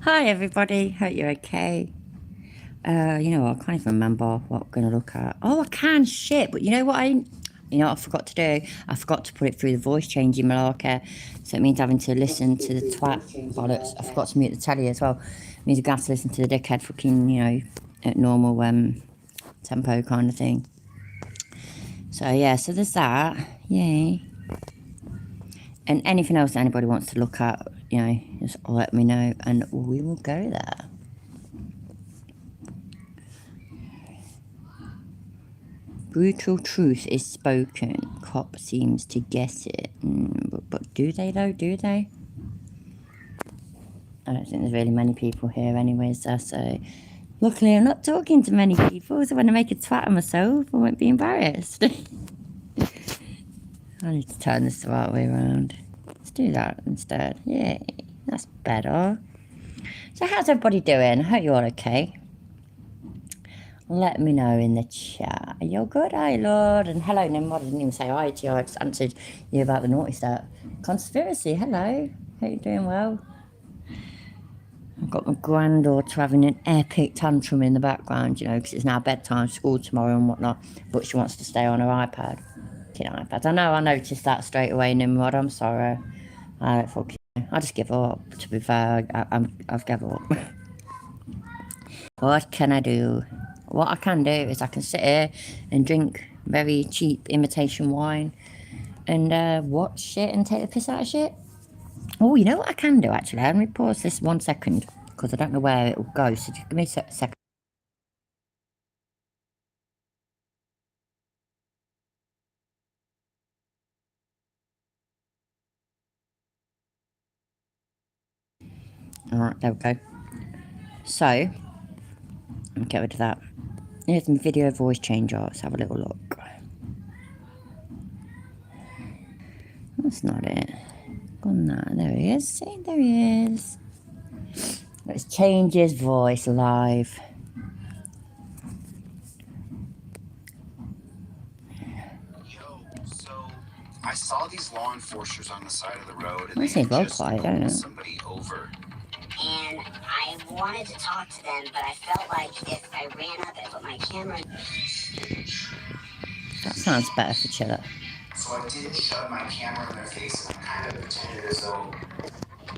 Hi everybody, hope you're okay. You know what, I can't even remember what I'm going to look at. Oh, I can, shit, but you know what I forgot to do? I forgot to put it through the voice changing Malarkey, so it means having to listen to the twat bollocks. I forgot to mute the telly as well. It means I'm going to have to listen to the dickhead fucking, at normal tempo kind of thing. So yeah, so there's that, yay. And anything else that anybody wants to look at, just let me know and we will go there. Brutal truth is spoken. Cop seems to guess it. But do they though? Do they? I don't think there's really many people here anyways, so luckily I'm not talking to many people, so when I make a twat of myself, I won't be embarrassed. I need to turn this the right way around. Let's do that instead. Yay, that's better. So how's everybody doing? I hope you're all okay. Let me know in the chat. You're good, hi Lord. And hello Nimrod, I didn't even say hi to you. I just answered you about the naughty stuff. Conspiracy, hello. Hope you're doing well. I've got my granddaughter having an epic tantrum in the background, because it's now bedtime, school tomorrow and whatnot. But she wants to stay on her iPad. iPad. I know, I noticed that straight away, Nimrod. I'm sorry. I don't fucking know. I just give up, to be fair. I've given up. What can I do? What I can do is I can sit here and drink very cheap imitation wine and watch shit and take the piss out of shit. Oh, you know what I can do actually? Let me pause this 1 second because I don't know where it will go. So just give me a second. All right, there we go. So, let me get rid of that. Here's my video voice changer. Let's have a little look. That's not it. Gone that. There he is. See, there he is. Let's change his voice live. I saw these law enforcers on the side of the road, and I they say had well just quiet, don't pulled it? somebody over. And I wanted to talk to them, but I felt like if I ran up and put my camera... That sounds better for Chiller. So I did shove my camera in their face, and I kind of pretended as though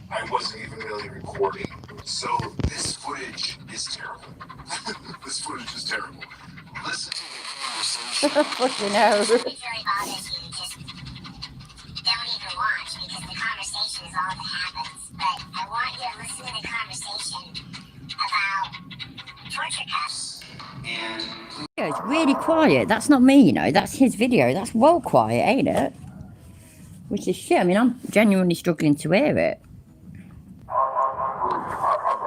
I wasn't even really recording. So this footage is terrible. This footage is terrible. Listen to the conversation. Fucking hell. It's very obvious you just don't even watch because the conversation is all that happens. But I want you to listen to the conversation about torture cuffs. And It's really quiet. That's not me, That's his video. That's well quiet, ain't it? Which is shit. I mean, I'm genuinely struggling to hear it. I've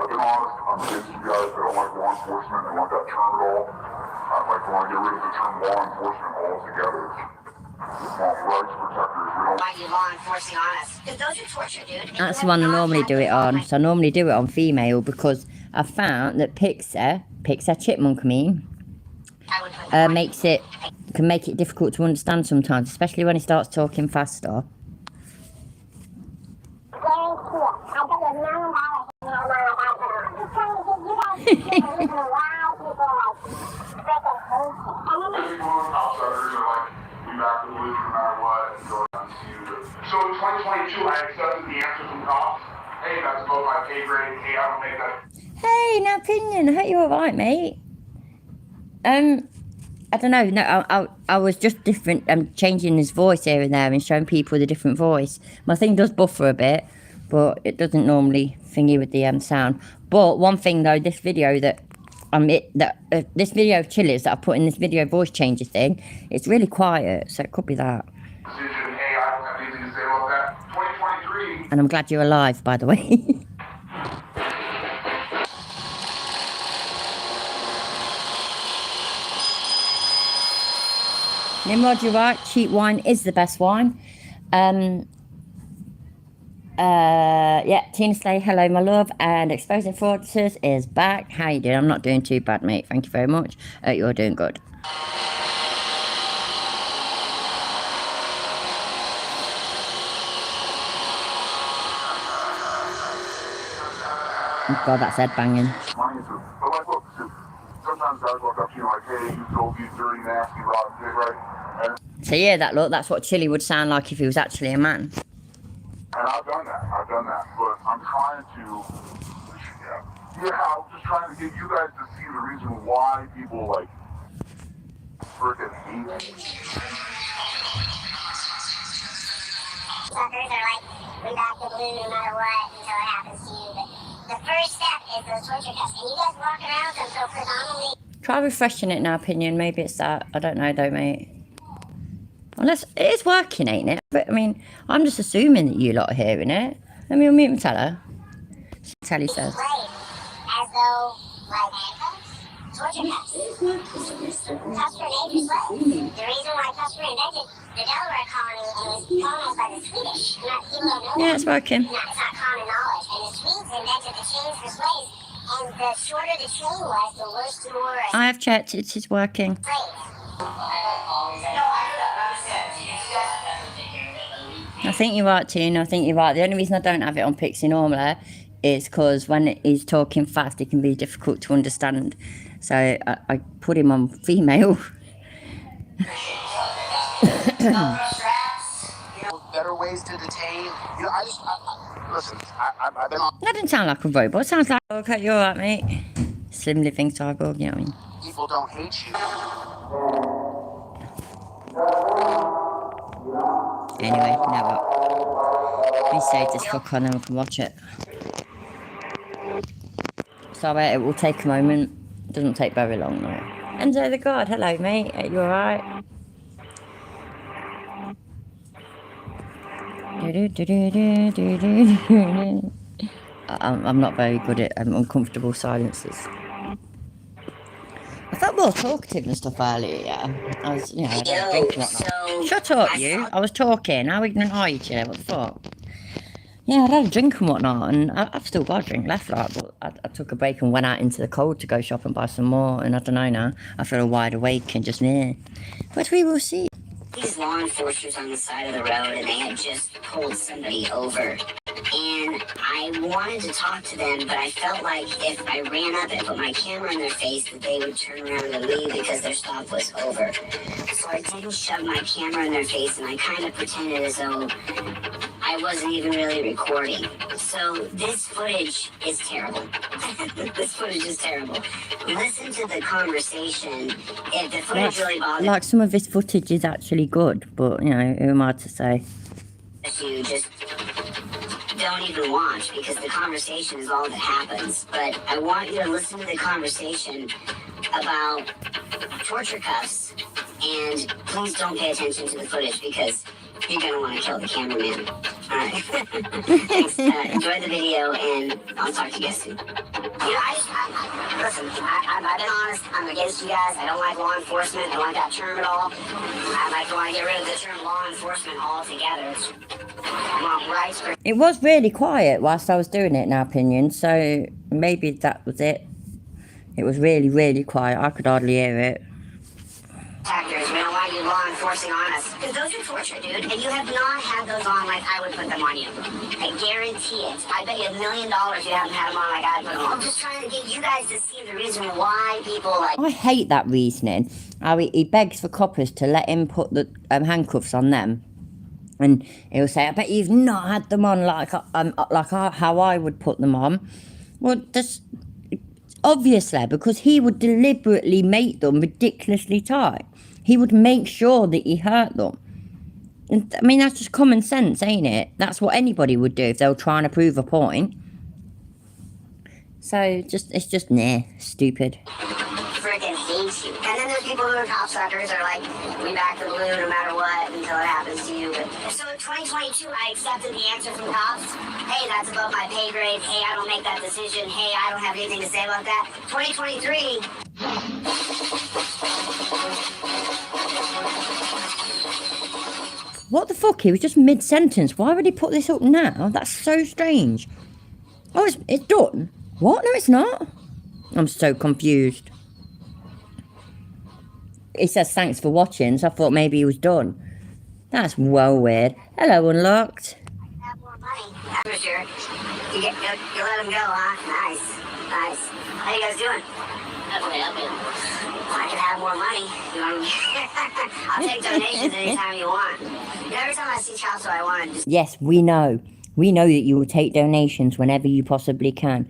been honest. I'm against you guys. I don't like law enforcement. I don't like that term at all. I want to get rid of the term law enforcement altogether. Rights protectors. We don't... why are you law enforcing on us? Because those are torture, dude. That's the one I normally do it on. So I normally do it on female because I found that Pixar Chipmunk, can make it difficult to understand sometimes, especially when he starts talking faster. So in 2022, I accepted the answer from cops. Hey, that's above my pay grade. Hey, I don't make that. Hey, now Pinion, I hope you're alright, mate. I don't know. No, I was just different. Changing his voice here and there and showing people the different voice. My thing does buffer a bit, but it doesn't normally thingy with the sound. But one thing though, this video that this video of Chili's that I put in this video voice changer thing, it's really quiet, so it could be that. Decision. Hey, I don't have anything to say about that. 2023. And I'm glad you're alive, by the way. Nimrod, you're right. Cheap wine is the best wine. Yeah, Tina Slay, hello, my love. And Exposing Fraudsters is back. How you doing? I'm not doing too bad, mate. Thank you very much. You're doing good. Oh God, that's head banging. Mine is, but like, look, sometimes guys walk up to you like, hey, you sold these dirty, nasty, rotten pig, right? And So yeah, that look, that's what Chili would sound like if he was actually a man. I've done that, but I'm trying to, I'm just trying to get you guys to see the reason why people, like, freaking hate me. Fuckers are like, we back the blue no matter what until it happens to you. But the first step is those torture cuffs. And you guys walk around with them so predominantly. Try refreshing it now, Opinion. Maybe it's that. I don't know though, mate. Unless it is working, ain't it? But I mean, I'm just assuming that you lot are hearing it. Let me unmute and tell her. Tally says. Played as though, like, handcuffs, torture cuffs. Cuffs were made for slaves. The reason why cuffs were invented, the Delaware colony, and it was colonized by the Swedish. And people don't know Yeah, that. it's working. It's not common knowledge. And the Swedes invented the chains for slaves. And the shorter the chain was, the worse the war I have checked. It is working. I think you're right, Tina. I think you're right. The only reason I don't have it on Pixie normally is because when he's talking fast, it can be difficult to understand. So I put him on female. Better ways to detain. Listen, I've been on That doesn't sound like a robot. It sounds like, okay, you're right, mate. Slim living cyborg, you know what I mean? people don't hate you. Anyway, you know what? We save this fuck on and we can watch it. Sorry, it will take a moment. It doesn't take very long, though. Enzo the God, hello, mate. Are you alright? I'm not very good at uncomfortable silences. I felt more talkative and stuff earlier, yeah. I was, I had a drink and whatnot. Shut up, you. I was talking. How ignorant are you, Chair? What the fuck? Yeah, I'd had a drink and whatnot, and I've still got a drink left, like, but I took a break and went out into the cold to go shop and buy some more, and I don't know now. I feel wide awake and just near. But we will see. These law enforcers on the side of the road, and they had just pulled somebody over. And I wanted to talk to them, but I felt like if I ran up and put my camera in their face, that they would turn around and leave because their stop was over. So I didn't shove my camera in their face, and I kind of pretended as though I wasn't even really recording. So this footage is terrible. This footage is terrible. Listen to the conversation. If the footage really bothers Like, some of this footage is actually good, but, who am I to say? you, just don't even watch because the conversation is all that happens. But I want you to listen to the conversation about torture cuffs, and please don't pay attention to the footage because you're gonna want to kill the cameraman. All right. Thanks. Enjoy the video, and I'll talk to you guys soon. Listen, I've been honest. I'm against you guys. I don't like law enforcement. I don't like that term at all. I want to get rid of the term law enforcement altogether. I want rights for It was really quiet whilst I was doing it, in our opinion, so maybe that was it. It was really, really quiet. I could hardly hear it. actors. We don't want you law enforcing on us. Because those are torture, dude. And you have not had those on like I would put them on you. I guarantee it. I bet you $1 million you haven't had them on like I put them on. I'm just trying to get you guys to see the reason why people like... I hate that reasoning. How he begs for coppers to let him put the handcuffs on them. And he'll say, I bet you've not had them on like how I would put them on. Well, that's obviously because he would deliberately make them ridiculously tight. He would make sure that he hurt them. And, I mean, that's just common sense, ain't it? That's what anybody would do if they were trying to prove a point. So, it's just stupid. Freaking hates you. And then there's people who are cocksuckers are like, we back the blue no matter what until it happens to you. But, so in 2022, I accepted the answer from cops. Hey, that's above my pay grade. Hey, I don't make that decision. Hey, I don't have anything to say about that. 2023. What the fuck? He was just mid-sentence. Why would he put this up now? That's so strange. Oh, it's done? What? No, it's not. I'm so confused. He says thanks for watching, so I thought maybe he was done. That's well weird. Hello, Unlocked. Have more money. That's for sure. You let him go, huh? Nice. How you guys doing? Okay, I can have more money. You know what I mean? I'll take donations anytime you want. You know, every time I see Chasso, I want to just Yes, we know. We know that you will take donations whenever you possibly can.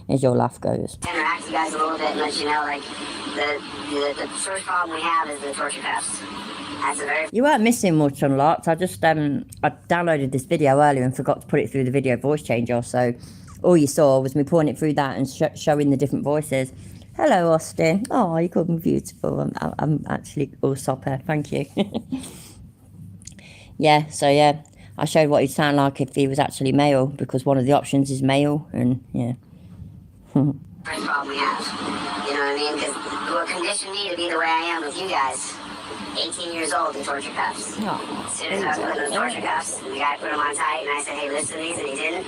As your laugh goes. interact with you guys a little bit and let you know, like, the first problem we have is the torture cuffs. That's a very You weren't missing much unlocked. I just I downloaded this video earlier and forgot to put it through the video voice changer. So all you saw was me pulling it through that and showing the different voices. Hello, Austin. Oh, you called me beautiful. I'm actually all sopper. Thank you. Yeah. So yeah, I showed what he'd sound like if he was actually male, because one of the options is male, and yeah. first problem we have. You know what I mean? Because what conditioned me to be the way I am with you guys. 18 years old in torture cuffs. As soon as I was putting the torture cuffs, and the guy put them on tight, and I said, hey, listen to these, and he didn't.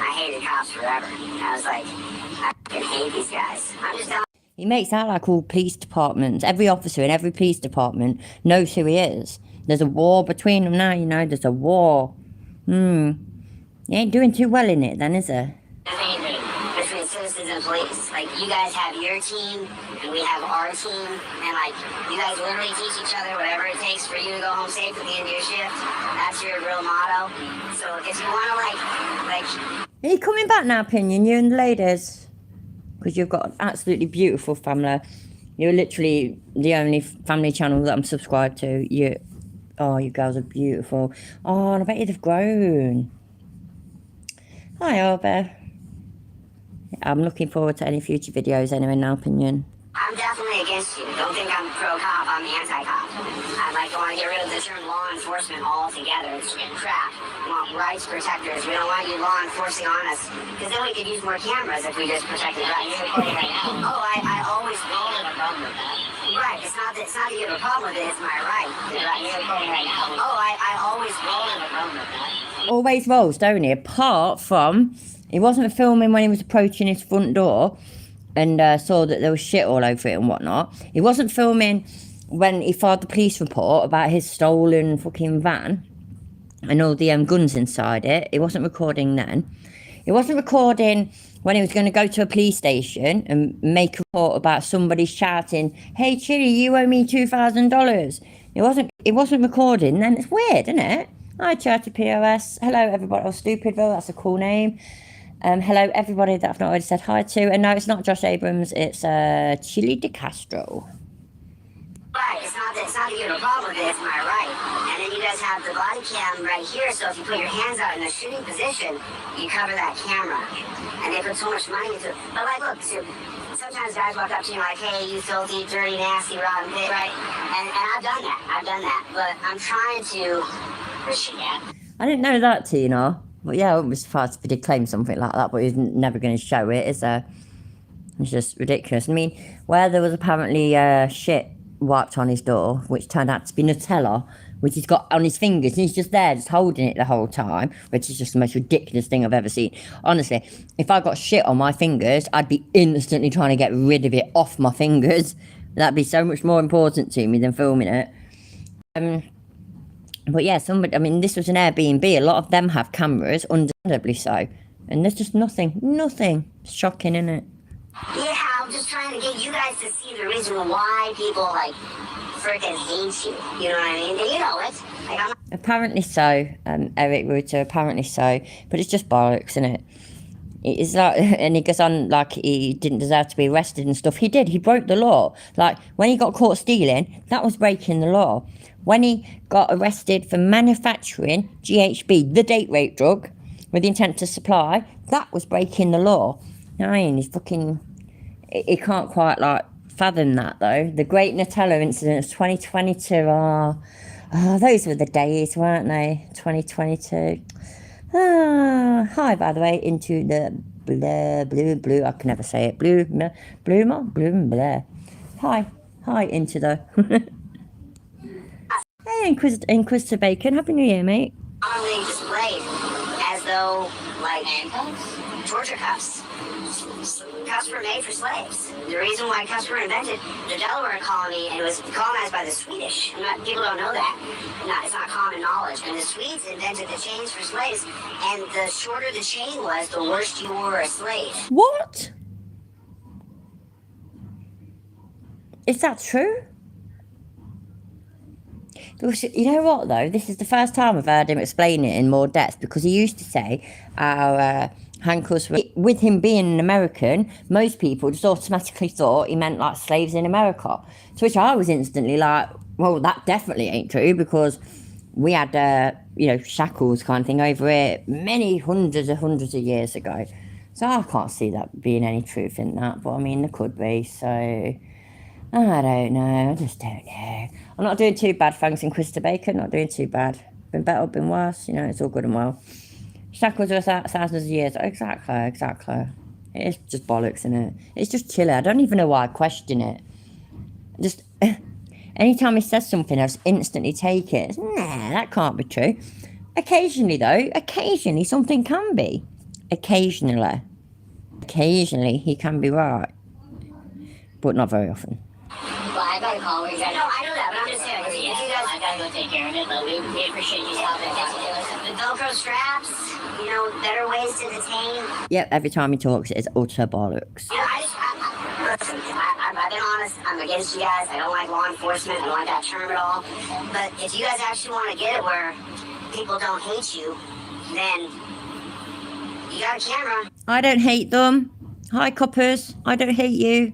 I hated cops forever. I was like, I fucking hate these guys. I'm just telling He makes out like all police departments. Every officer in every police department knows who he is. There's a war between them now, you know. There's a war. He ain't doing too well in it then, is there? between citizens and police. Like, you guys have your team, and we have our team, and, like, you guys literally teach each other whatever it takes for you to go home safe at the end of your shift. That's your real motto. So if you want to, like... Are you coming back now, Pinion, you and the ladies? Because you've got an absolutely beautiful family. You're literally the only family channel that I'm subscribed to. You girls are beautiful. Oh, and I bet you've grown. Hi, Albert. I'm looking forward to any future videos anyway now, Pinion. I'm definitely against you. Don't think I'm pro-cop, I'm anti-cop. I'd like to want to get rid of the term law enforcement altogether. It's crap. We want rights protectors. We don't want you law enforcing on us. Because then we could use more cameras if we just protected rights. Oh, I always have a problem with that. Right, it's not that you have a problem with it, it's my right. Oh, I always have a problem with that. Always rolls, don't he? Apart from, he wasn't filming when he was approaching his front door and saw that there was shit all over it and whatnot. He wasn't filming when he filed the police report about his stolen fucking van and all the guns inside it. He wasn't recording then. He wasn't recording when he was going to go to a police station and make a report about somebody shouting, "Hey Chili, you owe me $2,000." It wasn't recording then. It's weird, isn't it? Hi Charity POS. Hello everybody. Oh, Stupidville, that's a cool name. Hello everybody that I've not already said hi to. And no, it's not Josh Abrams, it's Chili De Castro. Right, it's not that you have a problem with it, it's my right. And then you guys have the body cam right here, so if you put your hands out in a shooting position, you cover that camera. And they put so much money into it. But like, look, sometimes guys walk up to you like, hey, you filthy, dirty, nasty, rotten pig, right? And I've done that. But I'm trying to... I didn't know that, Tina. But yeah, I wouldn't be surprised if he did claim something like that, but he's never going to show it, is there? It's just ridiculous. I mean, where there was apparently shit wiped on his door, which turned out to be Nutella, which he's got on his fingers, and he's just there, just holding it the whole time, which is just the most ridiculous thing I've ever seen. Honestly, if I got shit on my fingers, I'd be instantly trying to get rid of it off my fingers. That'd be so much more important to me than filming it. But yeah, this was an Airbnb. A lot of them have cameras, understandably so. And there's just nothing. Shocking, isn't it? Yeah, I'm just trying to get you guys to see the reason why people, like, freaking hate you. You know what I mean? And you know it. Like, I'm not... Apparently so, Eric Rutter, apparently so. But it's just bollocks, isn't it? It's like, and he goes on like he didn't deserve to be arrested and stuff. He did. He broke the law. Like, when he got caught stealing, that was breaking the law. When he got arrested for manufacturing GHB, the date rape drug, with the intent to supply, that was breaking the law. I mean, he can't quite, like, fathom that, though. The Great Nutella incident of 2022, those were the days, weren't they? 2022. Hi, by the way, into the blue, I can never say it, blue. Hi, into the... Hey, Inquisitor Bacon, Happy New Year, mate. Commonly displayed as though, like, torture torture cuffs. Cuffs were made for slaves. The reason why cuffs were invented, the Delaware colony, and it was colonized by the Swedish. People don't know that. It's not common knowledge. And the Swedes invented the chains for slaves, and the shorter the chain was, the worse you were a slave. What? Is that true? Because, you know what though? This is the first time I've heard him explain it in more depth, because he used to say our handcuffs were, with him being an American, most people just automatically thought he meant like slaves in America. To which I was instantly like, well, that definitely ain't true, because we had, shackles kind of thing over here many hundreds of years ago. So I can't see that being any truth in that, but I mean, there could be, so I don't know, I just don't know. I'm not doing too bad, thanks, Inquisitor Bacon, not doing too bad. Been better, been worse, it's all good and well. Shackles are thousands of years, exactly. It's just bollocks, innit? It's just chilly, I don't even know why I question it. Just, anytime he says something, I just instantly take it. Nah, that can't be true. Occasionally, though, something can be. Occasionally, he can be right. But not very often. Well, I got a call where you guys... No, I know that, but I'm just saying, if you guys... I gotta go take care of it, but we appreciate you stopping and the Velcro straps, better ways to detain. Yep, every time he talks, it's utter bollocks. Listen, I've been honest, I'm against you guys. I don't like law enforcement, I don't like that term at all. But if you guys actually want to get it where people don't hate you, then you got a camera. I don't hate them. Hi, coppers. I don't hate you.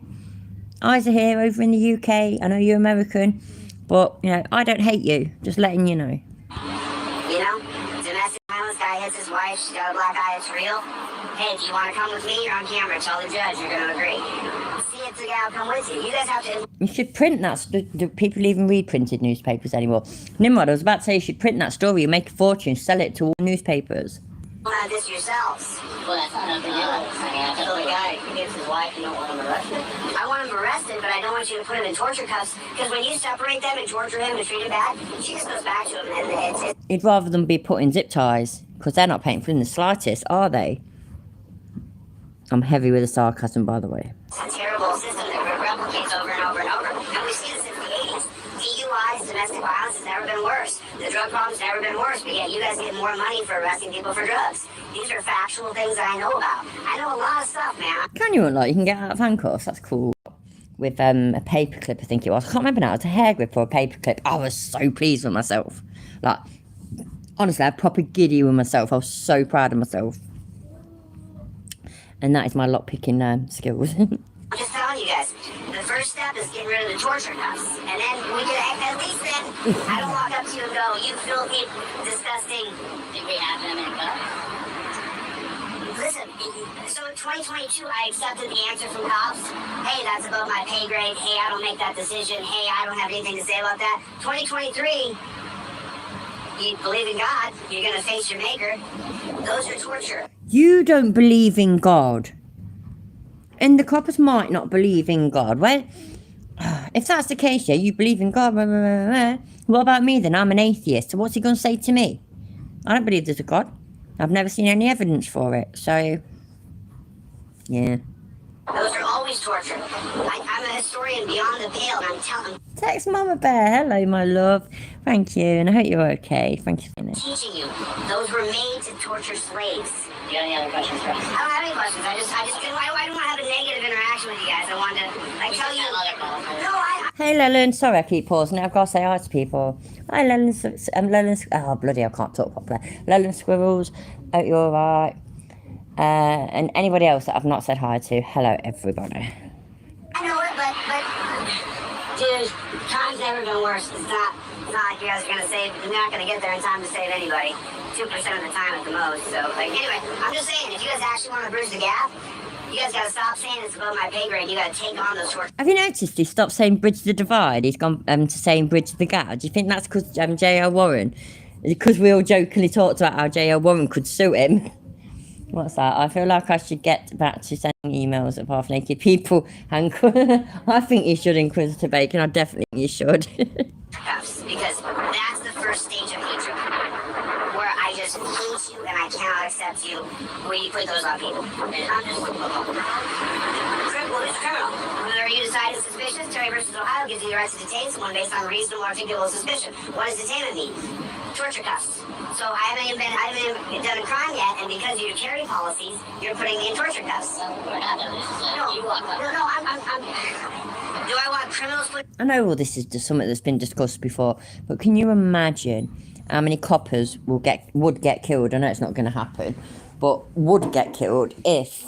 Eyes are here over in the UK. I know you're American, but, I don't hate you. Just letting you know. Domestic violence, guy hits his wife, she's got a black eye, it's real. Hey, if you want to come with me, you're on camera. Tell the judge you're going to agree. See if the guy will come with you. You guys have to... You should print that. Do people even read printed newspapers anymore? Nimrod, I was about to say you should print that story, you make a fortune, sell it to all newspapers. This yourselves. Well, that's not up to you. I tell the guy who gets his wife, you don't want him arrested. I want him arrested, but I don't want you to put him in torture cuffs, because when you separate them and torture him and treat him bad, she just goes back to him, and it's... He'd rather them be put in zip ties, because they're not painful in the slightest, are they? I'm heavy with the sarcasm, by the way. It's a terrible system that replicates over and over and over. And we've seen it since the 80s. DUIs, domestic violence, has never been worse. The drug problem's never been worse, but yet you guys get more money for arresting people for drugs. These are factual things that I know about. I know a lot of stuff, man. Can you unlock? You can get out of handcuffs, that's cool. With a paperclip, I think it was. I can't remember now, it's a hair grip or a paperclip. I was so pleased with myself. Like, honestly, I had proper giddy with myself. I was so proud of myself. And that is my lockpicking skills. I'm just telling you guys, the first step is getting rid of the torture cuffs. And then we can, at least then, I don't walk up to you and go, you filthy, disgusting. Think we have them in cuffs? Listen, so in 2022, I accepted the answer from cops. Hey, that's above my pay grade. Hey, I don't make that decision. Hey, I don't have anything to say about that. 2023, you believe in God, you're going to face your maker. Those are torture. You don't believe in God. And the coppers might not believe in God. Well, if that's the case, yeah, you believe in God. What about me then? I'm an atheist. So what's he going to say to me? I don't believe there's a God. I've never seen any evidence for it. So, yeah. Those are always torture. I'm a historian beyond the pale, and I'm telling... Text Mama Bear. Hello, my love. Thank you, and I hope you're okay. Thank you. Teaching you. Those were made to torture slaves. Do you have any other questions for us? I don't have any questions. I don't want to have a negative interaction with you guys. I wanted to, tell you... No, Hey, Leland. Sorry I keep pausing. I've got to say hi to people. Hi, Leland. Oh, bloody, I can't talk properly. Leland Squirrels. Hope you're alright. And anybody else that I've not said hi to, hello everybody. I know it, but dude, time's never been worse. It's not like you guys are gonna save. You're not gonna get there in time to save anybody. 2% of the time at the most. So, anyway, I'm just saying, if you guys actually want to bridge the gap, you guys gotta stop saying it's above my pay grade. You gotta take on those short. Have you noticed he stopped saying bridge the divide? He's gone to saying bridge the gap. Do you think that's because J.L. Warren? Because we all jokingly talked about how J.L. Warren could sue him. What's that? I feel like I should get back to sending emails of half-naked people. I think you should, Inquisitor Bacon. I definitely think you should. Because that's the first stage of hatred, where I just hate you and I cannot accept you where you put those on people. And I'm just criminal. Whenever you decide it's suspicious, Terry versus Ohio gives you the right to detain someone based on reasonable articulable suspicion. What does detainment mean? Torture cuffs. So I haven't even done a crime yet, and because of your carry policies, you're putting me in torture cuffs. We're not doing this. No, I'm do I want criminals put... I know all this is just something that's been discussed before, but can you imagine how many coppers would get killed? I know it's not going to happen, but would get killed if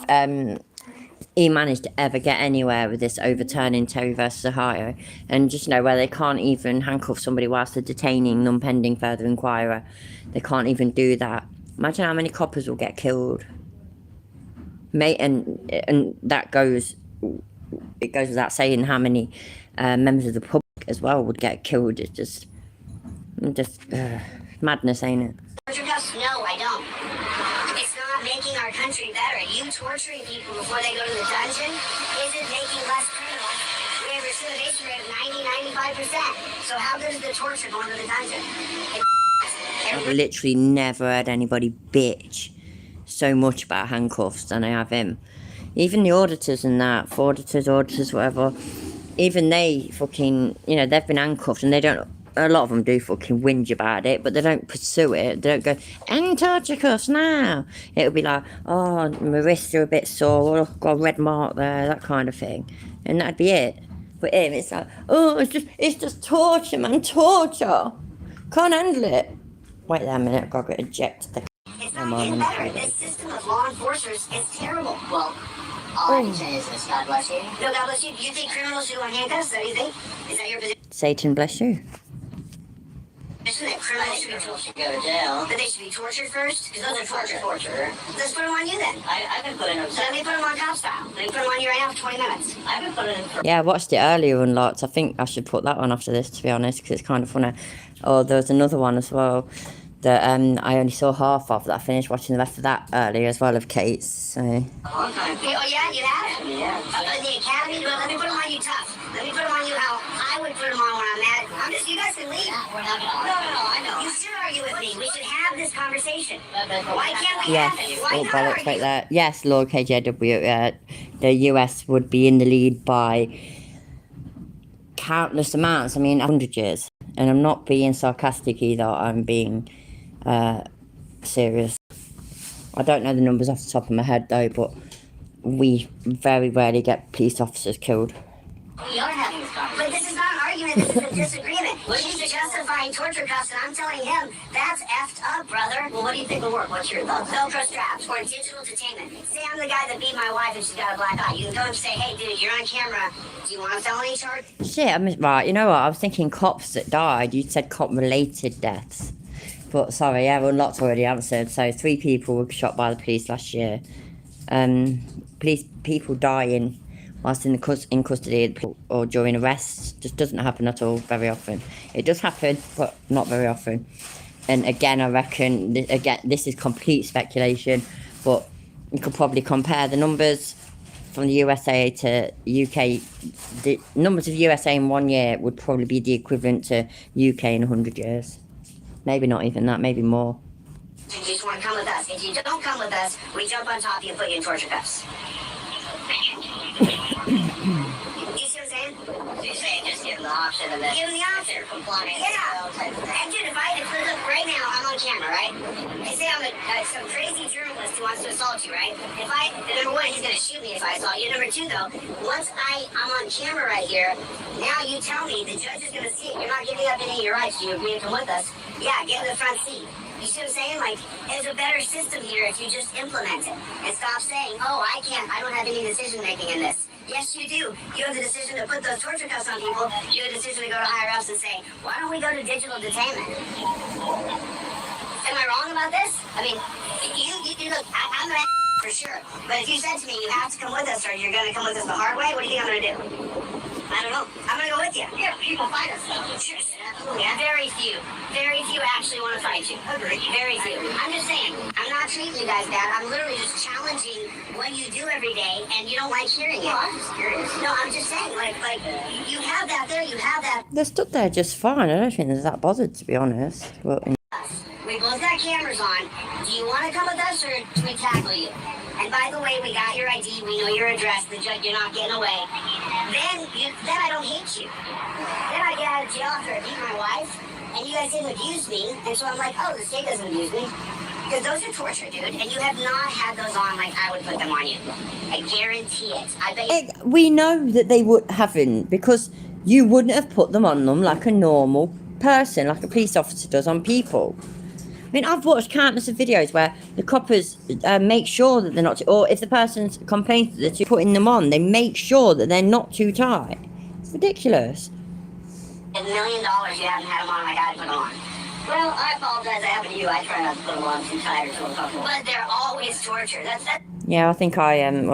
he managed to ever get anywhere with this overturning Terry versus Ohio, and just where they can't even handcuff somebody whilst they're detaining them pending further inquiry. They can't even do that. Imagine how many coppers will get killed. Mate, and that goes. It goes without saying how many members of the public as well would get killed. It's just madness, ain't it? Torture cuffs? No, I don't. It's not making our country better. You torturing people before they go to the dungeon isn't making less criminals. We have a recidivation rate of 90-95%. So how good is the torture going to the dungeon? I've literally never heard anybody bitch so much about handcuffs than I have him. Even the auditors and that, auditors, whatever, even they fucking, they've been handcuffed and they don't, a lot of them do fucking whinge about it, but they don't pursue it. They don't go, and torture cuffs now. It'll be like, oh, my wrists are a bit sore, oh, got a red mark there, that kind of thing. And that'd be it. But him, it's like, oh, it's just torture, man, torture. Can't handle it. Wait there a minute, I've got to eject the... It's not getting better. This system of law enforcers is terrible. Well, all I can say is this. God bless you. No, God bless you. Do you think criminals should wear handcuffs? Is that what you think? Is that your position? Satan bless you. That criminals should go to jail. But they should be tortured first? Because those are torture. Let's put them on you then. I've been putting them. So let me put them on cop style. Let me put them on you right now for 20 minutes. I've been putting them. Yeah, I watched it earlier Unlocked. I think I should put that one after this, to be honest, because it's kind of funny. Oh, there was another one as well that I only saw half of, that I finished watching the rest of that earlier as well, of Kate's. So. Oh yeah, you have it? Yeah. The Academy, but let me put them on you tough. Let me put them on you how I would put them on when I'm mad. You guys can leave. We're not gonna. No, I know. You should argue with me. We should have this conversation. Why can't we have it? Why not bollocks argue? like that. Yes, Lord KJW, the US would be in the lead by countless amounts. I mean, 100 years. And I'm not being sarcastic either. I'm being serious. I don't know the numbers off the top of my head though, but we very rarely get police officers killed. We are having this conversation. But this is not an argument, this is a disagreement. He's justifying torture cuffs, and I'm telling him, that's effed up, brother. Well, what do you think will work? What's your thoughts? Velcro straps or digital detainment. Say I'm the guy that beat my wife and she's got a black eye. You can go and say, hey, dude, you're on camera. Do you want a felony charge? Shit, right, you know what? I was thinking cops that died. You said cop-related deaths. But sorry, yeah, Unlocked already answered. So 3 people were shot by the police last year. People dying whilst in custody or during arrests just doesn't happen at all very often. It does happen, but not very often. And again, I reckon, this is complete speculation, but you could probably compare the numbers from the USA to UK. The numbers of USA in 1 year would probably be the equivalent to UK in 100 years. Maybe not even that, maybe more. You just want to come with us. If you don't come with us, we jump on top of you and put you in torture cuffs. You see what I'm saying? So you're saying just give them the option and then... Give them the option. Compliant. Yeah. And dude, if look, right now, I'm on camera, right? They say I'm some crazy journalist who wants to assault you, right? Number 1, he's going to shoot me if I assault you. Number 2, though, once I'm on camera right here, now you tell me, the judge is going to see it. You're not giving up any of your rights. You agree to come with us. Yeah, get in the front seat. You see what I'm saying? Like, there's a better system here if you just implement it and stop saying, oh, I don't have any decision making in this. Yes, you do. You have the decision to put those torture cuffs on people. You have the decision to go to higher ups and say, why don't we go to digital detainment? Am I wrong about this? I mean, you look, I'm an for sure. But if you said to me, you have to come with us or you're going to come with us the hard way, what do you think I'm going to do? I don't know. I'm going to go with you. Yeah, people fight us though. Sure, absolutely. Very few actually want to fight you. Agreed. Very few. I'm just saying, I'm not treating you guys bad. I'm literally just challenging what you do every day, and you don't like hearing it. No, I'm just curious. No, I'm just saying, like you have that there, you have that. They're stood there just fine. I don't think they're that bothered, to be honest. Well, We both both got cameras on. Do you want to come with us or do we tackle you? And by the way, we got your ID. We know your address. The judge, you're not getting away. Then I don't hate you. Then I get out of jail after I beat my wife, and you guys didn't abuse me. And so I'm like, oh, the state doesn't abuse me. Because those are torture, dude. And you have not had those on like I would put them on you. I guarantee it. I bet you. We know that they haven't, because you wouldn't have put them on them like a normal person, like a police officer does on people. I mean, I've watched countless of videos where the coppers make sure that they're not, or if the person's complains that they're too putting them on, they make sure that they're not too tight. It's ridiculous. $1 million you haven't had them on like I put them on. Well, I apologize. I happen to you. I try not to put them on too tight or too uncomfortable. But they're always torture. That's that. Yeah, I think I am.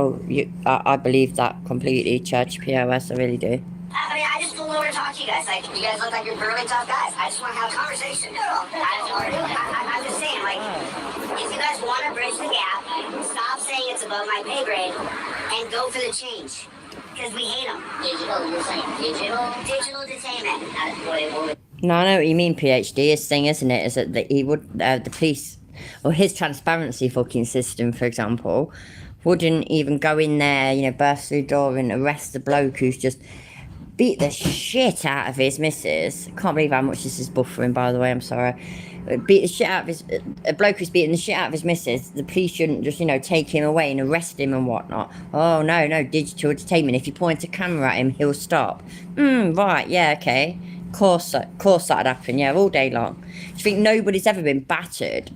I believe that completely. Church POS, I really do. I mean, I just don't know where to talk to you guys. Like, you guys look like you're really tough guys. I just want to have a conversation. I just want to do it. I'm just saying, like, if you guys want to bridge the gap, stop saying it's above my pay grade and go for the change. Because we hate them. Digital, you're saying digital detainment. No, I know what you mean, PhD. His thing, isn't it, is that he would, the police, or his transparency fucking system, for example, wouldn't even go in there, you know, burst through the door and arrest the bloke who's just beat the shit out of his missus. Can't believe how much this is buffering, by the way, I'm sorry. Beat the shit out of his, a bloke who's beating the shit out of his missus. The police shouldn't just, you know, take him away and arrest him and whatnot. Oh, no, digital detainment. If you point a camera at him, he'll stop. Right, yeah, okay. Of course that'd happen, yeah, all day long. Do you think nobody's ever been battered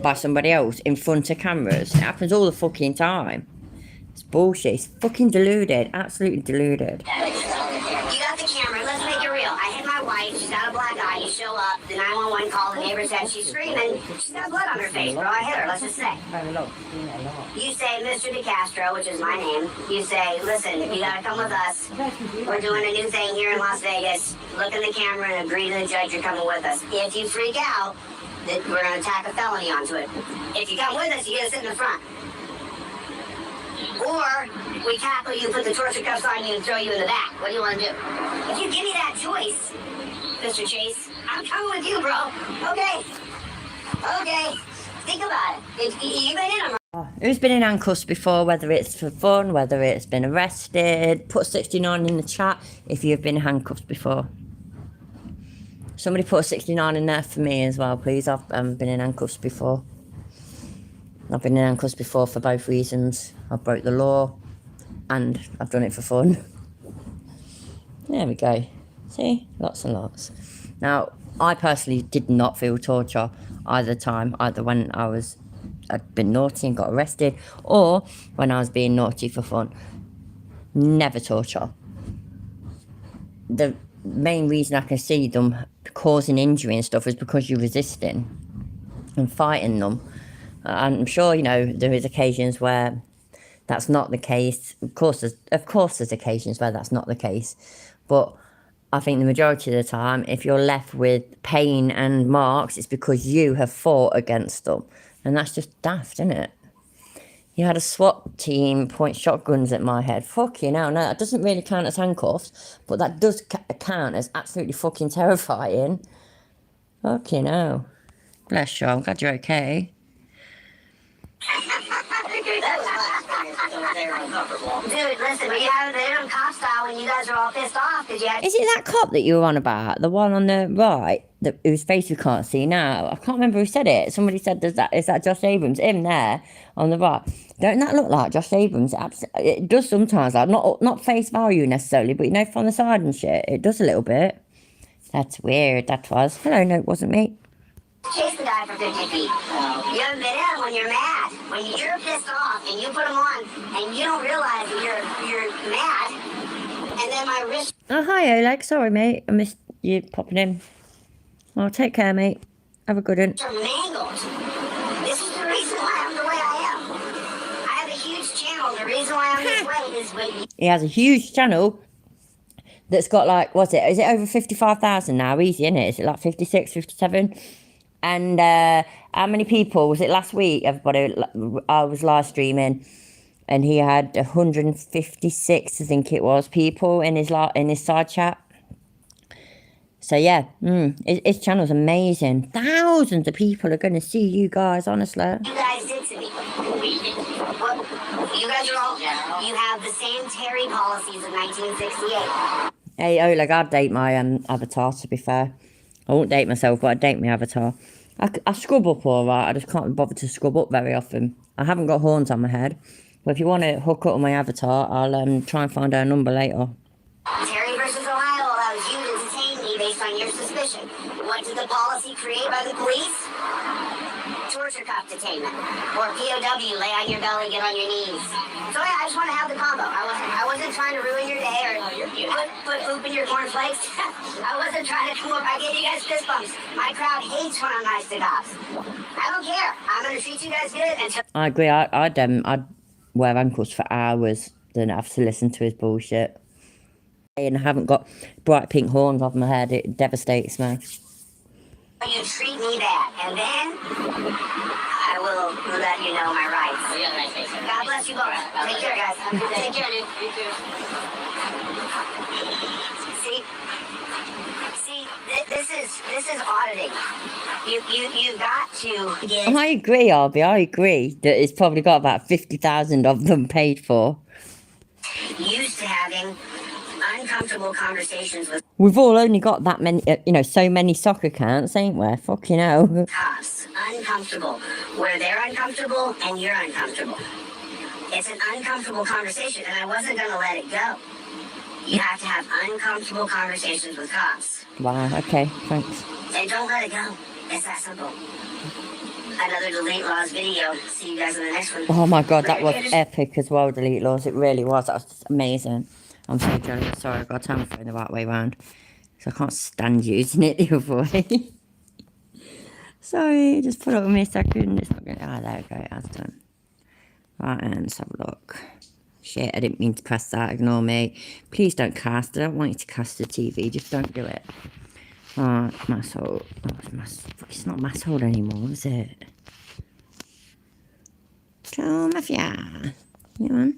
by somebody else in front of cameras? It happens all the fucking time. It's bullshit. It's fucking deluded. Absolutely deluded. You got the camera. Let's make it real. I hit my wife. She's got a black eye. You show up. The 911 call. The neighbor said she's screaming. She's got blood on her face, bro. I hit her. Let's just say. You say, Mr. DeCastro, which is my name. You say, listen, you gotta come with us. We're doing a new thing here in Las Vegas. Look in the camera and agree to the judge you're coming with us. If you freak out, then we're gonna tack a felony onto it. If you come with us, you gotta sit in the front. Or we tackle you, put the torture cuffs on you, and throw you in the back. What do you want to do? If you give me that choice, Mr. Chase, I'm coming with you, bro. Okay. Think about it. You've been in them. Who's been in handcuffs before, whether it's for fun, whether it's been arrested? Put 69 in the chat if you've been handcuffed before. Somebody put a 69 in there for me as well, please. I've been in handcuffs before. I've been in handcuffs before for both reasons. I broke the law and I've done it for fun. There we go. See? Lots and lots. Now, I personally did not feel torture either time, either when I'd been naughty and got arrested, or when I was being naughty for fun. Never torture. The main reason I can see them causing injury and stuff is because you're resisting and fighting them. I'm sure, you know, there is occasions where that's not the case. Of course there's occasions where that's not the case. But I think the majority of the time, if you're left with pain and marks, it's because you have fought against them. And that's just daft, isn't it? You had a SWAT team point shotguns at my head. Fucking hell, no, that doesn't really count as handcuffs, but that does count as absolutely fucking terrifying. Fucking hell. Bless you, I'm glad you're okay. Dude, listen, we have the cop style when you guys are all pissed off because you had. Is it that cop that you were on about? The one on the right, whose face we can't see now? I can't remember who said it. Somebody said, is that Josh Abrams? Him there on the right. Don't that look like Josh Abrams? It does sometimes, like not face value necessarily, but you know, from the side and shit. It does a little bit. That's weird, that was. Hello, no, it wasn't me. Chase the guy for 50 feet. You haven't been in when you're mad. When you're pissed off and you put them on and you don't realize that you're mad. And then my wrist. Oh, hi, Oleg. Sorry, mate. I missed you popping in. Well, take care, mate. Have a good one. Are mangled. This is the reason why I'm the way I am. I have a huge channel. The reason why I'm this way is when you. He has a huge channel that's got like, what's it? Is it over 55,000 now? Easy, isn't it? Is it like 56, 57? And how many people, was it last week, everybody, I was live streaming, and he had 156, I think it was, people in his side chat. So yeah, his channel's amazing. Thousands of people are going to see you guys, honestly. You guys did to me. What? You guys are all, you have the same Terry policies of 1968. Hey, Oleg, I'd date my avatar, to be fair. I won't date myself, but I'd date my avatar. I scrub up all right, I just can't be bothered to scrub up very often. I haven't got horns on my head. But if you want to hook up with my avatar, I'll try and find her number later. Terry versus Ohio allows you to detain me based on your suspicion. What did the policy create by the police? Torture cuff detainment. Or POW, lay on your belly, get on your knees. So yeah, I just want to have the combo. I wasn't trying to ruin your day or put poop in your cornflakes. I wasn't trying to come up. I gave you guys fist bumps. My crowd hates when I'm nice to cops. I don't care. I'm gonna treat you guys good until I agree. I'd wear ankles for hours than have to listen to his bullshit. And I haven't got bright pink horns off my head. It devastates me. you treat me bad, and then I will let you know my rights. God bless you both. Take care, guys. Take care, dude. You too. See, this is auditing. You've got to get. I agree, Arby. I agree that it's probably got about 50,000 of them paid for. Used to having uncomfortable conversations with We've all only got that many, so many soccer accounts, ain't we? Fucking hell. cops. Uncomfortable. Where they're uncomfortable and you're uncomfortable. It's an uncomfortable conversation, and I wasn't going to let it go. You have to have uncomfortable conversations with cops. Wow, okay, thanks. And don't let it go. It's that simple. Another Delete Laws video. See you guys in the next one. Oh my god, that was epic as well, Delete Laws. It really was. That was just amazing. I'm so jealous. Sorry, I've got to turn my phone the right way around. So I can't stand using it the other way. Sorry, just put it on me a second. It's not going to... there we go, it has done. Right, and let's have a look. Shit, I didn't mean to press that. Ignore me. Please don't cast. I don't want you to cast the TV. Just don't do it. Right, Masshold. Oh, it's not Masshold anymore, is it? Troll Mafia. Come on.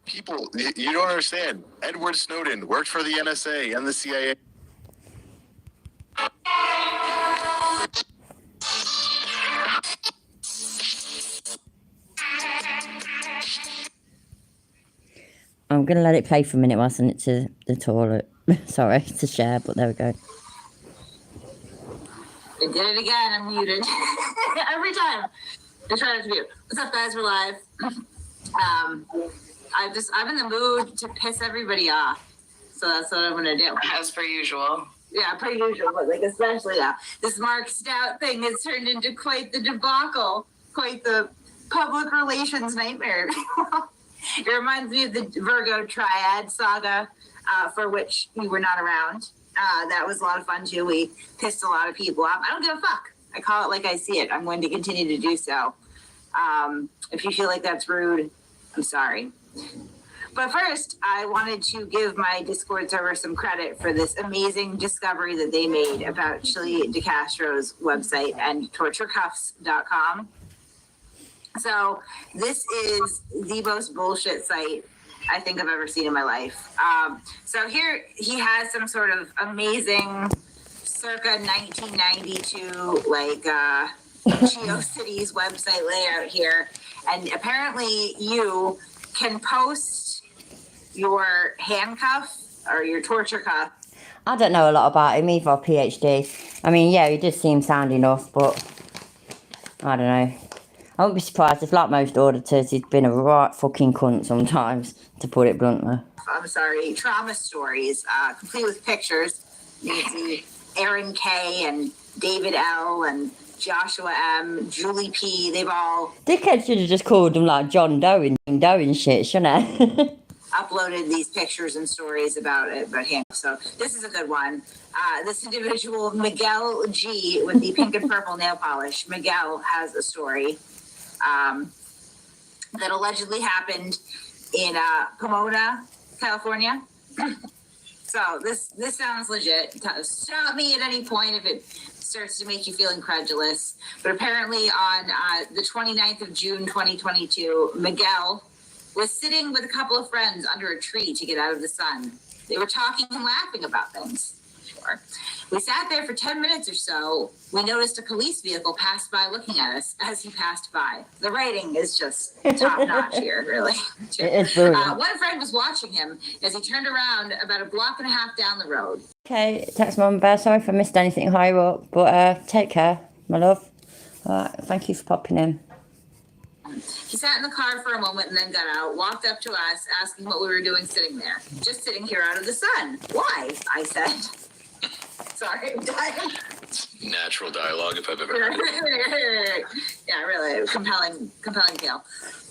People, you don't understand. Edward Snowden worked for the NSA and the CIA. I'm going to let it play for a minute while I send it to the toilet. Sorry, to share, but there we go. I did it again. I'm muted. Every time. I try not to mute. What's up, guys? We're live. I'm in the mood to piss everybody off. So that's what I'm going to do. As per usual. Yeah, per usual, but like especially now. This Mark Stout thing has turned into quite the debacle, quite the public relations nightmare. It reminds me of the Virgo Triad saga, for which we were not around. That was a lot of fun too. We pissed a lot of people off. I don't give a fuck. I call it like I see it. I'm going to continue to do so. If you feel like that's rude, I'm sorry. But first, I wanted to give my Discord server some credit for this amazing discovery that they made about Chili DeCastro's website and torturecuffs.com. So this is the most bullshit site I think I've ever seen in my life. So here he has some sort of amazing circa 1992 GeoCities website layout here. And apparently you can post your handcuff or your torture cuff. I don't know a lot about him either, PhD. I mean, yeah, he does seem sound enough, but I don't know. I wouldn't be surprised if, like most auditors, he's been a right fucking cunt sometimes, to put it bluntly. I'm sorry, trauma stories, complete with pictures. You can see Aaron K. and David L. and Joshua M., Julie P. They've all Dickhead should have just called him like John Doe and shit, shouldn't he? uploaded these pictures and stories about him. So this is a good one. This individual, Miguel G. with the pink and purple nail polish. Miguel has a story that allegedly happened in Pomona, California. So this sounds legit. Stop me at any point if it starts to make you feel incredulous. But apparently on the 29th of June, 2022, Miguel was sitting with a couple of friends under a tree to get out of the sun. They were talking and laughing about things. Sure. We sat there for 10 minutes or so. We noticed a police vehicle passed by looking at us as he passed by. The writing is just top notch here, really. It is brilliant. One friend was watching him as he turned around about a block and a half down the road. Okay, text Mum Bear. Sorry if I missed anything higher up, but take care, my love. All right, thank you for popping in. He sat in the car for a moment and then got out, walked up to us, asking what we were doing sitting there. Just sitting here out of the sun. Why? I said. Sorry, I'm dying. Natural dialogue, if I've ever heard it. Yeah, really compelling tale.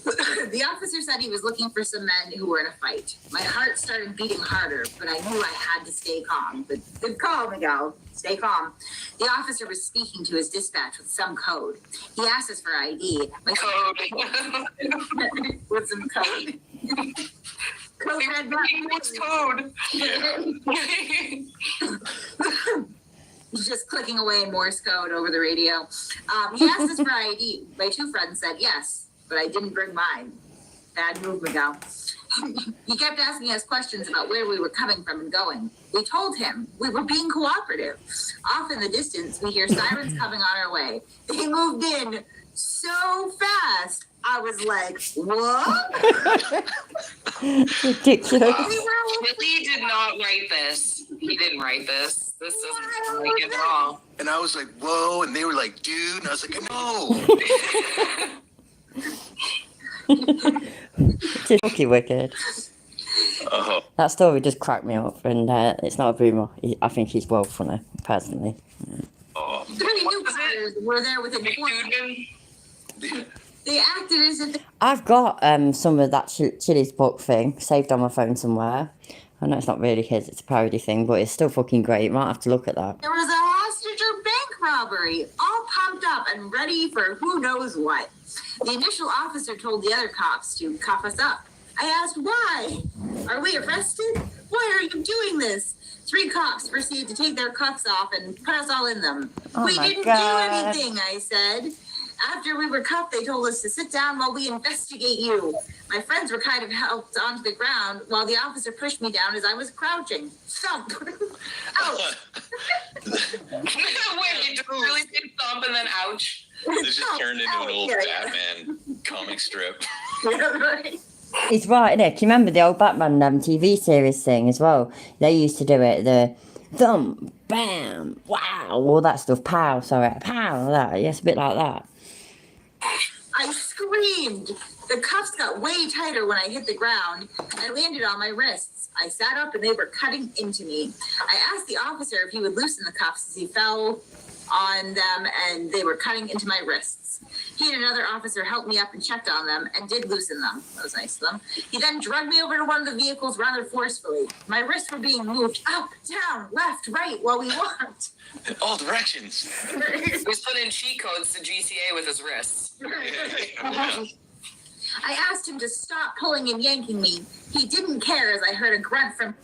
The officer said he was looking for some men who were in a fight. My heart started beating harder, but I knew I had to stay calm. But good call, Miguel. Stay calm. The officer was speaking to his dispatch with some code. He asked us for ID. Code. With some code. Code red button. What's code? He's just clicking away in Morse code over the radio. He asked us for ID. My two friends said yes, but I didn't bring mine. Bad move, Miguel. He kept asking us questions about where we were coming from and going. We told him we were being cooperative. Off in the distance, we hear sirens coming on our way. They moved in so fast. I was like, what? Ridiculous. Billy did not write this. He didn't write this. This doesn't sound like it at all. And I was like, whoa. And they were like, dude. And I was like, no. It's fucking wicked. Oh. That story just cracked me up, and it's not a boomer. I think he's well funny, personally. Oh. 3 new players were there within 4 McDoodman. They acted as if I've got some of that Chili's book thing saved on my phone somewhere. I know it's not really his, it's a parody thing, but it's still fucking great. Might have to look at that. there was a hostage or bank robbery, all pumped up and ready for who knows what. The initial officer told the other cops to cuff us up. I asked why. Are we arrested? Why are you doing this? 3 cops proceeded to take their cuffs off and put us all in them. Oh We my didn't God. do anything, I said. After we were cuffed, they told us to sit down while we investigate you. My friends were kind of helped onto the ground while the officer pushed me down as I was crouching. Thump. Ouch. Wait, you just really say thump and then ouch? This just turned into an old Yeah. Batman comic strip. He's right, Nick. You remember the old Batman TV series thing as well? They used to do it, the thump, bam, wow, all that stuff, pow, sorry, pow, that. Yes, a bit like that. I screamed. The cuffs got way tighter when I hit the ground and landed on my wrists. I sat up and they were cutting into me. I asked the officer if he would loosen the cuffs as he fell on them and they were cutting into my wrists. He and another officer helped me up and checked on them and did loosen them. That was nice of them. He then dragged me over to one of the vehicles rather forcefully. My wrists were being moved up, down, left, right while we walked. All directions. He was putting cheat codes to GTA with his wrists. Yeah. I asked him to stop pulling and yanking me. He didn't care as I heard a grunt from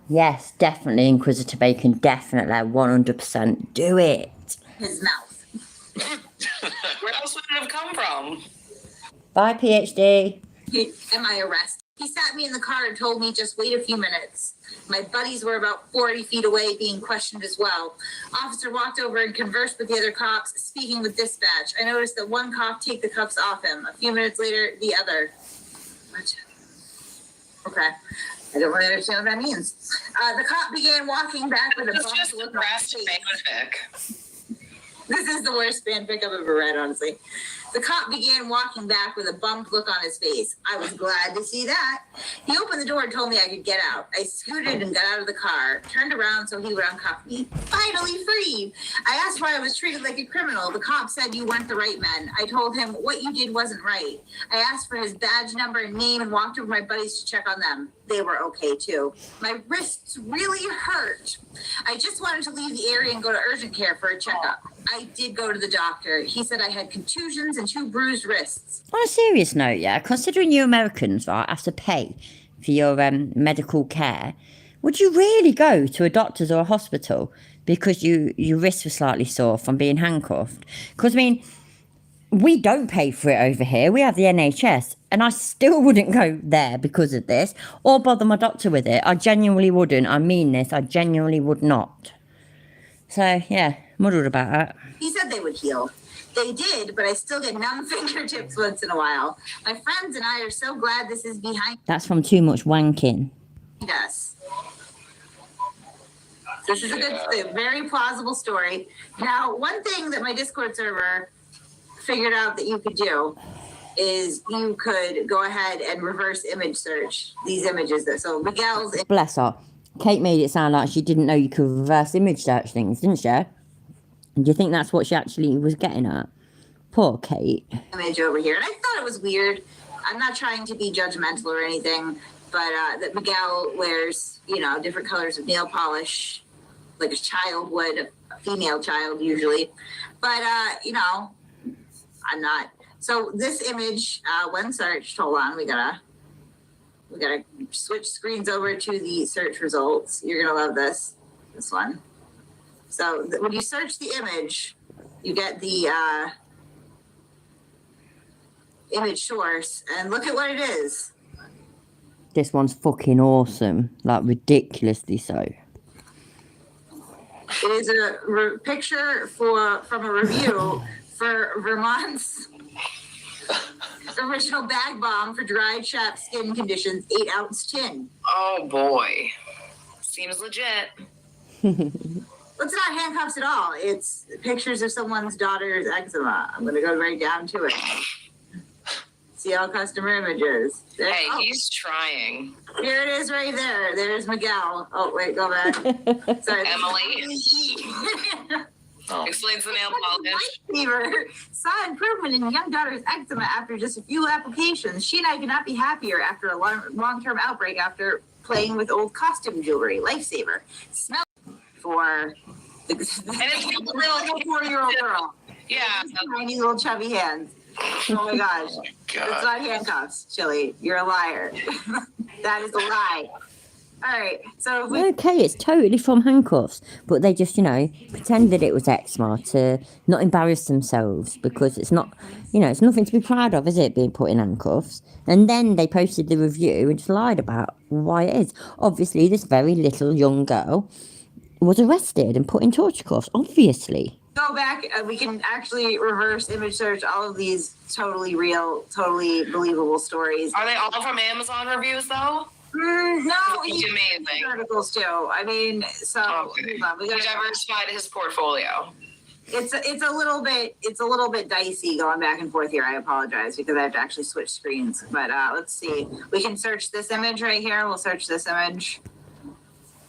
Yes, definitely, Inquisitor Bacon, definitely, 100%. Do it. his mouth. Where else would it have come from? Bye, PhD. Am I arrested? He sat me in the car and told me just wait a few minutes. My buddies were about 40 feet away being questioned as well. Officer walked over and conversed with the other cops, speaking with dispatch. I noticed that one cop take the cuffs off him. A few minutes later, the other. What? Okay. I don't really understand what that means. The cop began walking back with a It's bump just look the on brass his face. fanfic. This is the worst fanfic I've ever read, honestly. The cop began walking back with a bummed look on his face. I was glad to see that. He opened the door and told me I could get out. I scooted and got out of the car, turned around so he would uncuff me. Finally free! I asked why I was treated like a criminal. The cop said you weren't the right men. I told him what you did wasn't right. I asked for his badge number and name and walked over to my buddies to check on them. They were okay too. My wrists really hurt. I just wanted to leave the area and go to urgent care for a checkup. I did go to the doctor. He said I had contusions and 2 bruised wrists. On a serious note, yeah, considering you Americans, right, have to pay for your medical care, would you really go to a doctor's or a hospital because your wrists were slightly sore from being handcuffed? Because, I mean, we don't pay for it over here. We have the NHS, and I still wouldn't go there because of this, or bother my doctor with it. I genuinely wouldn't. I mean this. I genuinely would not. So yeah, muddled about that. He said they would heal. They did, but I still get numb fingertips once in a while. My friends and I are so glad this is behind That's from too much wanking. us. This is a very plausible story. Now, one thing that my Discord server figured out that you could do is you could go ahead and reverse image search these images. So Miguel's Bless her. Kate made it sound like she didn't know you could reverse image search things, didn't she? Do you think that's what she actually was getting at? Poor Kate. image over here, and I thought it was weird. I'm not trying to be judgmental or anything, but that Miguel wears, different colors of nail polish, like a child would, a female child usually. But I'm not. So this image, when searched, hold on, we gotta switch screens over to the search results. You're gonna love this one. So when you search the image, you get the image source, and look at what it is. This one's fucking awesome. Like, ridiculously so. It is a picture from a review for Vermont's original bag bomb for dried chapped skin conditions, 8-ounce tin. Oh boy. Seems legit. It's not handcuffs at all. It's pictures of someone's daughter's eczema. I'm going to go right down to it. See all customer images. Hey, he's trying. Here it is right there. There's Miguel. Oh, wait, go back. Sorry. Emily. Explains the nail polish. Fever saw improvement in young daughter's eczema after just a few applications. She and I could not be happier after a long-term outbreak after playing with old costume jewelry. Lifesaver. Smell for the little 4-year-old girl. Yeah. Tiny little chubby hands. Oh my gosh. It's not handcuffs, Chili. You're a liar. That is a lie. All right. So if we Okay, it's totally from handcuffs, but they just, pretended it was eczema to not embarrass themselves because it's not, it's nothing to be proud of, is it, being put in handcuffs? And then they posted the review and just lied about why it is. Obviously, this very little young girl was arrested and put in torture cuffs, obviously. go back, we can actually reverse image search all of these totally real, totally believable stories. Are they all from Amazon reviews though? No, It's amazing. articles too. I mean, so Okay. hold on, we He gotta, diversified his portfolio. it's a little bit dicey going back and forth here. I apologize because I have to actually switch screens. But let's see. We can search this image right here. We'll search this image.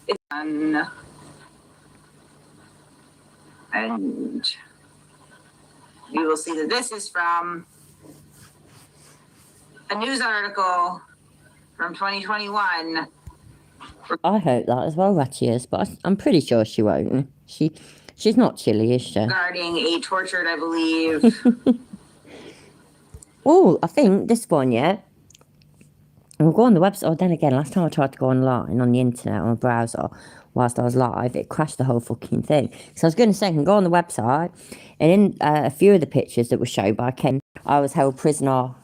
It's done. And you will see that this is from a news article from 2021 I hope that as well, Rattiers, but I'm pretty sure she won't. She's not chilly, is she? regarding a tortured, I believe. Oh, I think this one, yeah. I'll go on the website. Oh, then again, last time I tried to go online on the internet on a browser whilst I was live, it crashed the whole fucking thing. So I was going to say, I can go on the website, and in a few of the pictures that were shown by Ken, I was held prisoner,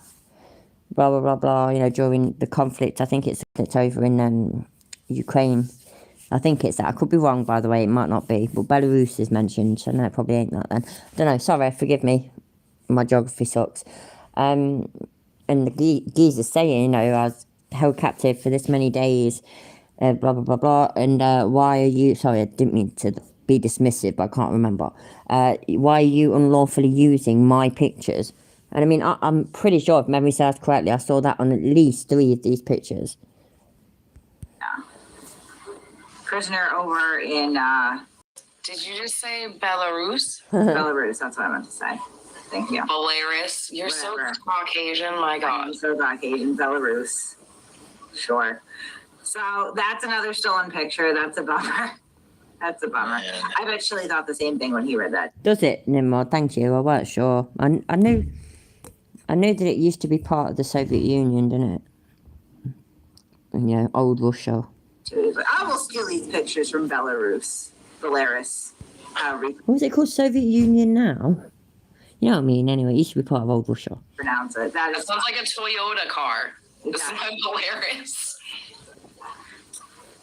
blah, blah, blah, blah, during the conflict. I think it's over in Ukraine. I think it's that. I could be wrong, by the way. It might not be. But Belarus is mentioned, so no, it probably ain't that then. I don't know. Sorry, forgive me. My geography sucks. And the geezer's saying, I was held captive for this many days, blah, blah, blah, blah. And why are you... Sorry, I didn't mean to be dismissive, but I can't remember. Why are you unlawfully using my pictures? And I mean, I'm pretty sure, if memory serves correctly, I saw that on at least 3 of these pictures. Prisoner over in Did you just say Belarus? Belarus. That's what I meant to say. Thank you. Belarus. You're Whatever. so Caucasian, my God. I'm so Caucasian, Belarus. Sure. So that's another stolen picture. That's a bummer. That's a bummer. Yeah. I bet Chili thought the same thing when he read that. Does it, Nimrod? Thank you. I weren't sure. I knew that it used to be part of the Soviet Union, didn't it? And, old Russia. But I will steal these pictures from Belarus. What was it called? Soviet Union now? You know what I mean? Anyway, it used to be part of Old Russia. Pronounce it. That That is sounds like a Toyota car. This is Yeah. hilarious.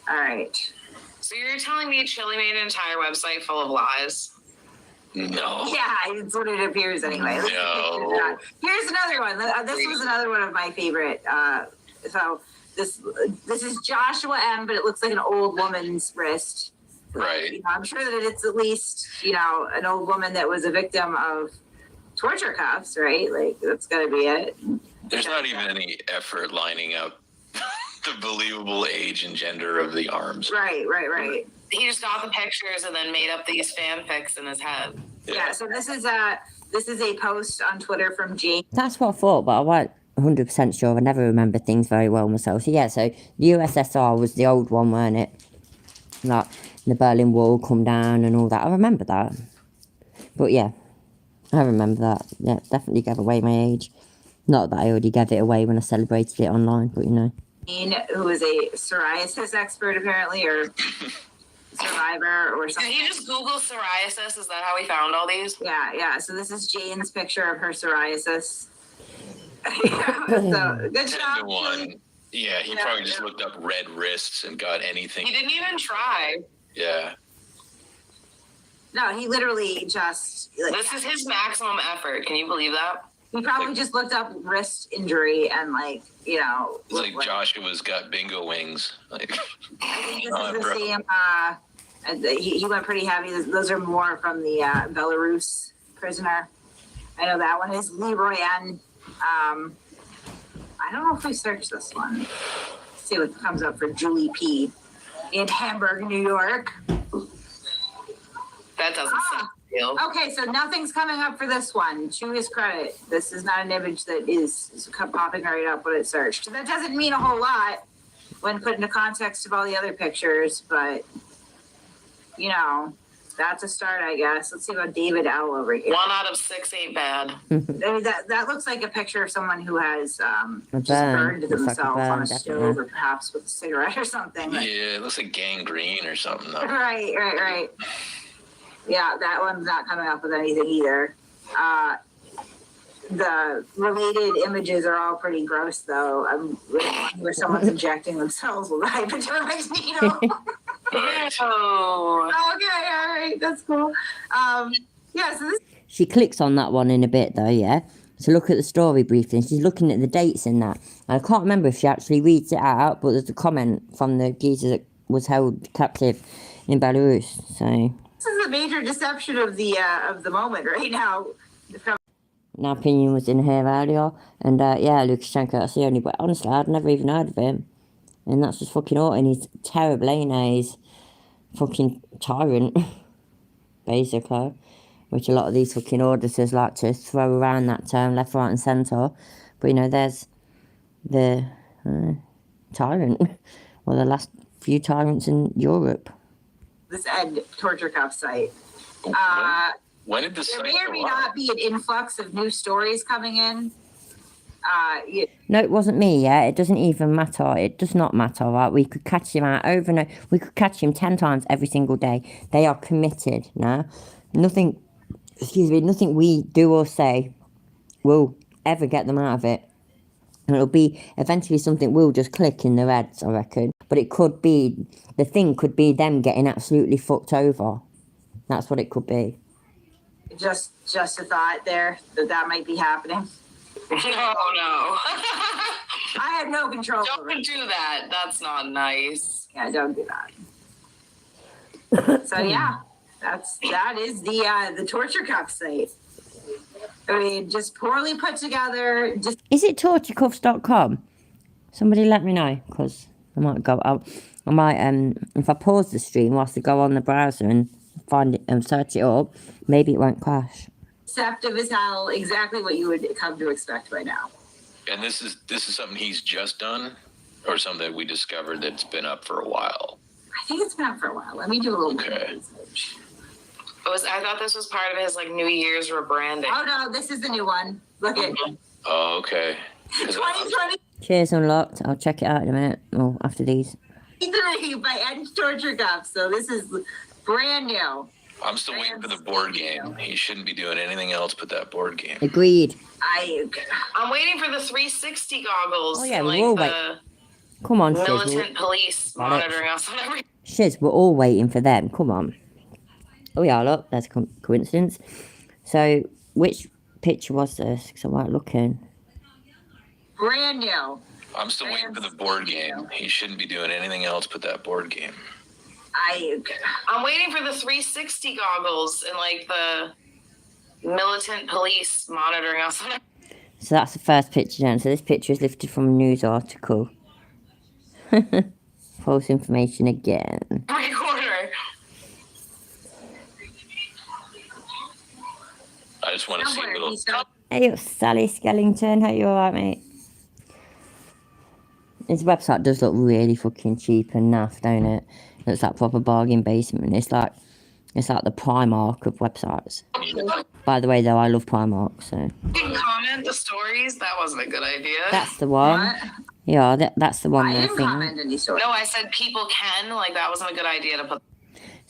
all right. So you're telling me Chili made an entire website full of lies? No. Yeah, it's what it appears anyway. No. Here's another one. This was another one of my favorite. So this is Joshua M, but it looks like an old woman's wrist. Right. You know, I'm sure that it's at least, you know, an old woman that was a victim of torture cuffs, right? Like, that's got to be it. There's not even any effort lining up the believable age and gender of the arms. Right. He just got the pictures and then made up these fanfics in his head. Yeah, so this is a post on Twitter from Jane. That's what I thought, but I wasn't 100% sure. I never remember things very well myself. So yeah, so the USSR was the old one, weren't it? Like the Berlin Wall come down and all that. I remember that. But yeah, I remember that. Yeah, definitely gave away my age. Not that I already gave it away when I celebrated it online, but you know. Jane, who is a psoriasis expert apparently, or survivor or Did something. he just Google psoriasis? Is that how he found all these? Yeah. So this is Jane's picture of her psoriasis. So good 10 job. to 1. Yeah, he Yeah, probably just yeah. looked up red wrists and got anything. He didn't even try. Yeah. No, he literally just This is his maximum effort. Can you believe that? he probably just looked up wrist injury and like, you know, It's like Joshua's got bingo wings. Like, I think this Oh, is the bro. same. He went pretty heavy. Those are more from the Belarus prisoner. I know that one is Leroy N. I don't know if we searched this one. Let's see what comes up for Julie P. in Hamburg, New York. That doesn't seem real. Okay, so nothing's coming up for this one. To his credit, this is not an image that is popping right up when it's searched. That doesn't mean a whole lot when put into context of all the other pictures, but you know, that's a start, I guess. Let's see about David L over here. 1 out of 6 ain't bad. I mean, that looks like a picture of someone who has just burn. burned Looks like a themselves on burn, a definitely. stove or perhaps with a cigarette or something. yeah, it looks like gangrene or something. Though. Right. Yeah, that one's not coming up with anything either. The related images are all pretty gross, though. I'm really wondering where someone's injecting themselves with a hypodermic needle. Oh. Okay, all right, that's cool. Yeah, so this She clicks on that one in a bit though, yeah? So look at the story briefly. She's looking at the dates in that. I can't remember if she actually reads it out, but there's a comment from the geezer that was held captive in Belarus. So, is a major deception of the moment right now. my opinion was in here earlier. And yeah, Lukashenko, that's the only way. Honestly, I'd never even heard of him. And that's just fucking Orton. He's terrible, ain't he? He's fucking tyrant, basically. Which a lot of these fucking auditors like to throw around that term left, right and centre. But, you know, there's the tyrant. Well, the last few tyrants in Europe. This Ed torture cuff site. When did this There site may or go may up? not be an influx of new stories coming in. No, it wasn't me, yeah. It doesn't even matter. It does not matter, right? We could catch him out over and over. We could catch him 10 times every single day. They are committed, no? Nothing we do or say will ever get them out of it. And it'll be eventually something will just click in their heads, I reckon. But it could be, the thing could be them getting absolutely fucked over. That's what it could be. Just a thought there that might be happening. No. I have no control over Don't it. do that. That's not nice. Yeah, don't do that. So yeah, that is the torture cuff site. I mean, just poorly put together. Just Is it torturecuffs.com? Somebody let me know, because I might go out. I might, if I pause the stream whilst I go on the browser and find it and search it up, maybe it won't crash. deceptive as hell. Exactly what you would come to expect by now. And this is something he's just done, or something we discovered that's been up for a while. I think it's been up for a while. Let me do a little Okay. research. I thought this was part of his like New Year's rebranding. Oh no, this is the new one. Look at Oh, okay. 2023 Cheers, Unlocked. I'll check it out in a minute. Or after these. by Ed Torture Cuff. So this is brand new. I'm still waiting for the board game. He shouldn't be doing anything else but that board game. Agreed. I'm waiting for the 360 goggles. Oh, yeah, and, we're like all the Come on, Shiz. militant police Got it. monitoring us on every. Shiz, we're all waiting for them. Come on. Oh, yeah, look, that's a coincidence. So, which picture was this? Because I weren't looking. Brand new. I'm still waiting for the board game. He shouldn't be doing anything else but that board game. I'm waiting for the 360 goggles and like the militant police monitoring us on every. So that's the first picture then. So this picture is lifted from a news article. False information again. corner. I just want to see a little. Hey, up, Sally Skellington. How you alright, mate? This website does look really fucking cheap and naff, don't it? It's like proper bargain basement. It's like the Primark of websites. By the way, though, I love Primark, so. You can comment the stories. That wasn't a good idea. That's the one. What? Yeah, that's the one. I where didn't think- comment any story. No, I said people can. Like that wasn't a good idea to put.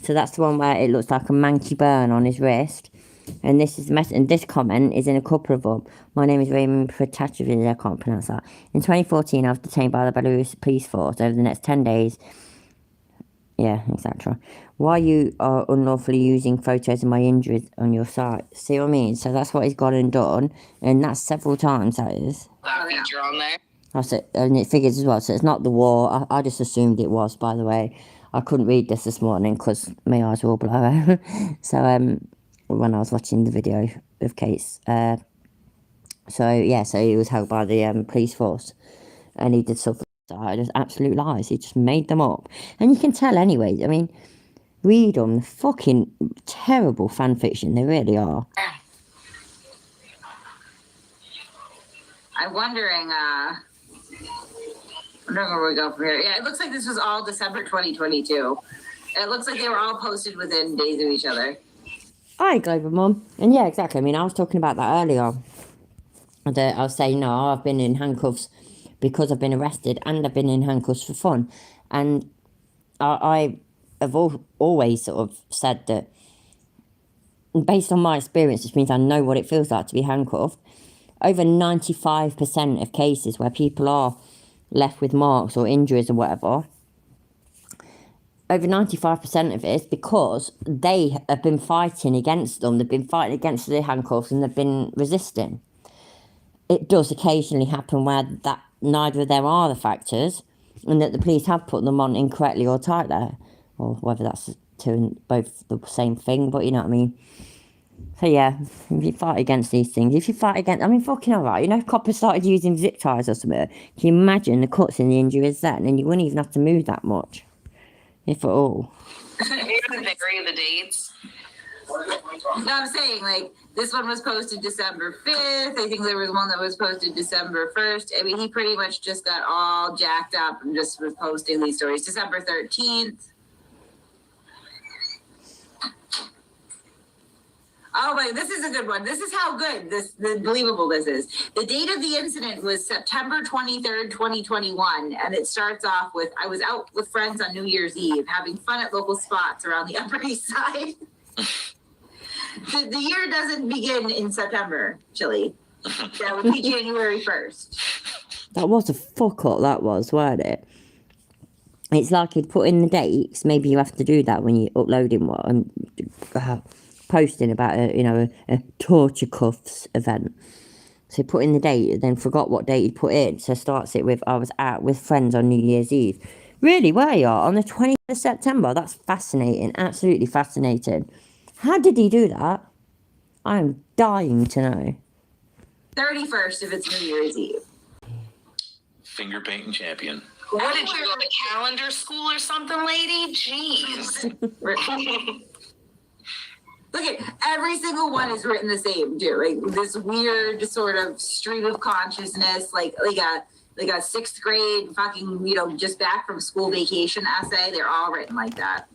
So that's the one where it looks like a manky burn on his wrist. And this is the message. And this comment is in a couple of them. My name is Raymond Protachevich. I can't pronounce that. In 2014, I was detained by the Belarus police force over the next 10 days. Yeah, etc. Why you are unlawfully using photos of my injuries on your site? See what I mean? So that's what he's gone and done. And that's several times, that is. That feature on there. That's it, and it figures as well. So it's not the war. I just assumed it was, by the way. I couldn't read this morning because my eyes were all blurry. So when I was watching the video of Kate's, so he was held by the police force, and he did stuff like just absolute lies. He just made them up, and you can tell anyway. I mean, read them. They're fucking terrible fan fiction. They really are. I'm wondering where we go from here. Yeah, it looks like this was all December 2022. It looks like they were all posted within days of each other. Hi, Global Mum. And yeah, exactly. I mean, I was talking about that earlier. I was saying, no, I've been in handcuffs because I've been arrested, and I've been in handcuffs for fun. And I have always sort of said that, based on my experience, which means I know what it feels like to be handcuffed, over 95% of cases where people are left with marks or injuries or whatever, over 95% of it is because they have been fighting against them. They've been fighting against the handcuffs and they've been resisting. It does occasionally happen where that neither of them are the factors, and that the police have put them on incorrectly or tightly, or whether that's both the same thing, but you know what I mean. So yeah, if you fight against these things, fucking alright, you know, if coppers started using zip ties or something, can you imagine the cuts and the injuries then, and you wouldn't even have to move that much, if at all. Maybe vary the dates. No, I'm saying, like, this one was posted December 5th. I think there was one that was posted December 1st. I mean, he pretty much just got all jacked up and just was posting these stories. December 13th. Oh, wait, this is a good one. This is how good believable this is. The date of the incident was September 23rd, 2021. And it starts off with, I was out with friends on New Year's Eve, having fun at local spots around the Upper East Side. The year doesn't begin in September, Chili. That would be January 1st. That was a fuck up, that was, weren't it? It's like you'd put in the dates. Maybe you have to do that when you're uploading one and posting about a torture cuffs event. So put in the date, then forgot what date you'd put in. So starts it with, I was out with friends on New Year's Eve. Really, where you are? On the 20th of September? That's fascinating. Absolutely fascinating. How did he do that? I'm dying to know. 31st if it's New Year's Eve. Finger painting champion. What did you go to calendar school or something, lady? Jeez. Look at every single one is written the same, too. Like this weird sort of stream of consciousness, like a sixth grade fucking, just back from school vacation essay. They're all written like that.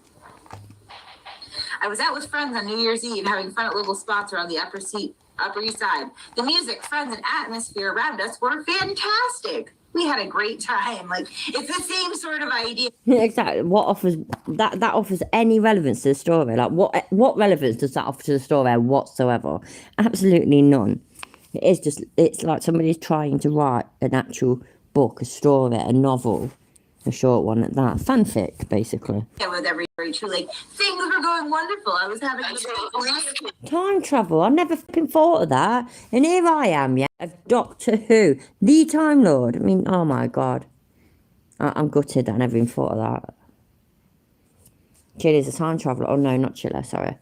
I was out with friends on New Year's Eve having fun at local spots around the Upper East Side. The music, friends, and atmosphere around us were fantastic. We had a great time. Like, it's the same sort of idea. Yeah, exactly. What offers that offers any relevance to the story? Like what relevance does that offer to the story whatsoever? Absolutely none. It's like somebody's trying to write an actual book, a story, a novel, a short one at that. Fanfic, basically. With every true, like, things were going wonderful. I was having Time travel. I never fucking thought of that. And here I am, yeah, of Doctor Who, the Time Lord. I mean, oh my god. I'm gutted that I never even thought of that. Chile is a time traveller. Oh no, not Chile, sorry.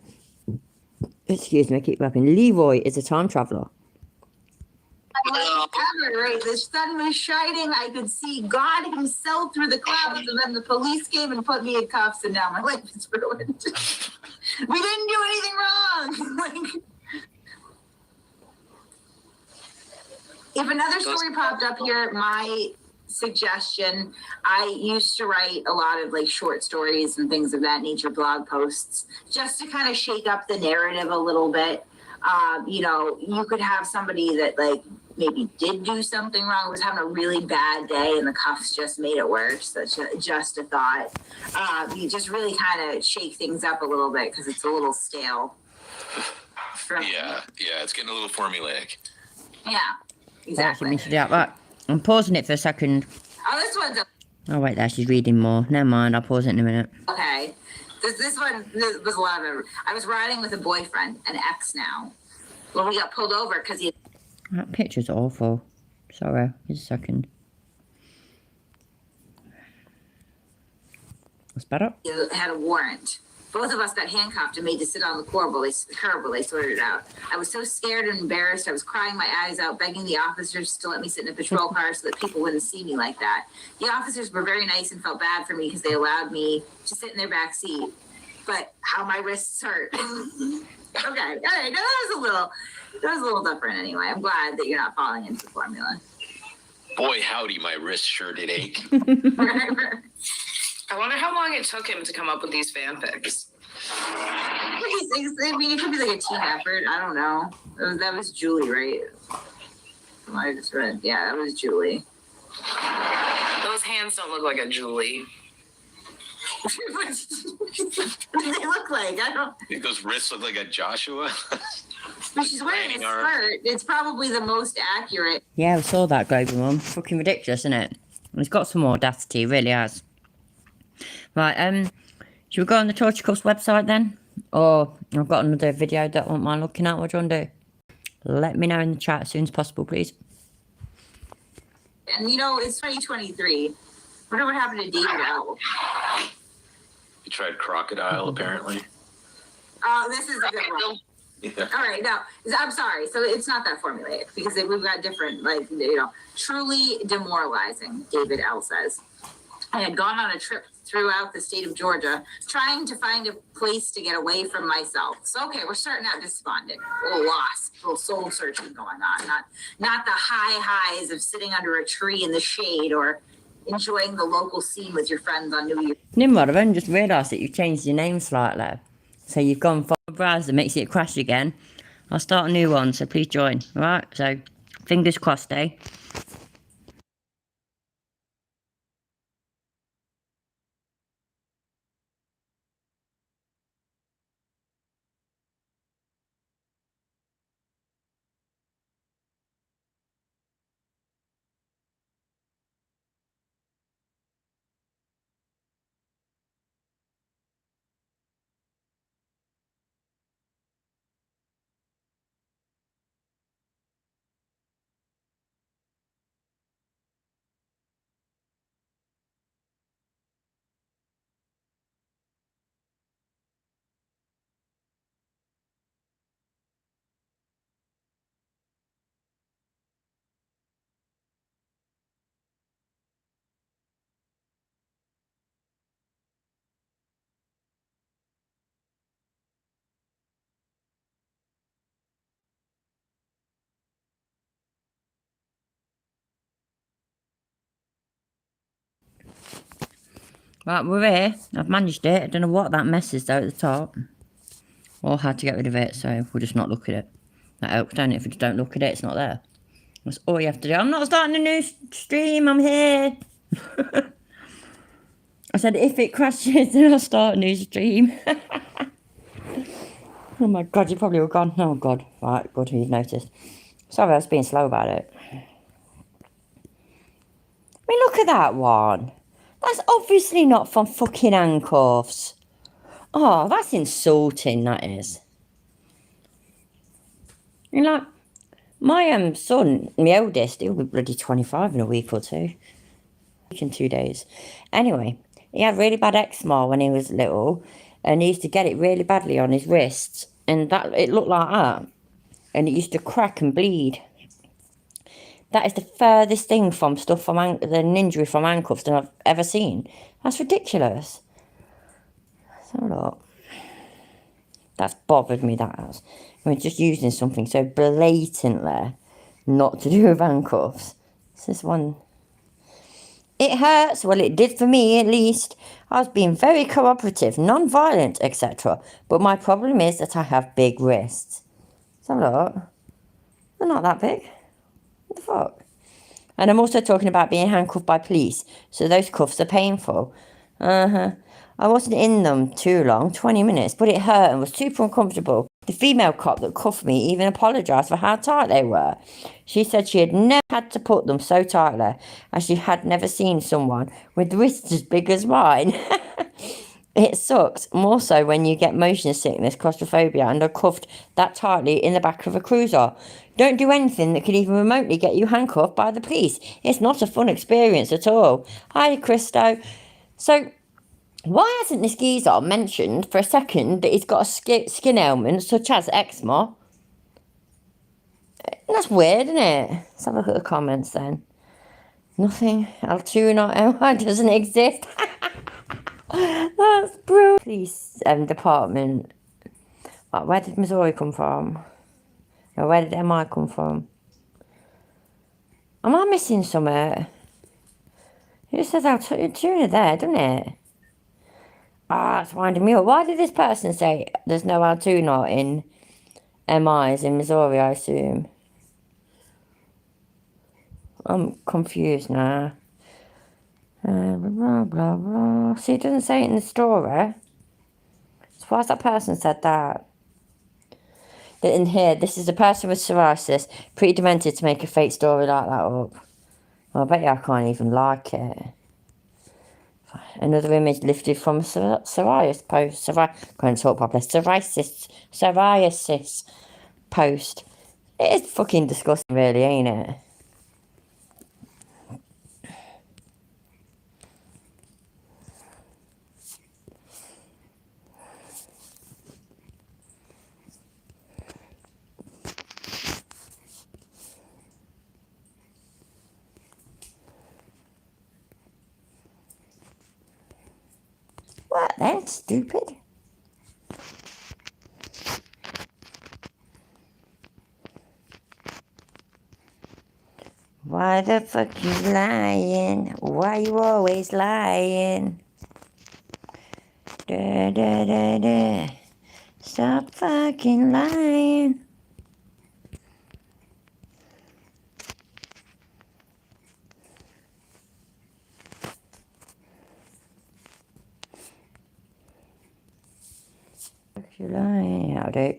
Excuse me, I keep rapping. Leroy is a time traveller. Right, the sun was shining. I could see God himself through the clouds, and then the police came and put me in cuffs, and now my life is ruined. We didn't do anything wrong. Like, if another story popped up here, my suggestion, I used to write a lot of like short stories and things of that nature, blog posts, just to kind of shake up the narrative a little bit. You know, you could have somebody that like maybe did do something wrong, was having a really bad day, and the cuffs just made it worse. That's just a thought. You just really kind of shake things up a little bit because it's a little stale. Yeah, it's getting a little formulaic. Yeah, Actually, exactly. we should do that. Right, I'm pausing it for a second. Oh, this one's Oh wait, there, she's reading more. Never mind, I'll pause it in a minute. okay. This one was a lot of it. I was riding with a boyfriend, an ex now. Well, we got pulled over because he That picture's awful. Sorry, just a second. What's better? had a warrant. Both of us got handcuffed and made to sit on the curb while they sorted it out. I was so scared and embarrassed. I was crying my eyes out, begging the officers to let me sit in a patrol car so that people wouldn't see me like that. The officers were very nice and felt bad for me because they allowed me to sit in their back seat. But how my wrists hurt. Okay, all right. Now that was a little different anyway. I'm glad that you're not falling into the formula. Boy, howdy, my wrist sure did ache. I wonder how long it took him to come up with these fanfics. I mean, it could be like a team effort. I don't know. That was Julie, right? I just read. Yeah, that was Julie. Those hands don't look like a Julie. What do they look like? I don't. Think those wrists look like a Joshua? But she's wearing a Landing arm. skirt. It's probably the most accurate. Yeah, we saw that, Global Mum. Fucking ridiculous, isn't it? It's got some more audacity, it really has. Right, should we go on the Torture Cuffs website then? Or I've got another video that I won't mind looking at. What do you want to do? Let me know in the chat as soon as possible, please. And you know, it's 2023. Wonder what happened to David Owl. He tried crocodile, apparently. Oh, this is a good one. Yeah. All right, no, I'm sorry. So it's not that formulaic because we've got different, like, you know, truly demoralizing, David L. says. I had gone on a trip throughout the state of Georgia trying to find a place to get away from myself. So, okay, we're starting out despondent, a little lost, a little soul searching going on. Not the high highs of sitting under a tree in the shade or enjoying the local scene with your friends on New Year's. Nimrod, I've only just realised that you've changed your name slightly. So you've gone from a browser, makes it crash again. I'll start a new one, so please join. Alright, so fingers crossed, eh? Right, we're here. I've managed it. I don't know what that mess is though at the top. Or how to get rid of it, so we'll just not look at it. That helps, don't it? If we just don't look at it, it's not there. That's all you have to do. I'm not starting a new stream. I'm here. I said, if it crashes, then I'll start a new stream. Oh my God, you probably were gone. Oh God. Right, good, you've noticed. Sorry, I was being slow about it. I mean, look at that one. That's obviously not from fucking handcuffs. Oh, that's insulting, that is. You know, like, my son, my eldest, he'll be bloody 25 in a week or two. In 2 days. Anyway, he had really bad eczema when he was little, and he used to get it really badly on his wrists, and that it looked like that, and it used to crack and bleed. That is the furthest thing from stuff from an injury from handcuffs that I've ever seen. That's ridiculous. So look, that's bothered me. That has. I mean, just using something so blatantly not to do with handcuffs. This one. It hurts. Well, it did for me, at least. I was being very cooperative, non-violent, etc. But my problem is that I have big wrists. So look, they're not that big. What the fuck? And I'm also talking about being handcuffed by police, so those cuffs are painful. I wasn't in them too long, 20 minutes, but it hurt and was super uncomfortable. The female cop that cuffed me even apologised for how tight they were. She said she had never had to put them so tightly, as she had never seen someone with wrists as big as mine. It sucks, more so when you get motion sickness, claustrophobia, and are cuffed that tightly in the back of a cruiser. Don't do anything that could even remotely get you handcuffed by the police. It's not a fun experience at all. Hi, Christo. So, why hasn't this geezer mentioned for a second that he's got a skin ailment such as eczema? That's weird, isn't it? Let's have a look at the comments then. Nothing. Altoona doesn't exist. That's brilliant. Police department. Like, where did Missouri come from? Or where did MI come from? Am I missing somewhere? It says Altoona there, doesn't it? Ah, it's winding me up. Why did this person say there's no Altoona in MIs in Missouri, I assume? I'm confused now. Blah, blah, blah. See, it doesn't say it in the story. So why's that person said that? In here, this is a person with psoriasis, pretty demented to make a fake story like that up. Well, I bet you I can't even like it. Another image lifted from a psoriasis post. Can't talk properly. Psoriasis post. It is fucking disgusting, really, ain't it? What then, stupid? Why the fuck you lying? Why you always lying? Da da da da. Stop fucking lying. You're lying, I'll do.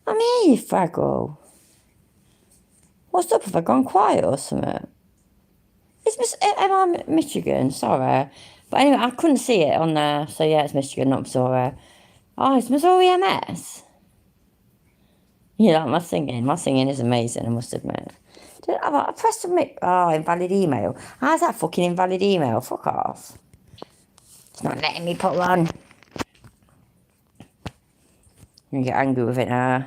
I'm here, you Fraggle. What's up? Have I gone quiet or something? Am I Michigan? Sorry. But anyway, I couldn't see it on there. So yeah, it's Michigan, not Missouri. Oh, it's Missouri MS. You like my singing? My singing is amazing, I must admit. I pressed submit. Oh, invalid email. How's that fucking invalid email? Fuck off. It's not letting me put one. You get angry with it now.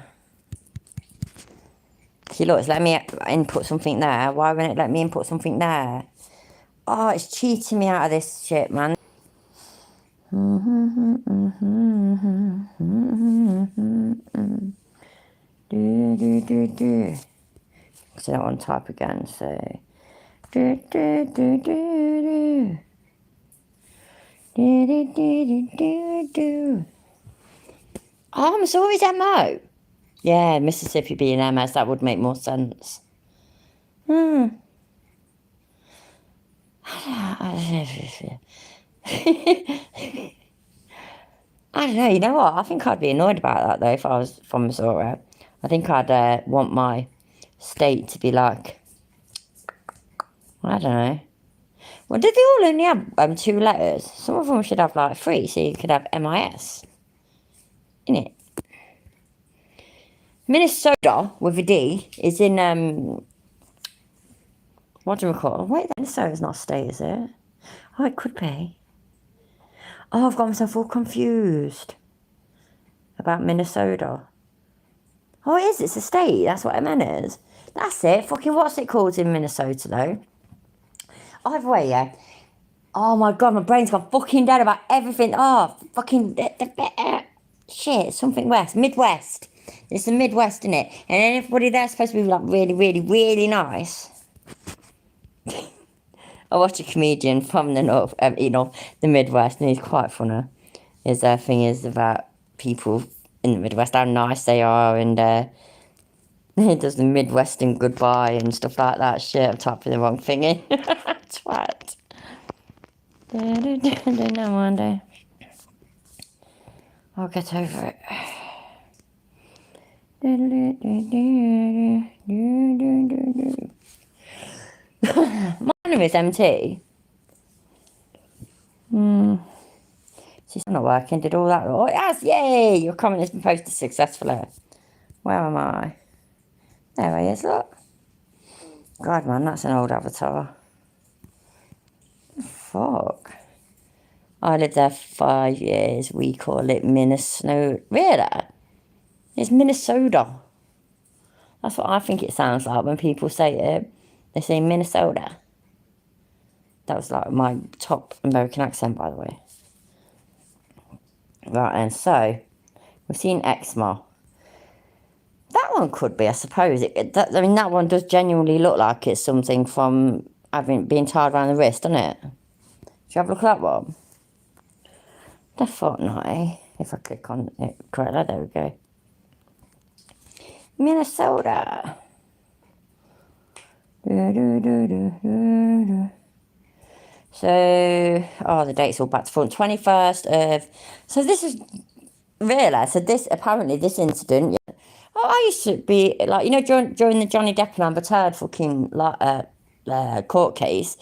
See, look, it's letting me input something there. Why won't it let me input something there? Oh, it's cheating me out of this shit, man. Do. Because I don't want to type again, so. Do. Oh, Missouri's MO. Yeah, Mississippi being MS, that would make more sense. I don't know, you know what? I think I'd be annoyed about that though if I was from Missouri. I think I'd want my state to be like, I don't know. Well, did they all only have 2 letters? Some of them should have like 3, so you could have MIS. Innit? Minnesota with a D is in what do we call it? Wait, Minnesota's not a state, is it? Oh, it could be. Oh, I've got myself all confused about Minnesota. Oh, it is. It's a state. That's what I meant is. That's it. Fucking what's it called in Minnesota though? Either way, yeah. Oh my god, my brain's gone fucking dead about everything. Oh, fucking shit. Something west, Midwest. It's the Midwest, isn't it? And everybody there's supposed to be like really, really, really nice. I watch a comedian from the north, the Midwest, and he's quite funny. His thing is about people in the Midwest, how nice they are, and he does the Midwestern goodbye and stuff like that. Shit, I'm typing the wrong thing in. Twat. No wonder. I'll get over it. My name is MT. She's not working. Did all that? Oh, yes, yay! Your comment has been posted successfully. Where am I? There he is, look. God, man, that's an old avatar. Fuck. I lived there for 5 years. We call it Minnesota. Really? It's Minnesota. That's what I think it sounds like when people say it. They say Minnesota. That was like my top American accent, by the way. Right, and so we've seen Exmoor. That one could be, I suppose. That one does genuinely look like it's something from being tied around the wrist, doesn't it? Should you have a look at that one? The fortnight. If I click on it correctly, there we go. Minnesota. So, the date's all back to front. 21st of... So this is... Realised, so apparently this incident... Yeah, I used to be, like, during the Johnny Depp and Amber Heard fucking court case,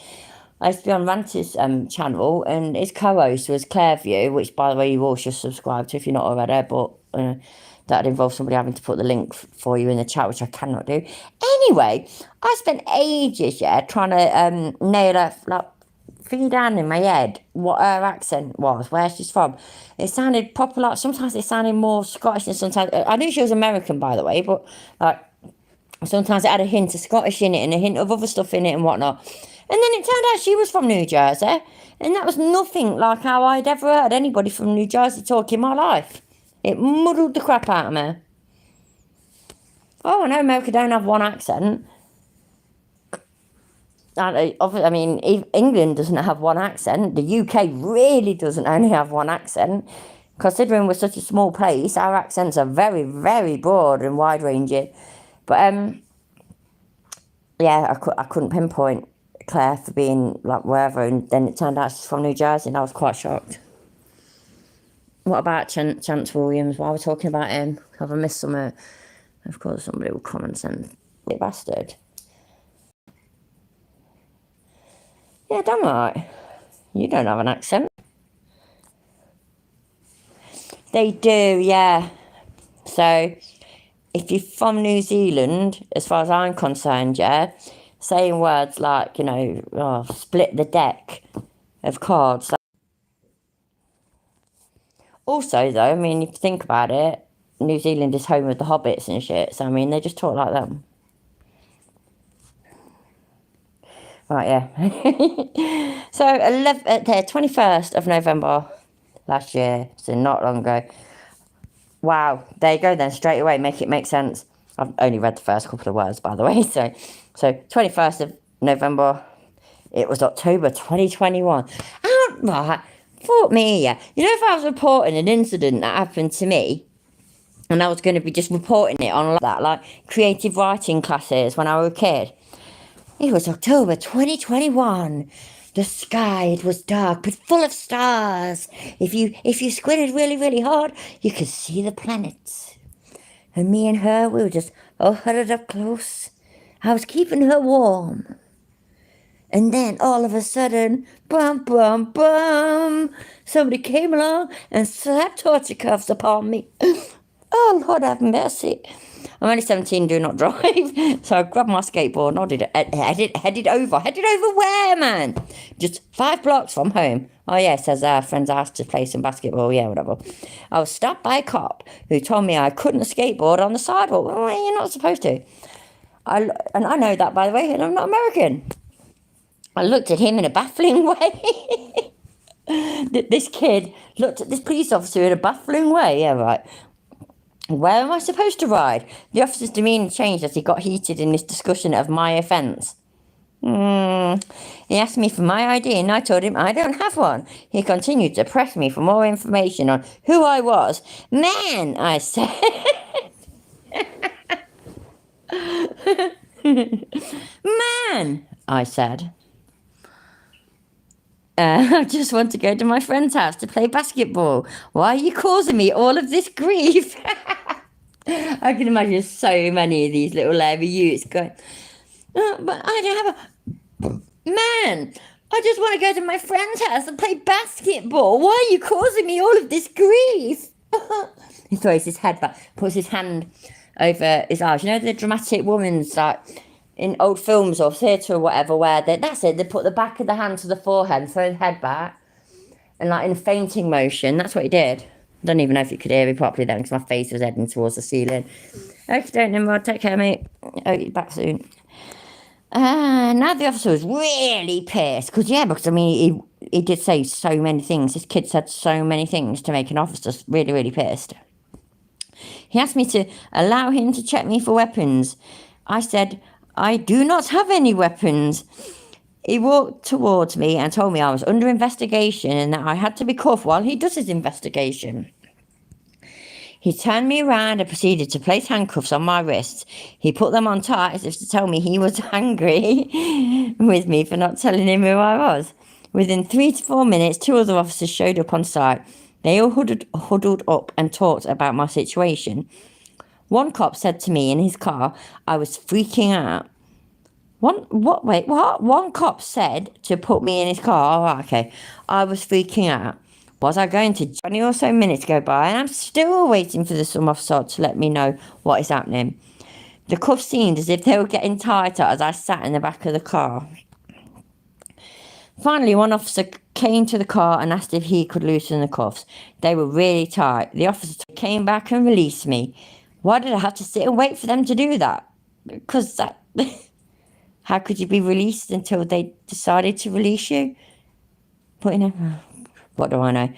I used to be on Ranter's channel, and his co-host was Clairview, which, by the way, you all should subscribe to if you're not already, but that involves somebody having to put the link for you in the chat, which I cannot do. Anyway, I spent ages, trying to nail her, like, figure down in my head what her accent was, where she's from. It sounded proper, like, sometimes it sounded more Scottish than sometimes. I knew she was American, by the way, but, like, sometimes it had a hint of Scottish in it and a hint of other stuff in it and whatnot. And then it turned out she was from New Jersey, and that was nothing like how I'd ever heard anybody from New Jersey talk in my life. It muddled the crap out of me. Oh, I know America don't have one accent. I mean, England doesn't have one accent. The UK really doesn't only have one accent. Considering we're such a small place, our accents are very, very broad and wide-ranging. But, yeah, I couldn't pinpoint Claire for being, like, wherever, and then it turned out she's from New Jersey, and I was quite shocked. What about Chance Williams? While we're talking about him, have I missed something? Of course, somebody will comment and you bastard. Yeah, damn right. You don't have an accent. They do, yeah. So, if you're from New Zealand, as far as I'm concerned, yeah, saying words like, split the deck of cards. Also, though, I mean, if you think about it, New Zealand is home of the hobbits and shit, so, I mean, they just talk like them. Right, yeah. So, 21st of November last year, so not long ago. Wow, there you go then, straight away, make it make sense. I've only read the first couple of words, by the way. So 21st of November, it was October 2021. Outright, fuck me, yeah. If I was reporting an incident that happened to me, And I was going to be just reporting it on that, like creative writing classes when I was a kid. It was October 2021. The sky, it was dark but full of stars. If you squinted really, really hard, you could see the planets. And me and her, we were just all huddled up close. I was keeping her warm. And then all of a sudden, bum, bum, bum, somebody came along and slapped torture cuffs upon me. Oh, Lord have mercy. I'm only 17, do not drive. So I grabbed my skateboard, headed over where, man? Just 5 blocks from home. Oh, yeah, it says our friend's asked to play some basketball, yeah, whatever. I was stopped by a cop who told me I couldn't skateboard on the sidewalk. Well, you're not supposed to. And I know that, by the way, and I'm not American. I looked at him in a baffling way. This kid looked at this police officer in a baffling way. Yeah, right. Where am I supposed to ride? The officer's demeanour changed as he got heated in this discussion of my offence. He asked me for my ID and I told him I don't have one. He continued to press me for more information on who I was. Man, I said. Man, I said. I just want to go to my friend's house to play basketball. Why are you causing me all of this grief? I can imagine so many of these little Larry youths going, oh, but I don't have a... Man, I just want to go to my friend's house and play basketball. Why are you causing me all of this grief? He throws his head back, puts his hand over his eyes. You know the dramatic woman's like... in old films or theatre or whatever, where they put the back of the hand to the forehead and throw the head back, and like in a fainting motion. That's what he did. I don't even know if you could hear me properly then, because my face was heading towards the ceiling. Okay, don't know more. Take care, mate. Oh, you're back soon. Now the officer was really pissed, because I mean, he did say so many things. This kid said so many things to make an officer really, really pissed. He asked me to allow him to check me for weapons. I said, I do not have any weapons. He walked towards me and told me I was under investigation and that I had to be cuffed while he does his investigation. He turned me around and proceeded to place handcuffs on my wrists. He put them on tight as if to tell me he was angry with me for not telling him who I was. Within 3 to 4 minutes, 2 other officers showed up on site. They all huddled up and talked about my situation. One cop said to me in his car, I was freaking out. One cop said to put me in his car. Oh, okay. I was freaking out. Was I going to? 20 or so minutes go by and I'm still waiting for the some officer to let me know what is happening. The cuffs seemed as if they were getting tighter as I sat in the back of the car. Finally, one officer came to the car and asked if he could loosen the cuffs. They were really tight. The officer came back and released me. Why did I have to sit and wait for them to do that? Because that... How could you be released until they decided to release you? What do I know?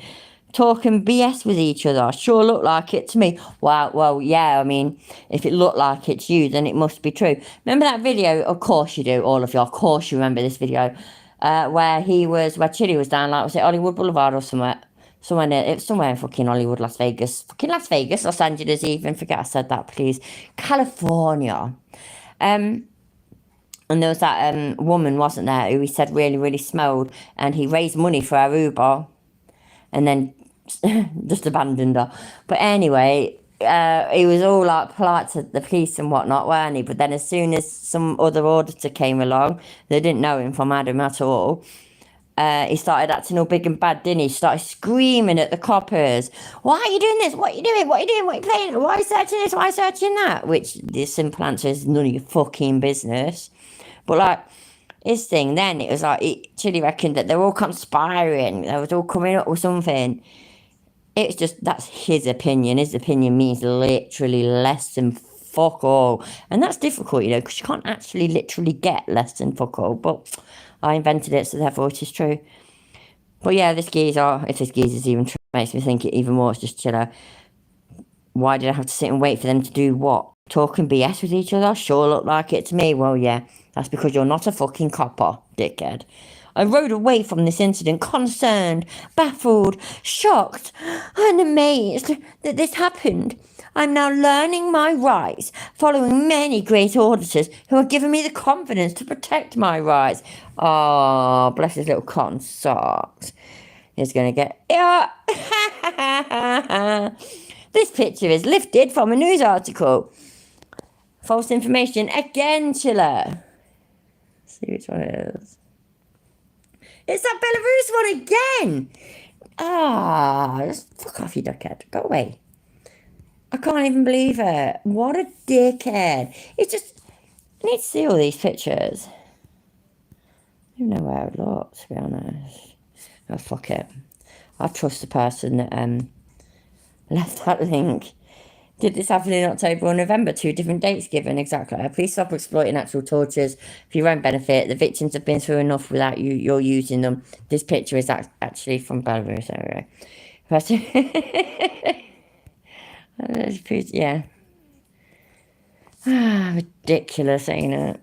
Talking BS with each other. Sure looked like it to me. Wow, well, yeah, I mean, if it looked like it's you, then it must be true. Remember that video? Of course you do, all of you. Of course you remember this video. Where Chili was down, like, was it Hollywood Boulevard or somewhere? It's somewhere in fucking Hollywood, Las Vegas. Fucking Las Vegas, Los Angeles even. Forget I said that, please. California. And there was that woman, wasn't there, who he said really, really smelled. And he raised money for her Uber. And then just abandoned her. But anyway, he was all like polite to the police and whatnot, weren't he? But then as soon as some other auditor came along, they didn't know him from Adam at all. He started acting all big and bad, didn't he? He started screaming at the coppers. Why are you doing this? What are you doing? What are you doing? What are you playing? Why are you searching this? Why are you searching that? Which the simple answer is none of your fucking business. But like, his thing then, it was like, Chili reckoned that they were all conspiring. They was all coming up with something. It's just, that's his opinion. His opinion means literally less than fuck all. And that's difficult, you know, because you can't actually literally get less than fuck all. But I invented it, so therefore it is true. But yeah, this geezer, if this geezer's even true, makes me think it even more. It's just chiller. Why did I have to sit and wait for them to do what? Talking BS with each other? Sure looked like it to me. Well, yeah, that's because you're not a fucking copper, dickhead. I rode away from this incident concerned, baffled, shocked, and amazed that this happened. I'm now learning my rights, following many great auditors who have given me the confidence to protect my rights. Oh, bless his little cotton socks. He's going to get... Yeah. This picture is lifted from a news article. False information again, Chiller. Let's see which one it is. It's that Belarus one again. Just fuck off, you dickhead. Go away. I can't even believe it. What a dickhead. It's just... I need to see all these pictures. I don't know where it looks, to be honest. Oh, fuck it. I trust the person that left that link. Did this happen in October or November? 2 different dates given, exactly. Please stop exploiting actual tortures for your own benefit. The victims have been through enough without you're using them. This picture is actually from Belarus, anyway. Yeah. Ridiculous, ain't it?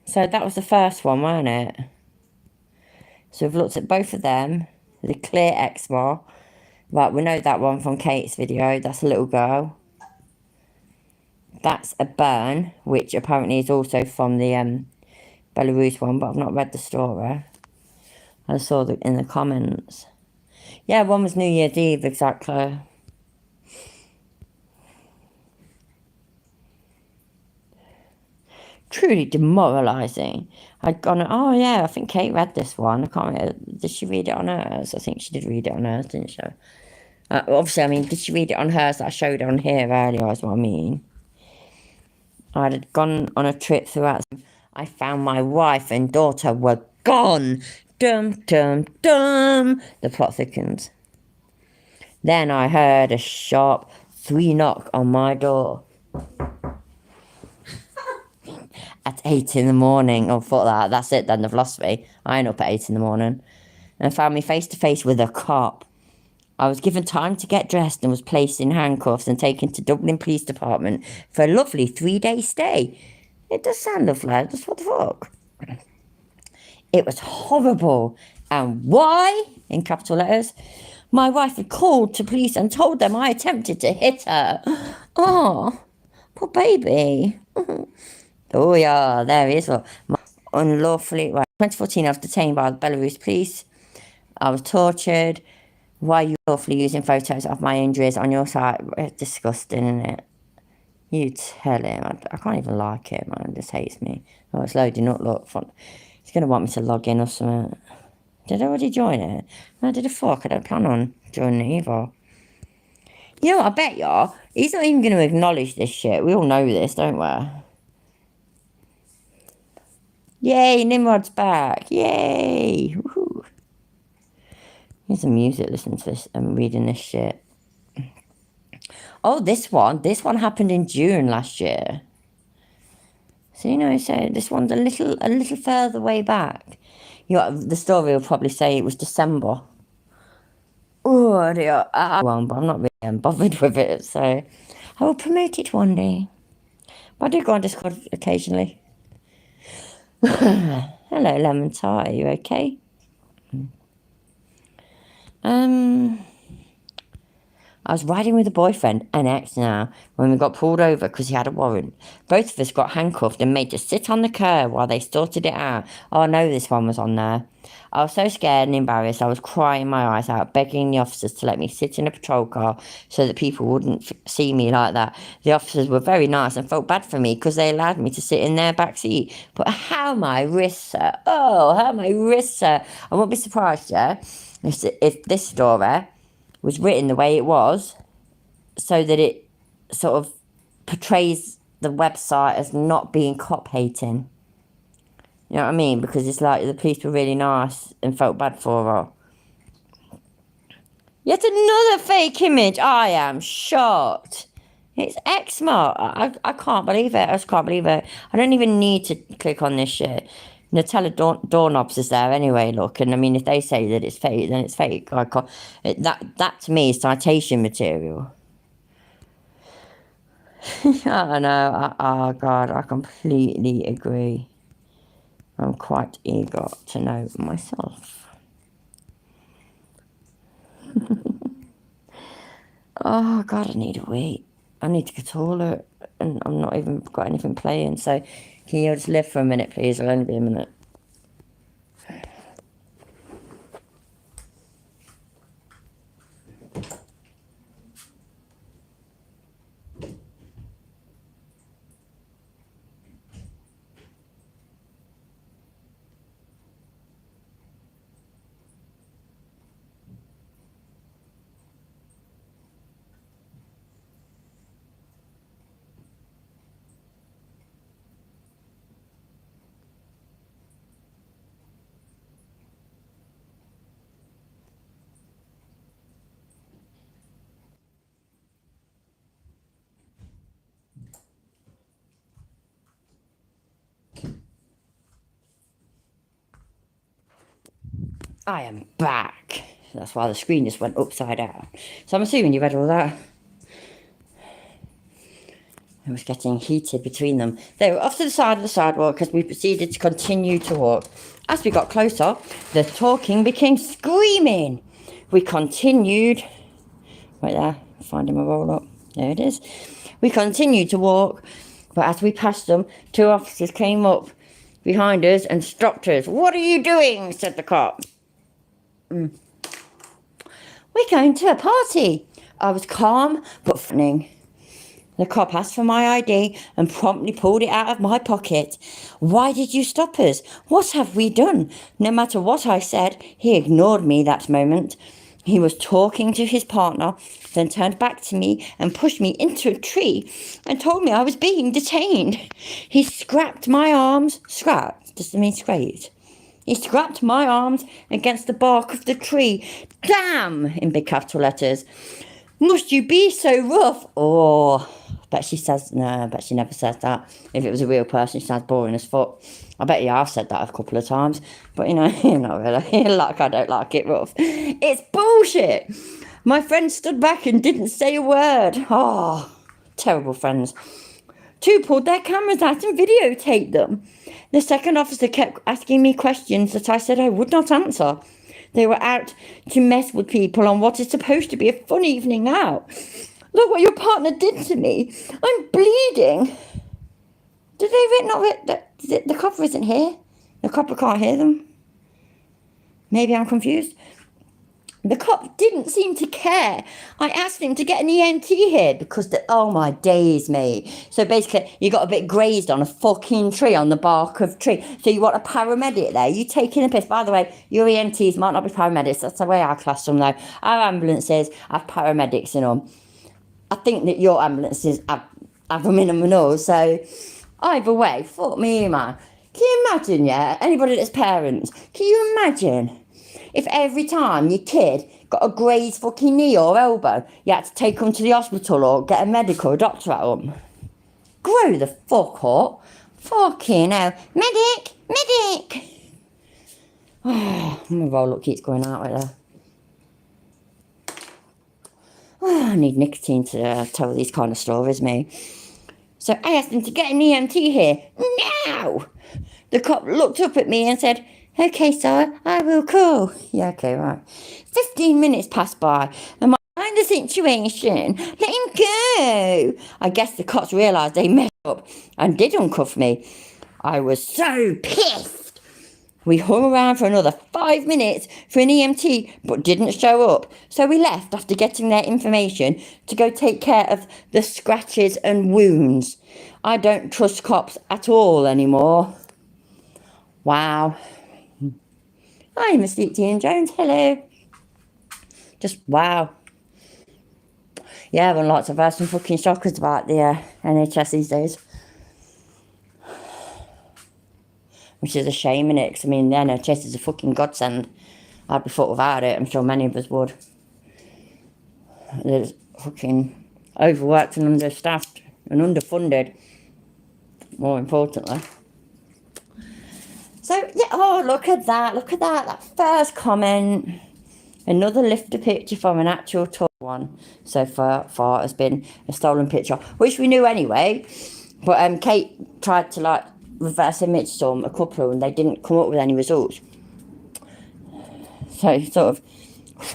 So that was the first one, wasn't it? So we've looked at both of them. The clear eczema. Right, we know that one from Kate's video. That's a little girl. That's a burn, which apparently is also from the Belarus one, but I've not read the story. I saw it in the comments. Yeah, one was New Year's Eve, exactly. Truly demoralising. I'd gone, oh yeah, I think Kate read this one. I can't remember. Did she read it on hers? I think she did read it on hers, didn't she? Obviously, I mean, did she read it on hers that I showed on here earlier, is what I mean. I had gone on a trip throughout. I found my wife and daughter were gone. Dum, dum, dum. The plot thickens. Then I heard a sharp 3 knock on my door. At 8 in the morning. I thought that's it then, they've lost me. I ain't up at 8 in the morning. And found me face to face with a cop. I was given time to get dressed and was placed in handcuffs and taken to Dublin Police Department for a lovely 3-day stay. It does sound lovely, just what the fuck. It was horrible. And why? In capital letters. My wife had called to police and told them I attempted to hit her. Oh, poor baby. Oh yeah, there he is. Unlawfully, right. 2014, I was detained by the Belarus police. I was tortured. Why are you lawfully using photos of my injuries on your site? It's disgusting, isn't it? You tell him. I can't even like it, man. It just hates me. Oh, it's loading up. Look, he's going to want me to log in or something. Did I already join it? No, did a fuck. I don't plan on joining it either. You know what? I bet y'all, he's not even going to acknowledge this shit. We all know this, don't we? Yay, Nimrod's back. Yay. Woohoo. Here's some music, listening to this and reading this shit. Oh, this one happened in June last year. So, you know, so this one's a little further way back. The story will probably say it was December. Oh, dear. But I'm not really bothered with it, so I will promote it one day. But I do go on Discord occasionally. Hello, Lemon Tart, are you okay? I was riding with a boyfriend, an ex now, when we got pulled over because he had a warrant. Both of us got handcuffed and made to sit on the curb while they sorted it out. Oh, no, this one was on there. I was so scared and embarrassed, I was crying my eyes out, begging the officers to let me sit in a patrol car so that people wouldn't see me like that. The officers were very nice and felt bad for me because they allowed me to sit in their back seat. But how my wrists, sir? Oh, how my wrists, sir? I won't be surprised, yeah, if this story was written the way it was so that it sort of portrays the website as not being cop hating. You know what I mean? Because it's like the police were really nice and felt bad for her. Yet another fake image. I am shocked. It's eczema. I can't believe it. I just can't believe it. I don't even need to click on this shit. Nutella doorknobs is there anyway, look. And I mean, if they say that it's fake, then it's fake. I can't, that to me is citation material. I know. Oh, God, I completely agree. I'm quite eager to know myself. Oh, God, I need a wee. I need to go to the toilet, and I'm not even got anything playing. So, can you just live for a minute, please? It'll only be a minute. I am back. That's why the screen just went upside down. So I'm assuming you read all that. It was getting heated between them. They were off to the side of the sidewalk as we proceeded to continue to walk. As we got closer, the talking became screaming. We continued. Right there, finding my roll up. There it is. We continued to walk, but as we passed them, 2 officers came up behind us and stopped us. "What are you doing?" said the cop. "We're going to a party." I was calm but frightening. The cop asked for my ID and promptly pulled it out of my pocket. "Why did you stop us? What have we done?" No matter what I said, he ignored me that moment. He was talking to his partner, then turned back to me and pushed me into a tree and told me I was being detained. He scrapped my arms. Scrapped? Does it mean scraped? He scrapped my arms against the bark of the tree. "Damn!" in big capital letters. "Must you be so rough?" Oh, bet she says, no, I bet she never says that. If it was a real person, she sounds boring as fuck. I bet you I've said that a couple of times. But, you know, not really. Like, I don't like it rough. It's bullshit. My friend stood back and didn't say a word. Oh, terrible friends. 2 pulled their cameras out and videotaped them. The second officer kept asking me questions that I said I would not answer. They were out to mess with people on what is supposed to be a fun evening out. "Look what your partner did to me. I'm bleeding." Did they not read the copper isn't here? The copper can't hear them? Maybe I'm confused. The cop didn't seem to care. I asked him to get an EMT here because, oh my days, mate. So basically, you got a bit grazed on a fucking tree, on the bark of tree. So you want a paramedic there. You taking a piss. By the way, your EMTs might not be paramedics. That's the way I class them, though. Our ambulances have paramedics in them. I think that your ambulances have them in them and all. So either way, fuck me, man. Can you imagine, yeah? Anybody that's parents, can you imagine if every time your kid got a grazed fucking knee or elbow, you had to take them to the hospital or get a medical doctor at them? Grow the fuck up. Fucking hell. Medic! Medic! Oh, my roll up keeps going out right there. Oh, I need nicotine to tell these kind of stories, me. So I asked him to get an EMT here. Now! The cop looked up at me and said, "Okay, sir, I will call." Yeah, okay, right. 15 minutes passed by, and mind the situation. Let him go. I guess the cops realised they messed up and did uncuff me. I was so pissed. We hung around for another 5 minutes for an EMT, but didn't show up. So we left after getting their information to go take care of the scratches and wounds. I don't trust cops at all anymore. Wow. Hi, Mystique Ian Jones. Hello. Just wow. Yeah, everyone likes to have some fucking shockers about the NHS these days. Which is a shame, innit? Because, I mean, the NHS is a fucking godsend. I'd be fucked without it. I'm sure many of us would. They're fucking overworked and understaffed and underfunded, more importantly. So, yeah, oh, look at that, that first comment. Another lifter picture from an actual tour. one so far has been a stolen picture, which we knew anyway. But Kate tried to like reverse image some a couple, and they didn't come up with any results. So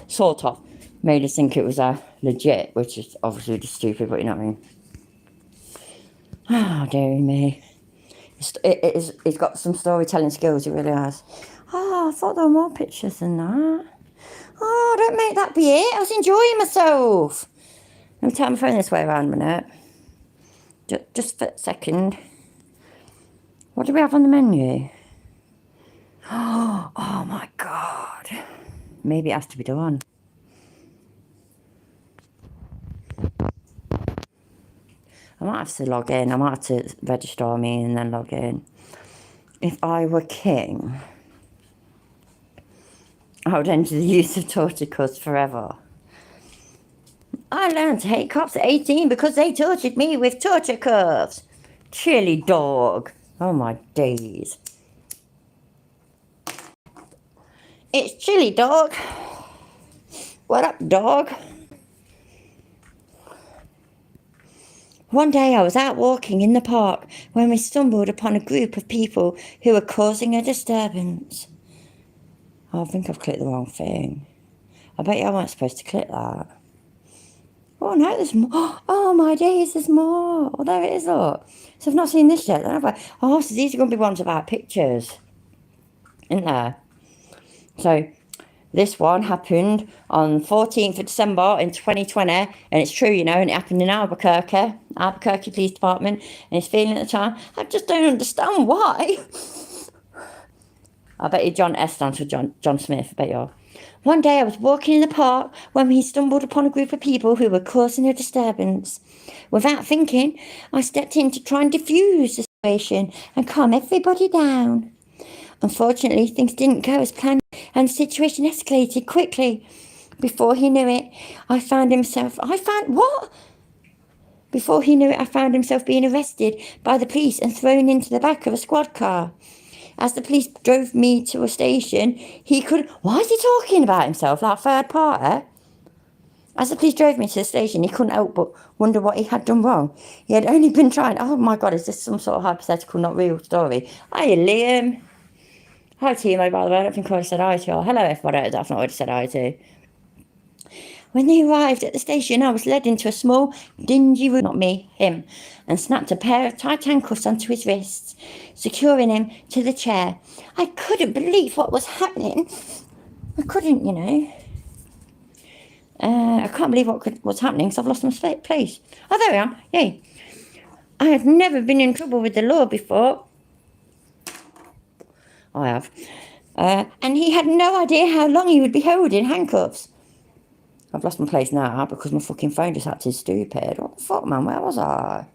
sort of made us think it was legit, which is obviously just stupid, but you know what I mean. Oh, dear me. He's got some storytelling skills, he really has. Oh, I thought there were more pictures than that. Oh, don't make that be it. I was enjoying myself. Let me turn my phone this way around a minute. Just for a second. What do we have on the menu? Oh my God. Maybe it has to be done. I might have to log in. I might have to register me and then log in. If I were king, I would enter the use of torture cuffs forever. I learned to hate cops at 18 because they tortured me with torture cuffs. Chilly dog. Oh my days. It's Chilly dog. What up, dog? One day I was out walking in the park when we stumbled upon a group of people who were causing a disturbance. Oh, I think I've clicked the wrong thing. I bet you I wasn't supposed to click that. Oh no, there's more. Oh my days, there's more. Oh, there it is, look. So I've not seen this yet. Oh, so these are going to be ones about pictures. Isn't there? So this one happened on 14th of December in 2020, and it's true, you know, and it happened in Albuquerque Police Department, and it's feeling at the time, I just don't understand why. I bet you John S stands for John Smith, I bet you are. One day I was walking in the park when we stumbled upon a group of people who were causing a disturbance. Without thinking, I stepped in to try and diffuse the situation and calm everybody down. Unfortunately, things didn't go as planned, and the situation escalated quickly. Before he knew it, I found himself being arrested by the police and thrown into the back of a squad car. As the police drove me to a station, why is he talking about himself like third party? As the police drove me to the station, he couldn't help but wonder what he had done wrong. He had only been trying, oh my God, is this some sort of hypothetical, not real story? Hiya, Liam. Hi, Timo, by the way. I don't think I would have said hi to you. Hello, everybody. I've not already said hi to. When they arrived at the station, I was led into a small, dingy room, not me, him, and snapped a pair of tight handcuffs onto his wrists, securing him to the chair. I couldn't believe what was happening. I couldn't, you know. I can't believe what was happening because I've lost my place. Oh, there we are. Yay. I had never been in trouble with the law before. I have. And he had no idea how long he would be held in handcuffs. I've lost my place now because my fucking phone just acted stupid. What the fuck, man? Where was I?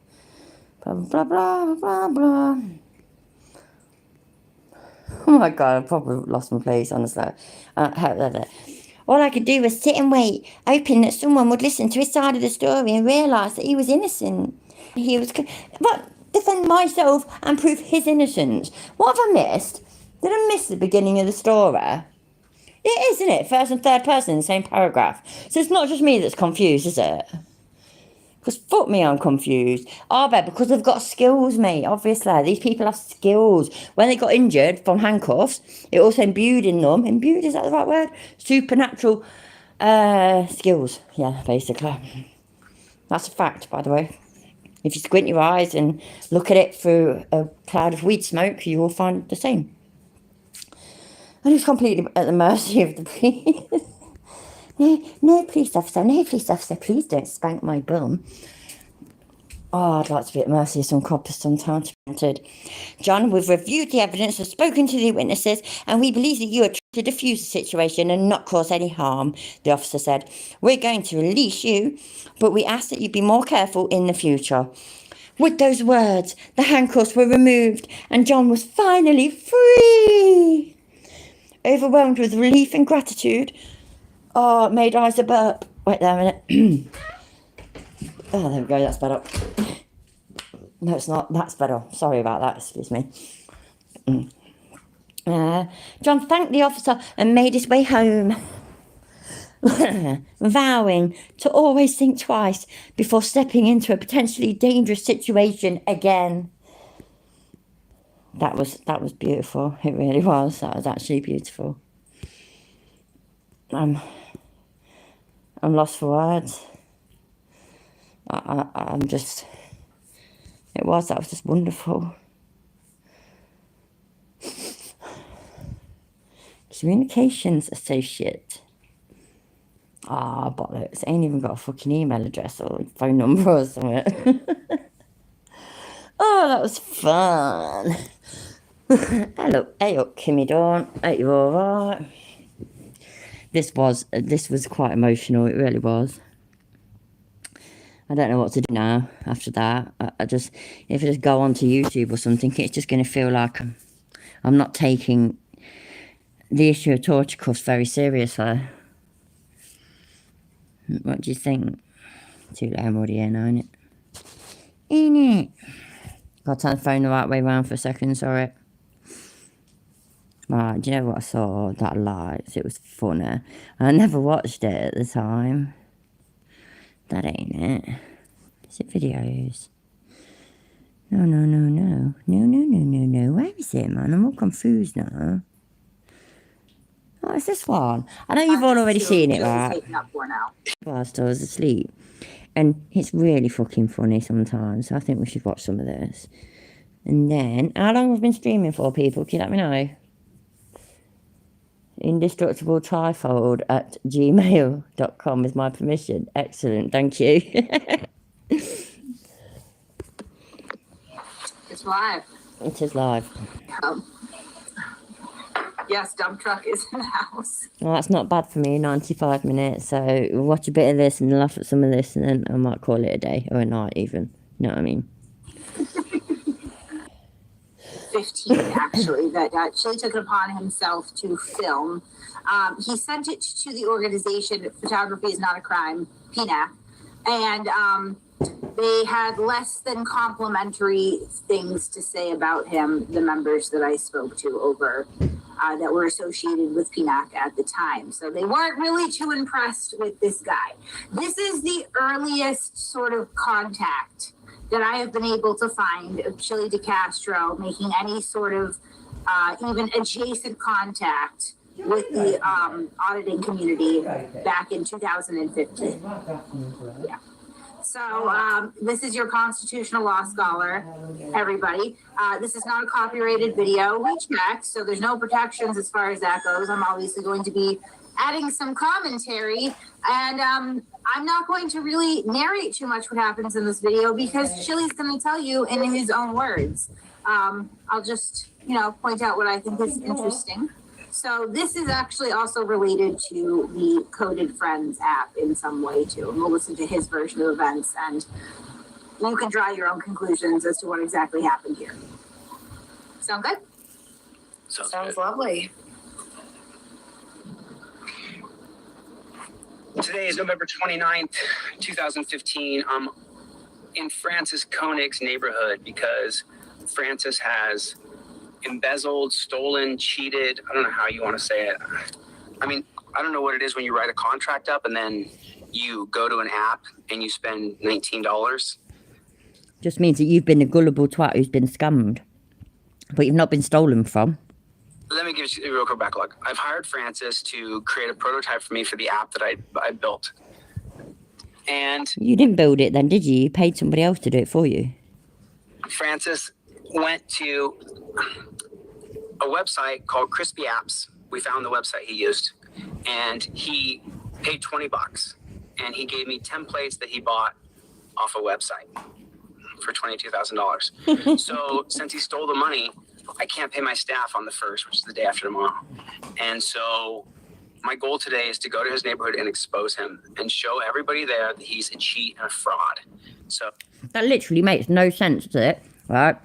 Blah, blah, blah, blah, blah. Oh my God, I probably lost my place, honestly. All I could do was sit and wait, hoping that someone would listen to his side of the story and realise that he was innocent. But defend myself and prove his innocence. What have I missed? Did I miss the beginning of the story? It is, isn't it? First and third person in the same paragraph. So it's not just me that's confused, is it? Because fuck me, I'm confused. I bet because they've got skills, mate, obviously. These people have skills. When they got injured from handcuffs, it also imbued in them. Imbued, is that the right word? Supernatural skills. Yeah, basically. That's a fact, by the way. If you squint your eyes and look at it through a cloud of weed smoke, you will find the same. And it's completely at the mercy of the police. No, police officer, please don't spank my bum. Oh, I'd like to be at the mercy of some coppers sometimes. John, we've reviewed the evidence and spoken to the witnesses, and we believe that you are trying to defuse the situation and not cause any harm, the officer said. We're going to release you, but we ask that you be more careful in the future. With those words, the handcuffs were removed, and John was finally free. Overwhelmed with relief and gratitude. Oh, it made Isa burp. Wait there a minute. Oh, there we go, that's better. No, it's not. That's better. Sorry about that, excuse me. John thanked the officer and made his way home. vowing to always think twice before stepping into a potentially dangerous situation again. That was beautiful. It really was. That was actually beautiful. I'm lost for words. I'm just. That was just wonderful. Communications associate. Ah, bollocks. Ain't even got a fucking email address or phone number or something. Oh, that was fun. Hey up, Kimmy Dawn. Are you alright? This was quite emotional, it really was. I don't know what to do now after that. If I just go onto YouTube or something, it's just going to feel like I'm not taking the issue of torture cuffs very seriously. What do you think? Too late, I'm already here now, innit? Innit? Got to turn the phone the right way round for a second, sorry. Right, do you know what I saw? That Lights, it was funny. I never watched it at the time. That ain't it. Is it videos? No. Where is it, man? I'm all confused now. Oh, it's this one. I know you've all already seen it, right? Whilst I was asleep. And it's really fucking funny sometimes. So I think we should watch some of this. And then, how long have we been streaming for, people? Can you let me know? Indestructible trifold at gmail.com is my permission. Excellent, thank you. It's live. It is live. Yes, dump truck is in the house. Well, that's not bad for me, 95 minutes. So we'll watch a bit of this and laugh at some of this, and then I might call it a day or a night even. You know what I mean? 15, actually, that Chili took it upon himself to film. He sent it to the organization Photography is Not a Crime, PNAC, and they had less than complimentary things to say about him, the members that I spoke to over that were associated with PNAC at the time. So they weren't really too impressed with this guy. This is the earliest sort of contact that I have been able to find of Chili DeCastro making any sort of even adjacent contact with the auditing community back in 2015. Yeah. So this is your constitutional law scholar, everybody. This is not a copyrighted video. We checked, so there's no protections as far as that goes. I'm obviously going to be adding some commentary, and I'm not going to really narrate too much what happens in this video because Chili's going to tell you in his own words. I'll just, point out what I think is interesting. So this is actually also related to the Coded Friends app in some way too. And we'll listen to his version of events, and you can draw your own conclusions as to what exactly happened here. Sound good? Sounds lovely. Today is November 29th, 2015. I'm in Francis Koenig's neighborhood because Francis has embezzled, stolen, cheated. I don't know how you want to say it. I mean, I don't know what it is when you write a contract up and then you go to an app and you spend $19. Just means that you've been a gullible twat who's been scammed, but you've not been stolen from. Let me give you a real quick backlog. I've hired Francis to create a prototype for me for the app that I built. And you didn't build it then, did you? You paid somebody else to do it for you. Francis went to a website called Crispy Apps. We found the website he used, and he paid $20, and he gave me templates that he bought off a website for $22,000. So since he stole the money, I can't pay my staff on the 1st, which is the day after tomorrow. And so my goal today is to go to his neighborhood and expose him and show everybody there that he's a cheat and a fraud. So that literally makes no sense to it, right?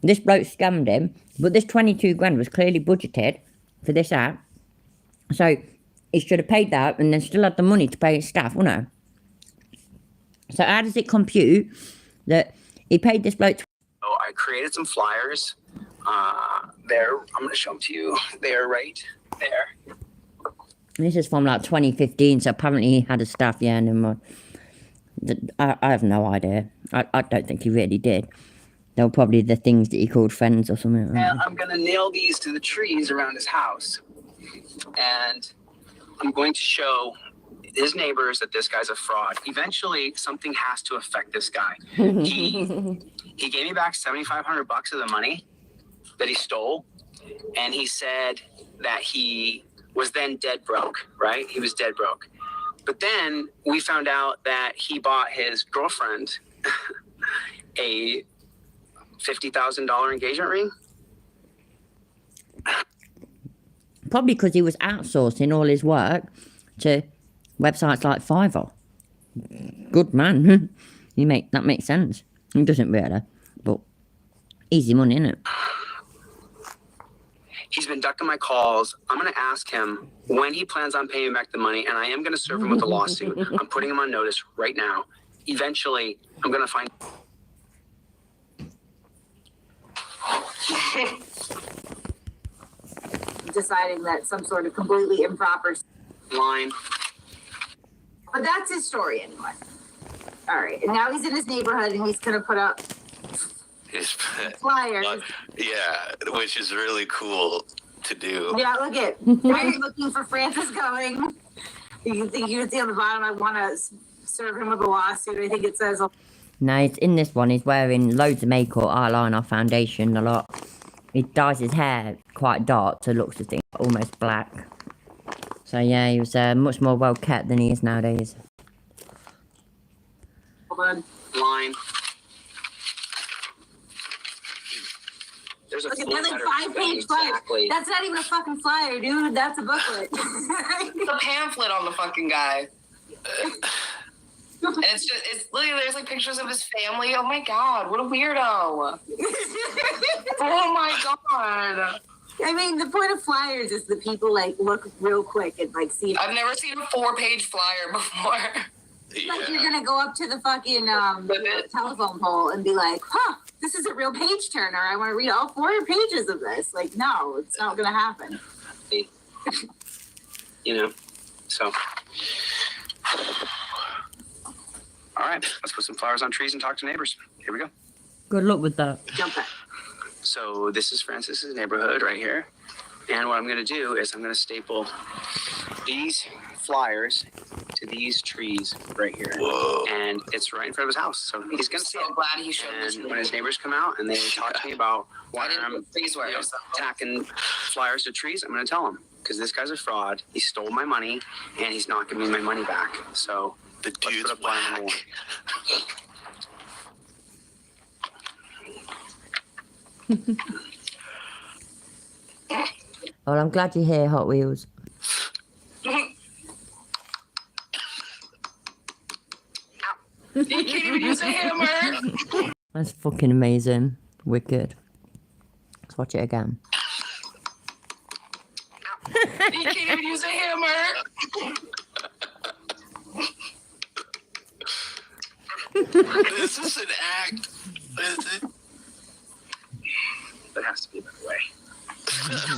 This bloke scammed him, but this 22 grand was clearly budgeted for this app. So he should have paid that and then still had the money to pay his staff, wouldn't he? So how does it compute that he paid this bloke? So I created some flyers. There, I'm going to show them to you. They are right there. This is from like 2015, so apparently he had a staff. Yeah, never mind. I have no idea. I don't think he really did. They were probably the things that he called friends or something. And I'm gonna nail these to the trees around his house, and I'm going to show his neighbors that this guy's a fraud. Eventually, something has to affect this guy. He gave me back $7,500 of the money that he stole, and he said that he was then dead broke. Right? He was dead broke. But then we found out that he bought his girlfriend a $50,000 engagement ring. Probably because he was outsourcing all his work to websites like Fiverr. Good man. That makes sense. He doesn't really, but easy money, innit? He's been ducking my calls. I'm going to ask him when he plans on paying back the money, and I am going to serve him with a lawsuit. I'm putting him on notice right now. Eventually, I'm going to find... Deciding that some sort of completely improper line. But that's his story anyway. All right, and now he's in his neighborhood and he's gonna put up flyers. Yeah, which is really cool to do. Yeah, look at. I'm looking for Francis going. You can see on the bottom. I want to serve him with a lawsuit. I think it says. No, it's in this one. He's wearing loads of makeup, eyeliner, foundation, a lot. He dyes his hair quite dark, so it looks, I think, almost black. So yeah, he was much more well kept than he is nowadays. Hold on. Line. There's a Look at full that, like letter 5-page flyer. exactly. That's not even a fucking flyer, dude. That's a booklet. It's a pamphlet on the fucking guy. And it's look, there's like pictures of his family. Oh my god, what a weirdo. Oh my god. I mean, the point of flyers is that people like look real quick and like see. I've never seen a 4-page flyer before. Like you're gonna go up to the fucking telephone pole and be like, huh, this is a real page turner. I want to read all 4 pages of this. Like, no, it's not gonna happen. You know, so. All right, let's put some flowers on trees and talk to neighbors. Here we go. Good luck with that. Jump back. So this is Francis's neighborhood right here. And what I'm going to do is I'm going to staple these flyers to these trees right here. Whoa. And it's right in front of his house. So he's going to see So it. glad he showed this. And when his neighbors come out and they talk to me about why I didn't I'm put trees where I was. tacking flyers to trees, I'm going to tell him. Because this guy's a fraud. He stole my money and he's not giving me my money back. So The let's put dude's up line number whack. Well, I'm glad you're here, Hot Wheels. You can't even use a hammer. That's fucking amazing. Wicked. Let's watch it again. You can't even use a hammer. This is an act. There has to be a better way.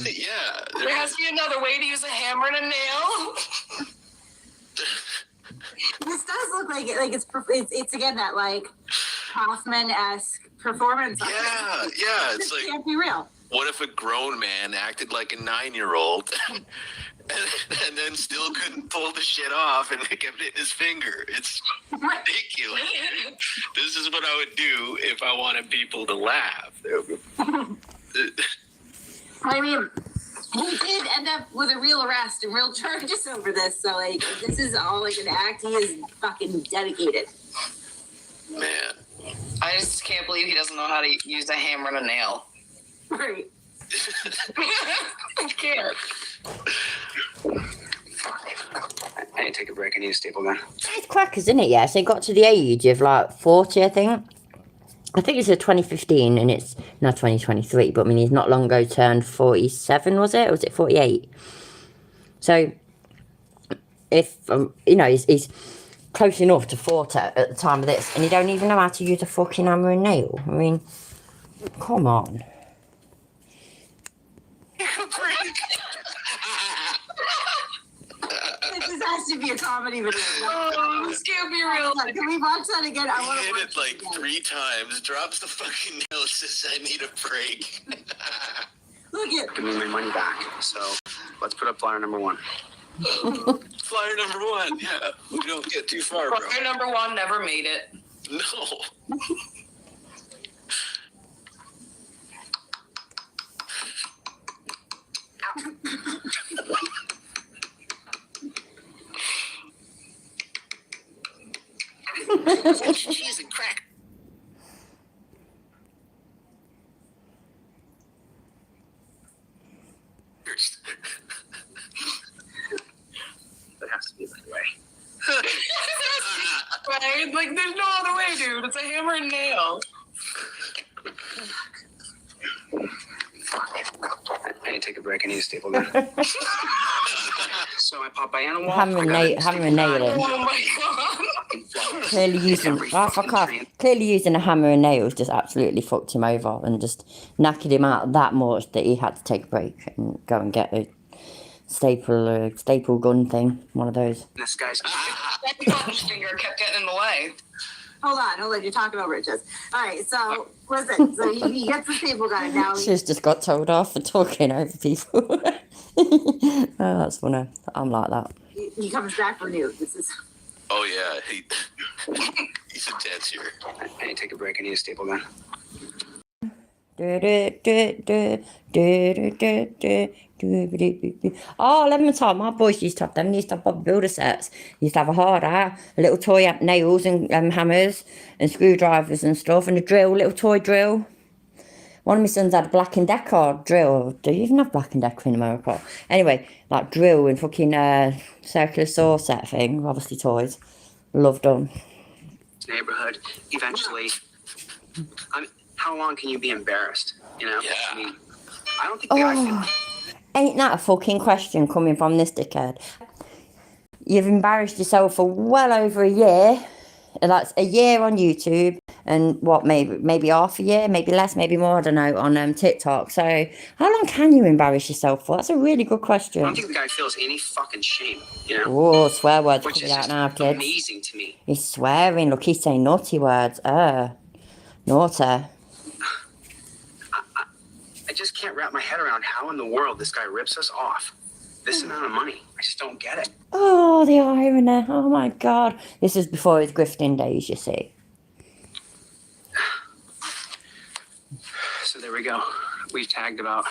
Yeah. There has to be another way to use a hammer and a nail. This does look like it. Like it's again that like Hoffman-esque performance. Yeah. It's This like, can't be real. what if a grown man acted like a 9-year-old and then still couldn't pull the shit off and kept hitting his finger? It's ridiculous. This is what I would do if I wanted people to laugh. I mean, he did end up with a real arrest and real charges over this. So like, this is all like an act. He is fucking dedicated. Man. I just can't believe he doesn't know how to use a hammer and a nail. Right. I can't. I need to take a break. I need a staple gun. It's crackers, isn't it? Yeah, so it got to the age of like 40, I think. I think it's a 2015 and it's now 2023, but I mean, he's not long ago turned 47, was it? Or was it 48? So, if, he's close enough to 40 at the time of this, and he don't even know how to use a fucking hammer and nail. I mean, come on. to be a comedy video. Oh, this can't be real. Can we watch that again? I want to Hit watch it like again. 3 times, drops the fucking nail, says I need a break. Look at. Give me my money back. So let's put up flyer number 1. Flyer number 1, yeah. We don't get too far, bro. Flyer number 1 never made it. No. Cheese and crack. That has to be the way. Right? Like, there's no other way, dude. It's a hammer and nail. I need to take a break. I need a staple gun. So I pop by Animal. Hammer and nail it. Oh my god. Clearly using, oh, fuck off. Clearly using a hammer and nails just absolutely fucked him over and just knackered him out that much that he had to take a break and go and get a staple gun thing, one of those. This guy's. That punch finger kept getting in the way. Hold on. You're talking over it, just. All right, so listen. So he gets the staple gun and now. She's just got told off for talking over people. Oh, that's funny. I'm like that. He comes back for new. This is. Oh, yeah. He's intense here. I need to take a break. I need a staple gun. Oh, 11 time, my boys used to have them. They used to have Bob Builder sets. They used to have a harder, little toy nails and hammers and screwdrivers and stuff, and a drill, little toy drill. One of my sons had a Black & Decker drill. Do you even have Black & Decker in America? Anyway, like drill and fucking circular saw set thing, obviously toys. Loved them. Neighborhood. Eventually, how long can you be embarrassed? You know? Yeah. I mean, I don't think the guy can. Ain't that a fucking question coming from this dickhead? You've embarrassed yourself for well over a year. That's a year on YouTube and what, maybe half a year, maybe less, maybe more, I don't know, on TikTok. So how long can you embarrass yourself for? That's a really good I question. don't think the guy feels any fucking shame, you know? Oh, swear words Which is coming out just now, kids. amazing to me. He's swearing. Look, he's saying naughty words. Naughty. I just can't wrap my head around how in the world this guy rips us off this amount of money. I just don't get it. Oh, the irony. Oh, my God. This is before his grifting days, you see. So there we go. We've tagged about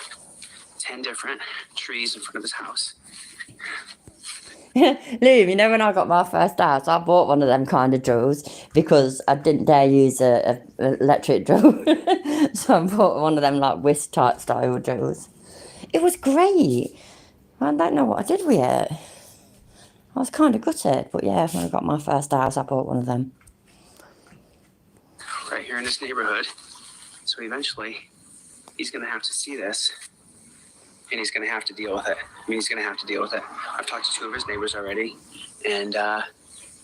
10 different trees in front of his house. Liam, you know when I got my first house, I bought one of them kind of drills because I didn't dare use a electric drill. So I bought one of them like whisk type style drills. It was great. I don't know what I did with it. I was kind of gutted, but yeah, when I got my first house, I bought one of them. Right here in this neighborhood. So eventually, he's going to have to see this. And he's going to have to deal with it. I mean, he's going to have to deal with it. I've talked to 2 of his neighbors already. And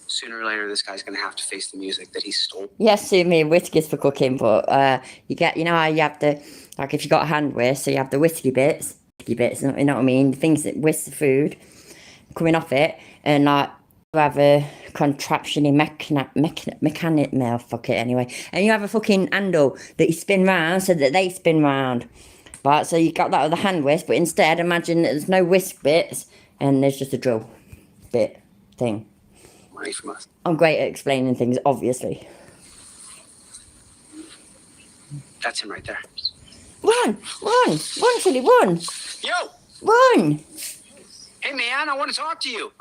sooner or later, this guy's going to have to face the music that he stole. Yes, sue me whiskies for cooking, but you know how you have the, like if you got a hand whisk, so you have the whiskey bits, you know what I mean? Things that whisk the food coming off it, and like you have a contraption in mechanic mail, fuck it anyway. And you have a fucking handle that you spin round so that they spin round. Right, so you got that with a hand whisk, but instead imagine that there's no whisk bits and there's just a drill bit thing. Money from us. I'm great at explaining things, obviously. That's him right there. Run, Philly, run, Yo! run. Hey, man, I want to talk to you.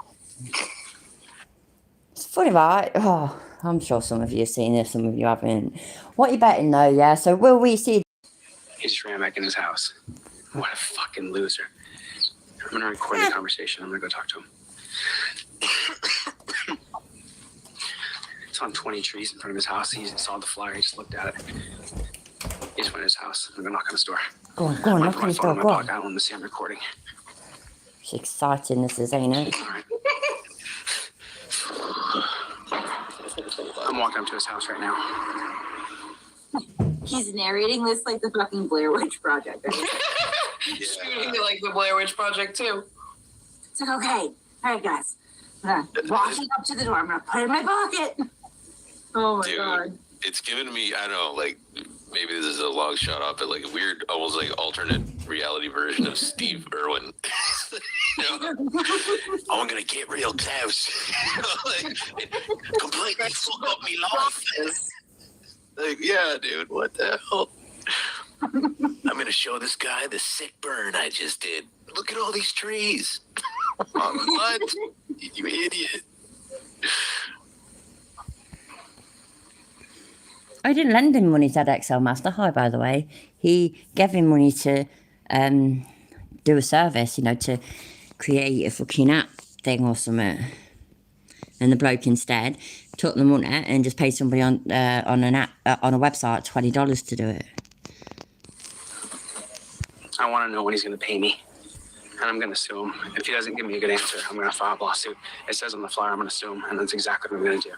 It's funny, right? Oh, I'm sure some of you have seen this, some of you haven't. What you betting though, yeah? So will we see? He just ran back in his house. What a fucking loser. I'm going to record the conversation. I'm going to go talk to him. It's on 20 trees in front of his house. He saw the flyer. He just looked at it. He just went to his house. I'm going to knock on his door. Go on, knock on his door, go on. I want him to see I'm recording. It's exciting, this is, ain't it? All right. I'm walking up to his house right now. He's narrating this like the fucking Blair Witch Project. Shooting like the Blair Witch Project too. It's like, okay, all right, guys. Walking up to the door, I'm gonna put it in my pocket. Oh my Dude, god. it's given me, I don't know, like, maybe this is a long shot off, but like a weird, almost like alternate reality version of Steve Irwin. You know? I'm gonna get real close. Like, completely fuck up me life. Like, yeah, dude, what the hell? I'm gonna show this guy the sick burn I just did. Look at all these trees. What? You idiot. I didn't lend him money to that Excel Master. Hi, by the way. He gave him money to do a service, you know, to create a fucking app thing or something. And the bloke instead took the money and just paid somebody on an app on a website $20 to do it. I want to know when he's going to pay me. And I'm going to sue him. If he doesn't give me a good answer, I'm going to file a lawsuit. It says on the flyer I'm going to sue him, and that's exactly what I'm going to do.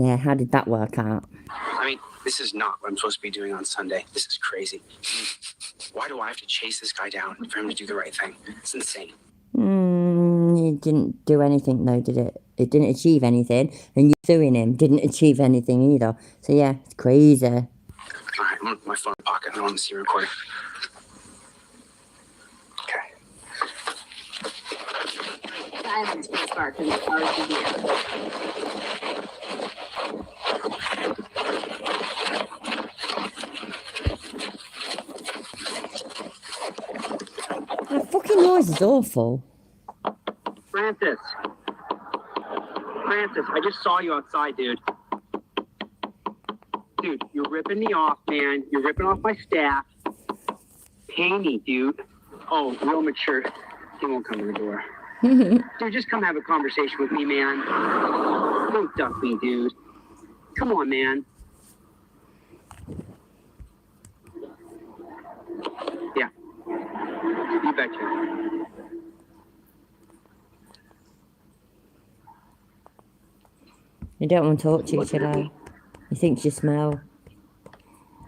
Yeah, how did that work out? I mean, this is not what I'm supposed to be doing on Sunday. This is crazy. Why do I have to chase this guy down for him to do the right thing? It's insane. It didn't do anything though, did it? It didn't achieve anything. And you suing him didn't achieve anything either. So yeah, it's crazy. All right, I'm going to put my phone in my pocket. I don't want to see you recording. Silence, please, Mark, and the cars will be here. That fucking noise is awful. Francis, I just saw you outside, dude. Dude, you're ripping me off, man. You're ripping off my staff. Pay me, dude. Oh, real mature. He won't come to the door. Dude, just come have a conversation with me, man. Don't duck me, dude. Come on, man. Yeah. You betcha. You don't want to talk to you today. He thinks you smell.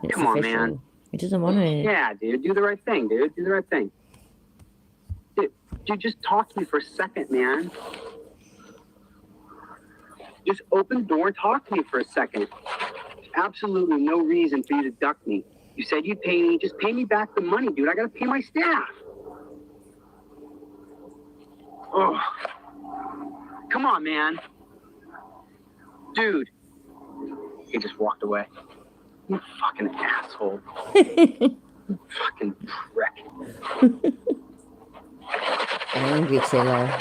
It's Come on, official. man. He doesn't want it. Yeah, dude. Do the right thing, dude. Do the right thing. Dude, just talk to me for a second, man. Just open the door and talk to me for a second. Absolutely no reason for you to duck me. You said you'd pay me. Just pay me back the money, dude. I gotta pay my staff. Oh. Come on, man. Dude. He just walked away. You fucking asshole. Fucking prick. Angry Chiller.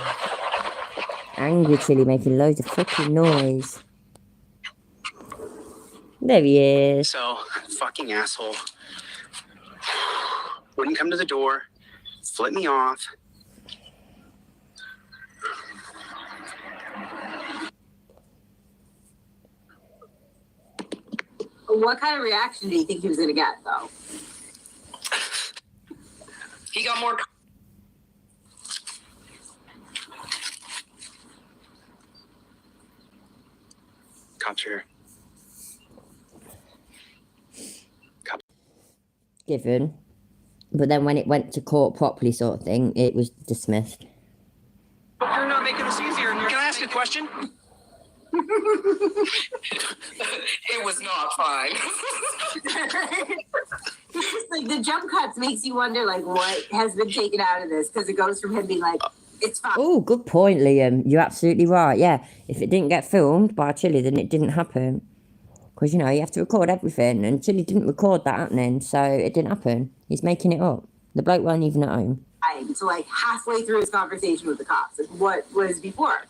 Angry Chili making loads of fucking noise. There he is. So, fucking asshole. Wouldn't come to the door. Flip me off. What kind of reaction do you think he was gonna get, though? He got more. Cops are here. Given. But then when it went to court properly sort of thing, it was dismissed. You're not making this easier. Can I ask a question? It was not fine. Like the jump cuts makes you wonder, like, what has been taken out of this? Because it goes from him being like, it's fine. Oh, good point, Liam. You're absolutely right. Yeah, if it didn't get filmed by Chili, then it didn't happen. Because, you know, you have to record everything. And Chili didn't record that happening, so it didn't happen. He's making it up. The bloke weren't even at home. So, like, halfway through his conversation with the cops, like, what was before?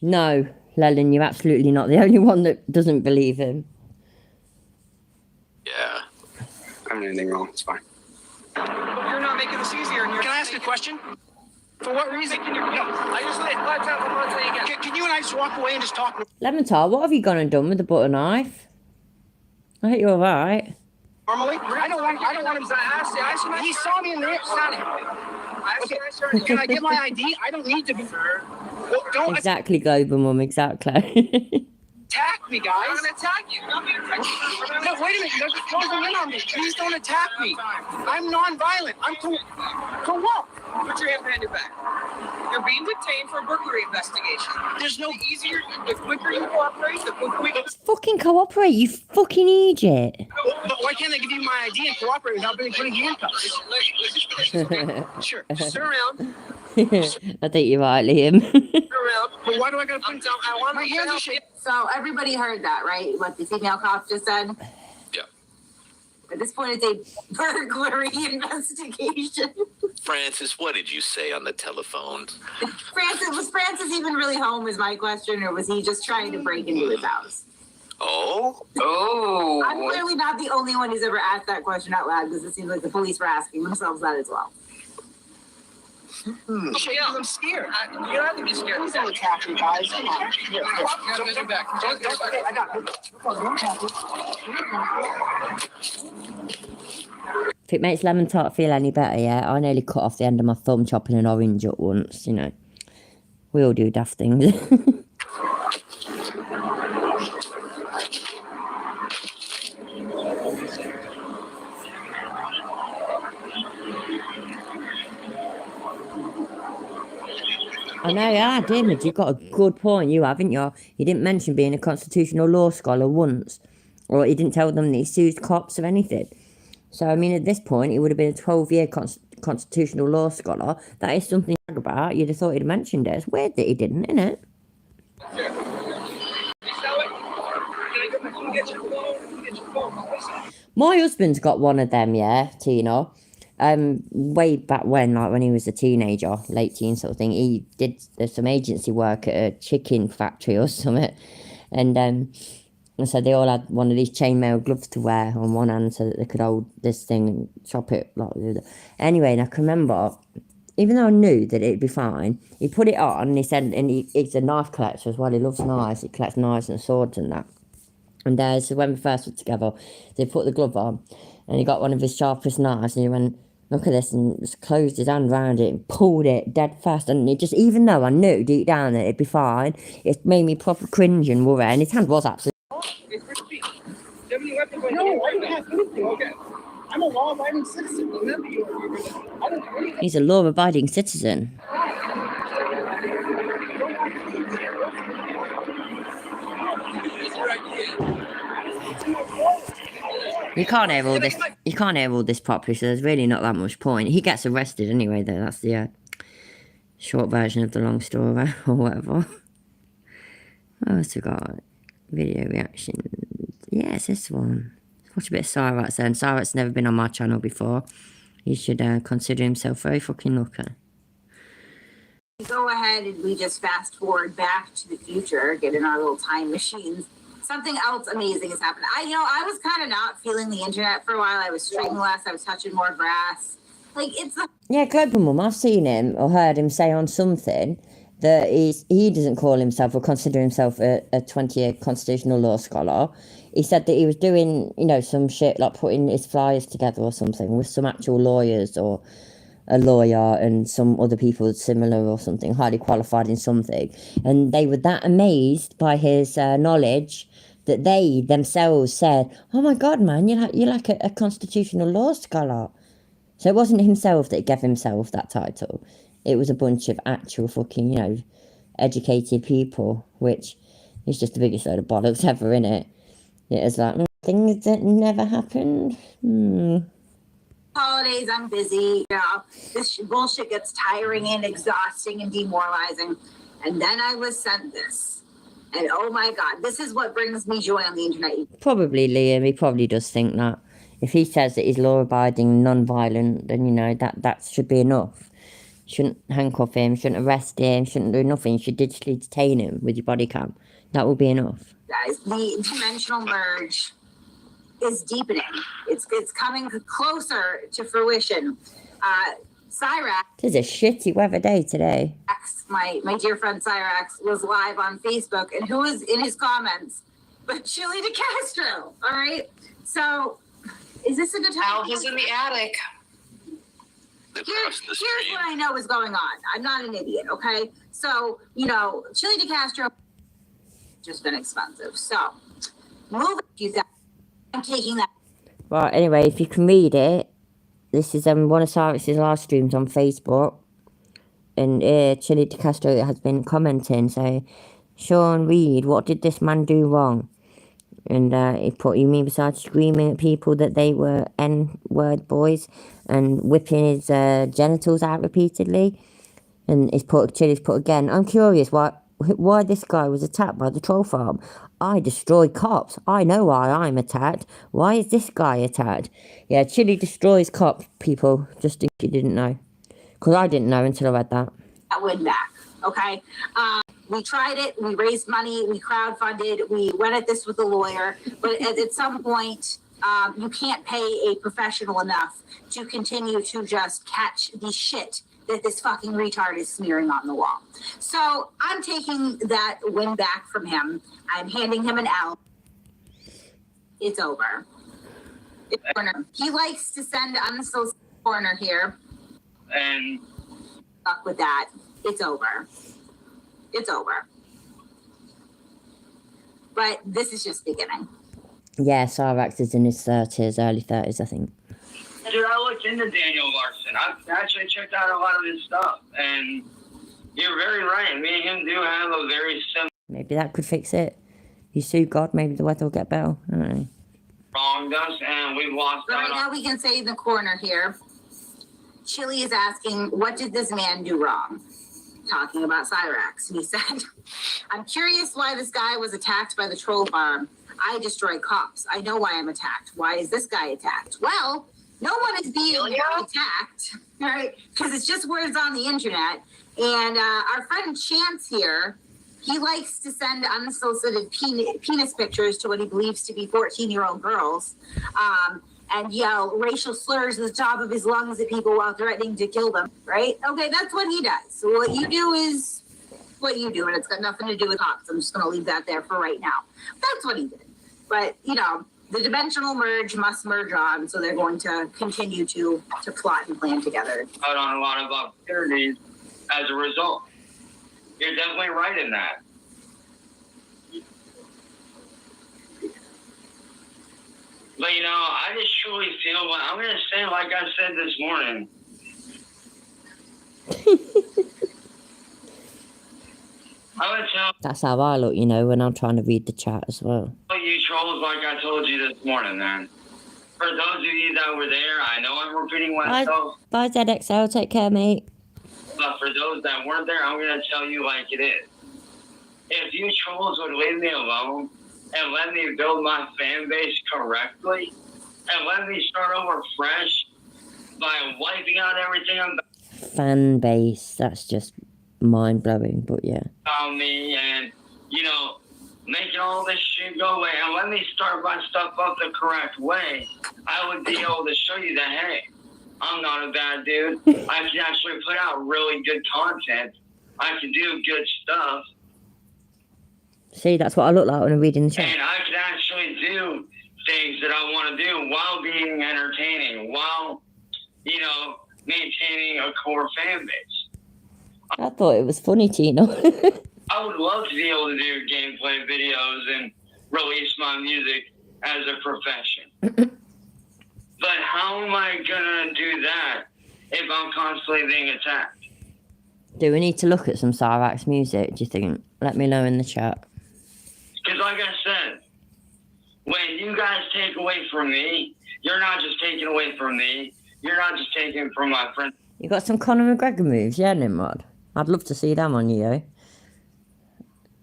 No, Lelin, you're absolutely not the only one that doesn't believe him. Yeah. I haven't done anything wrong. It's fine. You're not making this easier. Can I ask a question? For what reason? Can you and I just walk away and just talk? Lemontar, what have you gone and done with the butter knife? I hope you're alright. Normally, I don't want him to ask. He saw me in the okay. Can I get my ID? I don't need to be. Well, don't Exactly, Global Mum, exactly. attack me, guys. I'm gonna attack you. No, wait a minute. You're closing in on me. Please don't attack me. I'm non-violent. I'm cool. For what? Put your hand behind your back. You're being detained for a burglary investigation. There's no. The quicker you cooperate, the quicker. Fucking cooperate, you fucking idiot. But why can't I give you my ID and cooperate without putting handcuffs? Sure. Sit around. I think you're right, Liam. Sit around. But why do I gotta put down? I want my hands to shake. So everybody heard that, right? What the female cop just said? Yeah. At this point, it's a burglary investigation. Francis, what did you say on the telephone? Was Francis even really home is my question, or was he just trying to break into his house? Oh. I'm clearly not the only one who's ever asked that question out loud, because it seems like the police were asking themselves that as well. I'm scared. You don't have to be scared. He's only traffic, guys. Come on. Don't get back. I got it. If it makes lemon tart feel any better, yeah, I nearly cut off the end of my thumb chopping an orange at once, you know. We all do daft things. I know, yeah, David, you've got a good point, you haven't you? You didn't mention being a constitutional law scholar once, or you didn't tell them that he sued cops or anything. So, I mean, at this point, he would have been a 12-year constitutional law scholar. That is something to talk about. You'd have thought he'd mentioned it. It's weird that he didn't, isn't it? My husband's got one of them, yeah, Tina. Way back when, like when he was a teenager, late teen sort of thing, he did some agency work at a chicken factory or something. And so they all had one of these chainmail gloves to wear on one hand so that they could hold this thing and chop it like the other. Anyway, and I can remember, even though I knew that it'd be fine, he put it on and he said, and he's a knife collector as well, he loves knives, he collects knives and swords and that. And so when we first were together, they put the glove on and he got one of his sharpest knives and he went, look at this, and just closed his hand around it and pulled it dead fast. And it just, even though I knew deep down that it'd be fine, it made me proper cringe and worry. And his hand was absolutely. No, I don't have anything. Okay. I'm a law-abiding citizen. Remember, I don't do anything. He's a law-abiding citizen. You can't hear all this. You can't hear all this properly, so there's really not that much point. He gets arrested anyway, though. That's the short version of the long story, or whatever. What else we got? Video reaction. Yeah, it's this one. Watch a bit of Cyrax then. Cyrax's never been on my channel before. He should consider himself very fucking lucky. Go ahead and we just fast forward back to the future, get in our little time machines. Something else amazing has happened. I was kind of not feeling the internet for a while. I was streaming less. I was touching more grass. Like, it's the... Yeah, Global Mum, I've seen him or heard him say on something that he doesn't call himself or consider himself a 20-year constitutional law scholar. He said that he was doing, some shit like putting his flyers together or something with some actual lawyers or a lawyer and some other people similar or something, highly qualified in something. And they were that amazed by his knowledge that they themselves said, oh my God, man, you're like a constitutional law scholar. So it wasn't himself that gave himself that title. It was a bunch of actual fucking, educated people, which is just the biggest load of bollocks ever, innit? It was like, things that never happened. Holidays, I'm busy. This bullshit gets tiring and exhausting and demoralizing. And then I was sent this. And oh my God, this is what brings me joy on the internet. Probably, Liam, he probably does think that. If he says that he's law-abiding, non-violent, then, that should be enough. Shouldn't handcuff him, shouldn't arrest him, shouldn't do nothing. You should digitally detain him with your body cam. That will be enough. Guys, the dimensional merge is deepening. It's coming closer to fruition. Cyrax. It's a shitty weather day today. My dear friend Cyrax was live on Facebook, and who was in his comments? But Chili DeCastro. All right. So, is this a good time? Alpha's in the attic. Here's what I know is going on. I'm not an idiot. Okay. So Chili DeCastro just been expensive. So, moving you guys. I'm taking that. Right. Anyway, if you can read it. This is one of Cyrax's live streams on Facebook. and Chili De Castro has been commenting, saying, Sean Reed, what did this man do wrong? And he put, you mean besides screaming at people that they were N-word boys and whipping his genitals out repeatedly? And Chili's put again, I'm curious why this guy was attacked by the troll farm. I destroy cops. I know why I'm attacked. Why is this guy attacked? Yeah, Chili destroys cops, people, just in case you didn't know. Because I didn't know until I read that. That win back, okay? We tried it, we raised money, we crowdfunded, we went at this with a lawyer, but at some point, you can't pay a professional enough to continue to just catch the shit that this fucking retard is smearing on the wall. So I'm taking that win back from him. I'm handing him an L. It's over. He likes to send unsolicited corner here. And Fuck with that. It's over. It's over. But this is just beginning. Yeah, Cyrax is in his 30s, early 30s, I think. dude, I looked into Daniel Larson. I've actually checked out a lot of his stuff, and you're very right. Me and him do have a very similar. Maybe that could fix it. You sue God, maybe the weather will get better. I don't know. Wronged us, and we've lost But right now we can say in the corner here, Chili is asking, what did this man do wrong? Talking about Cyrax. And he said, I'm curious why this guy was attacked by the troll farm. I destroy cops. I know why I'm attacked. Why is this guy attacked? Well, no one is being attacked, right? Because it's just words on the internet. And our friend Chance here, he likes to send unsolicited penis pictures to what he believes to be 14-year-old girls and yell racial slurs at the top of his lungs at people while threatening to kill them, right? Okay, that's what he does. So what you do is what you do, and it's got nothing to do with cops. I'm just going to leave that there for right now. That's what he did. But, you know, the dimensional merge must merge on, so they're going to continue to plot and plan together. Out on a lot of opportunities as a result. You're definitely right in that. But, you know, I just truly feel, but I'm going to say, like I said this morning, I'm going to tell That's how I look, you know, when I'm trying to read the chat as well. you trolls like I told you this morning, man. For those of you that were there, I know I'm repeating myself, Bye, ZXL. Take care, mate. but for those that weren't there, I'm going to tell you like it is. If you trolls would leave me alone and let me build my fan base correctly and let me start over fresh by wiping out everything Fan base. That's just mind-blowing, but yeah. about me and, you know, making all this shit go away and let me start my stuff up the correct way, I would be able to show you that, hey, I'm not a bad dude. I can actually put out really good content. I can do good stuff. See, that's what I look like when I'm reading the chat. And I can actually do things that I want to do while being entertaining, while, you know, maintaining a core fan base. I thought it was funny, Tino. I would love to be able to do gameplay videos and release my music as a profession. But how am I going to do that if I'm constantly being attacked? Do we need to look at some Cyrax music, do you think? Let me know in the chat. Because like I said, when you guys take away from me, you're not just taking away from me. You're not just taking from my friends. You got some Conor McGregor moves, yeah, Nimrod? I'd love to see them on you, though.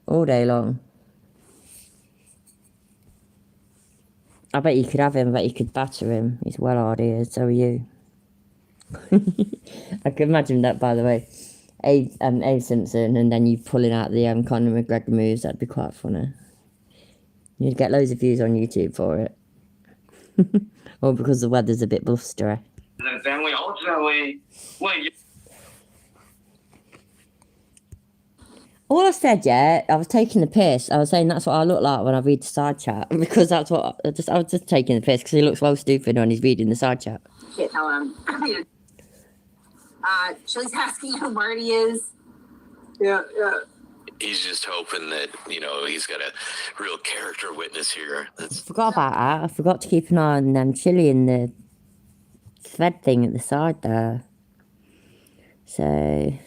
All day long. I bet you could have him, I bet you could batter him. He's well hard here, so are you. I can imagine that, by the way. Abe Simpson, and then you pulling out the Conor McGregor moves. That'd be quite funny. You'd get loads of views on YouTube for it. Or because the weather's a bit blustery. The family ultimately, well, All I said, yeah, I was taking the piss. I was saying that's what I look like when I read the side chat, because that's what I was just taking the piss because he looks well stupid when he's reading the side chat. Shit, Chili's asking who Marty is. Yeah. He's just hoping that, you know, he's got a real character witness here. I forgot about that. I forgot to keep an eye on Chili and the thread thing at the side there. So,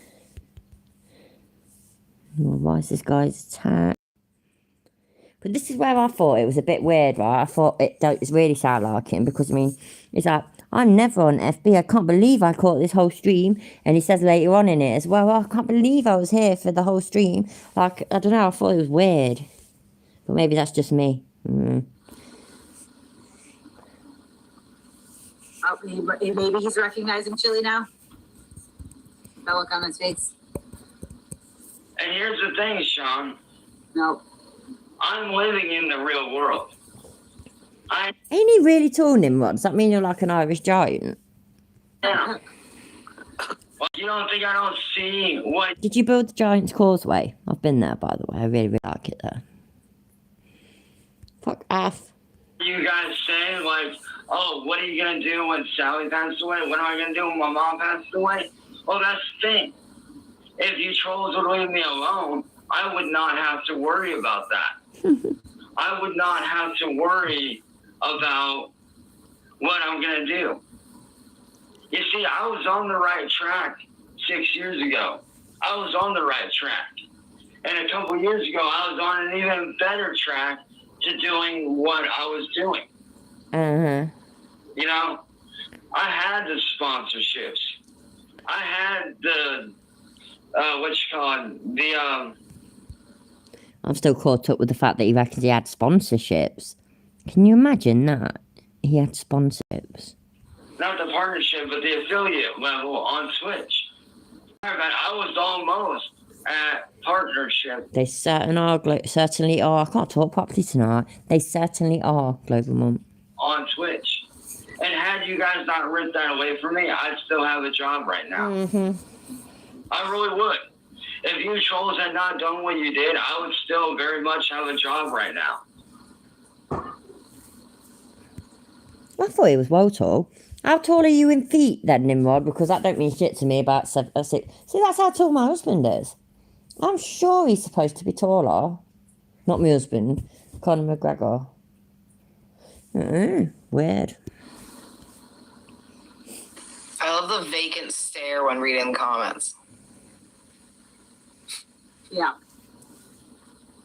Well, why is this guy's attack? But this is where I thought it was a bit weird, right? I thought it does really sound like him because, I mean, it's like, I'm never on FB. I can't believe I caught this whole stream. And he says later on in it as well, I can't believe I was here for the whole stream. Like, I don't know, I thought it was weird. But maybe that's just me. Oh, maybe he's recognizing Chili now. That look on his face. And here's the thing, Sean. No. I'm living in the real world. Ain't he really tall, Nimrod? Does that mean you're like an Irish giant? Well, you don't think I don't see what Did you build the Giant's Causeway? I've been there, by the way. I really, really like it there. Fuck off. you guys say? Like, oh, what are you going to do when Sally passed away? What am I going to do when my mom passed away? Well, that's the thing. If you trolls would leave me alone, I would not have to worry about that. I would not have to worry about what I'm going to do. You see, I was on the right track 6 years ago. I was on the right track. And a couple years ago, I was on an even better track to doing what I was doing. You know, I had the sponsorships. I had the, I'm still caught up with the fact that he reckons he had sponsorships. Can you imagine that? He had sponsorships. not the partnership, but the affiliate level on Twitch. I was almost at partnership. They certainly are. I can't talk properly tonight. They certainly are, Global Mum. On Twitch. And had you guys not ripped that away from me, I'd still have a job right now. I really would. If you trolls had not done what you did, I would still very much have a job right now. I thought he was well tall. How tall are you in feet then, Nimrod? Because that don't mean shit to me about 7 or 6. See, that's how tall my husband is. I'm sure he's supposed to be taller. Not my husband, Conor McGregor. Weird. I love the vacant stare when reading the comments. Yeah.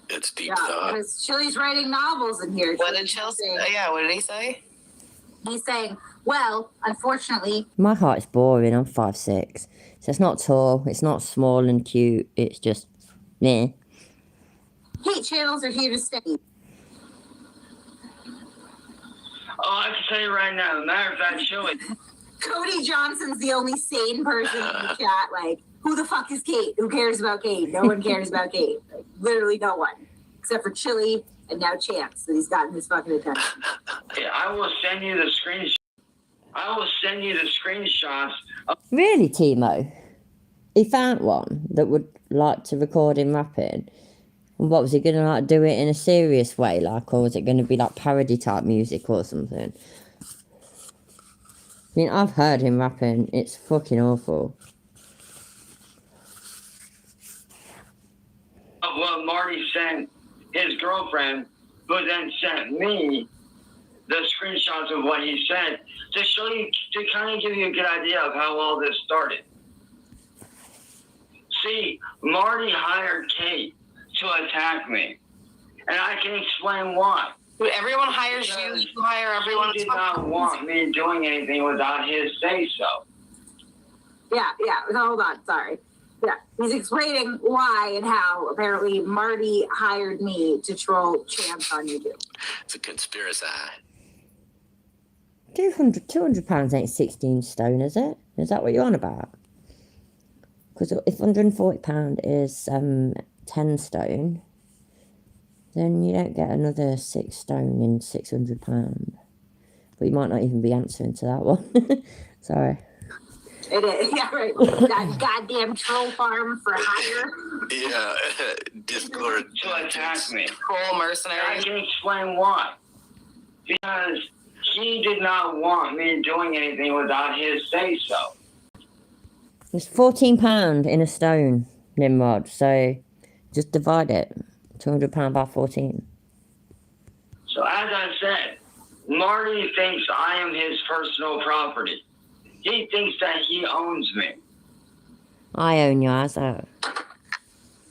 It's deep Yeah, thought. because Chili's writing novels in here. What did Chelsea? Yeah, what did he say? He's saying, well, unfortunately, My heart is boring. I'm 5'6". So it's not tall. It's not small and cute. It's just meh. hate channels are here to stay. Oh, I can tell you right now, matter of fact, Chili. Cody Johnson's the only sane person in the chat. Like, who the fuck is Kate? Who cares about Kate? No one cares about Kate. Like, literally no one. Except for Chili and now Chance that he's gotten his fucking attention. Yeah, I will send you the screenshot. I will send you the screenshots of Really, Timo? He found one that would like to record him rapping. And what was he going to like do it in a serious way, like, or was it going to be like parody type music or something? I mean, I've heard him rapping. It's fucking awful. what Marty sent his girlfriend, who then sent me the screenshots of what he said to show you, to kind of give you a good idea of how all this started. See, Marty hired Kate to attack me, and I can explain why. Dude, everyone hires you. You hire everyone. He did not want me doing anything without his say-so. Yeah. Hold on. Sorry. Yeah. He's explaining why and how apparently Marty hired me to troll Chance on YouTube. It's a conspiracy. 200 pounds ain't 16 stone, is it? Is that what you're on about? Because if £140 is 10 stone, then you don't get another 6 stone in £600. But you might not even be answering to that one. Sorry. It is. Yeah, right. That goddamn troll farm for hire. Yeah, Discord. To attack me. Troll mercenary. I can explain why. Because he did not want me doing anything without his say-so. It's £14 in a stone, Nimrod. So just divide it. £200 by 14. So as I said, Marty thinks I am his personal property. He thinks that he owns me. I own you, as a...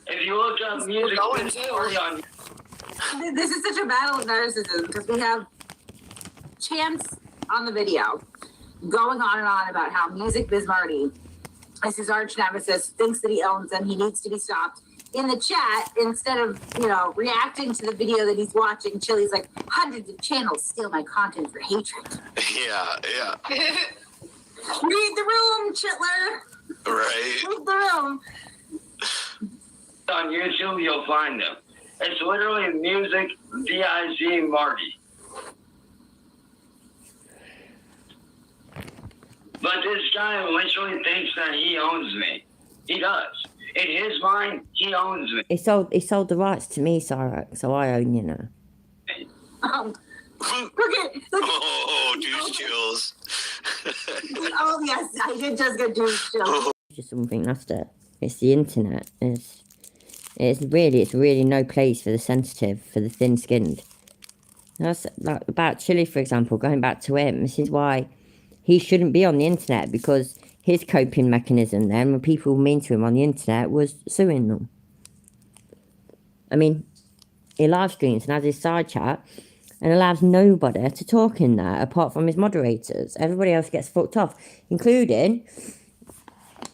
If you look up music going biz to. marty on This is such a battle of narcissism because we have Chance on the video going on and on about how Music Biz Marty is his arch nemesis, thinks that he owns them, he needs to be stopped. In the chat, instead of, reacting to the video that he's watching, Chili's like, hundreds of channels steal my content for hatred. Yeah. Read the room, Chitler. Right. Read the room. on YouTube, you'll find them. It's literally Music Biz Marty. But this guy literally thinks that he owns me. He does. In his mind, he owns me. He sold the rights to me, Cyrax, so I own you now. Look at Oh, juice chills. oh yes, I did just get juice chills. It's just something after. It's the internet. It's really no place for the sensitive, for the thin-skinned. That's like about Chili, for example, going back to him. This is why he shouldn't be on the internet, because his coping mechanism then, when people were mean to him on the internet, was suing them. I mean, he live streams and has his side chat and allows nobody to talk in there apart from his moderators. Everybody else gets fucked off,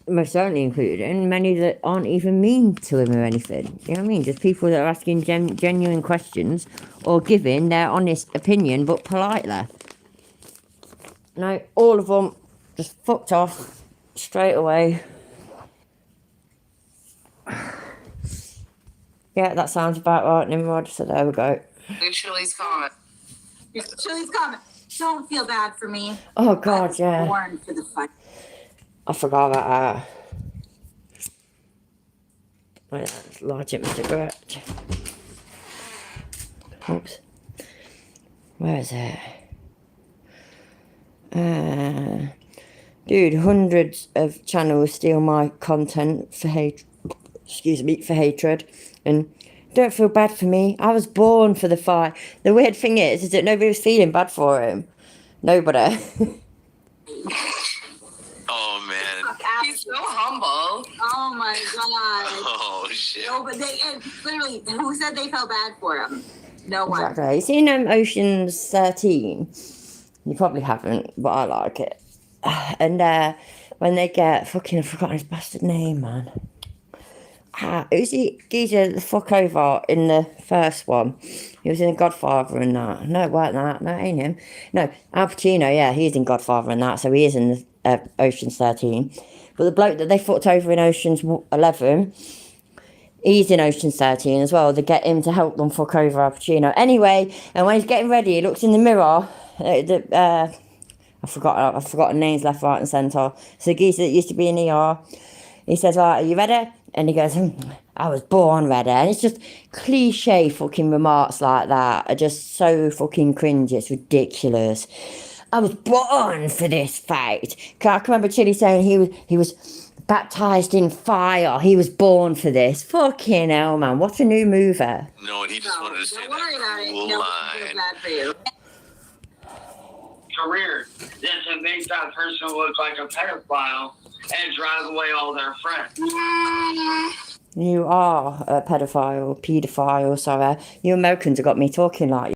most certainly including many that aren't even mean to him or anything. You know what I mean? Just people that are asking genuine questions or giving their honest opinion, but politely. No, all of them just fucked off straight away. Yeah, that sounds about right, Nimrod. So there we go. Chili's comment. Chili's comment. Don't feel bad for me. Oh God, yeah. Born for the fight. I forgot about that. Wait, that's Logic Mr. Gretch. Oops. Where is it? Dude, hundreds of channels steal my content for hatred. And don't feel bad for me. I was born for the fight. The weird thing is that nobody was feeling bad for him. Nobody. Oh man. He's so humble. Oh my god. Oh shit. No, but and clearly, who said they felt bad for him? No one. Exactly. You seen Ocean's 13? You probably haven't, but I like it. And when they get fucking, I've forgotten his bastard name, man. Who's the geezer the fuck over in the first one? He was in Godfather and that. No, it wasn't that. No, it ain't him. No, Al Pacino, yeah, he's in Godfather and that, so he is in Ocean's 13. But the bloke that they fucked over in Ocean's 11, he's in Ocean's 13 as well. They get him to help them fuck over Al Pacino. Anyway, and when he's getting ready, he looks in the mirror. I've forgotten names left, right, and centre. So the geezer that used to be in ER, he says, "Right, are you ready?" And he goes, "I was born ready." And it's just cliche fucking remarks like that are just so fucking cringe. It's ridiculous. I was born for this fight. I can remember Chili saying he was baptized in fire. He was born for this. Fucking hell, man. What a new movie. No, and he just wanted to say Don't worry about that it. cool No, line. feel bad for you. Career that's to make that person look like a pedophile and drive away all their friends. You are a paedophile, sorry. You Americans have got me talking like you.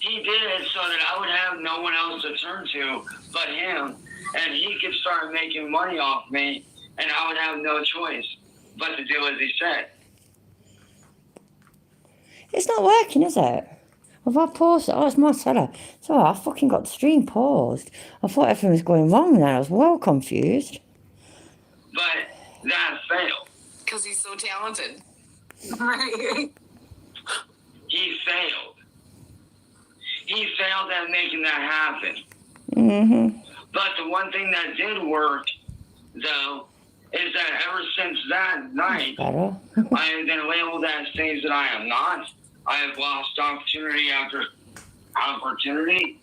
He did it so that I would have no one else to turn to but him, and he could start making money off me, and I would have no choice but to do as he said. It's not working, is it? Have I paused it? Oh, it's my seller. So I fucking got the stream paused. I thought everything was going wrong then. I was well confused. But that failed. Because he's so talented. Right. He failed. He failed at making that happen. Mm-hmm. But the one thing that did work, though, is that ever since that night, Better. I have been labeled as things that I am not. I have lost opportunity after opportunity.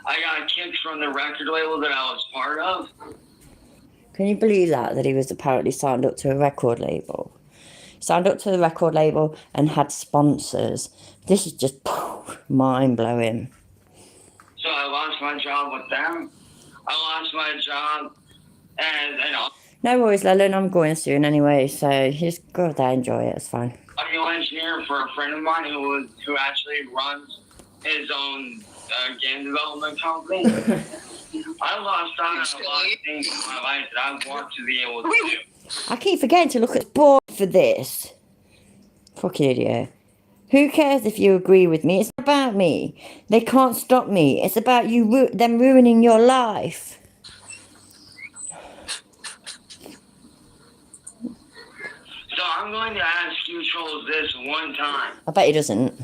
I got kicked from the record label that I was part of. Can you believe that he was apparently signed up to a record label? Signed up to the record label and had sponsors. This is just mind-blowing. So I lost my job with them. I lost my job as No worries, Lelyn. I'm going soon anyway, so you just go there, enjoy it. It's fine. Audio engineer for a friend of mine who actually runs his own game development company. I lost out on a lot of things in my life that I want to be able to do. I keep forgetting to look at the board for this. Fucking idiot. Who cares if you agree with me? It's not about me. They can't stop me. It's about you, them ruining your life. So I'm going to ask you trolls this one time. I bet he doesn't.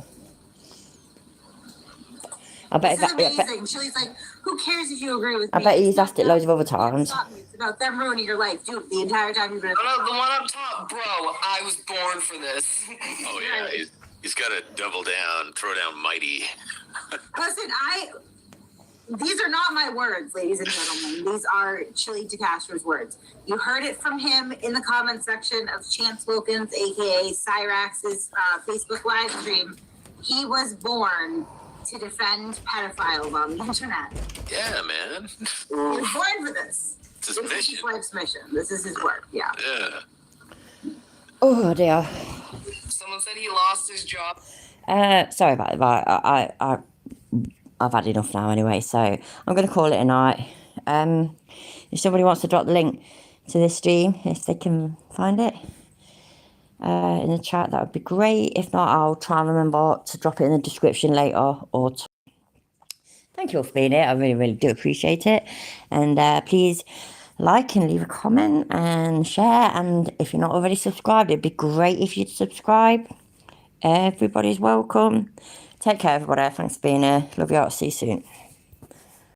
I bet. This is amazing. Chili's like, who cares if you agree with me? I bet he's It's not asked it loads of other about- times. It's about them ruining your life, dude. The entire time you've been. No, the one up top, bro. I was born for this. Oh yeah, he's got to double down, throw down mighty. Listen, these are not my words, ladies and gentlemen. These are Chili DeCastro's words. You heard it from him in the comment section of Chance Wilkins, aka Cyrax's Facebook live stream. He was born to defend pedophiles on the internet. Yeah, man. He was born for this. It's his This is mission. his life's mission. This is his work. Yeah. Yeah. Oh dear. Someone said he lost his job. Sorry about that. I've had enough now anyway, so I'm going to call it a night. If somebody wants to drop the link to this stream, if they can find it in the chat, that would be great. If not, I'll try and remember to drop it in the description later. Thank you all for being here. I really, really do appreciate it. And please like and leave a comment and share. And if you're not already subscribed, it'd be great if you'd subscribe. Everybody's welcome. Take care, everybody. Thanks for being here. Love you all. See you soon.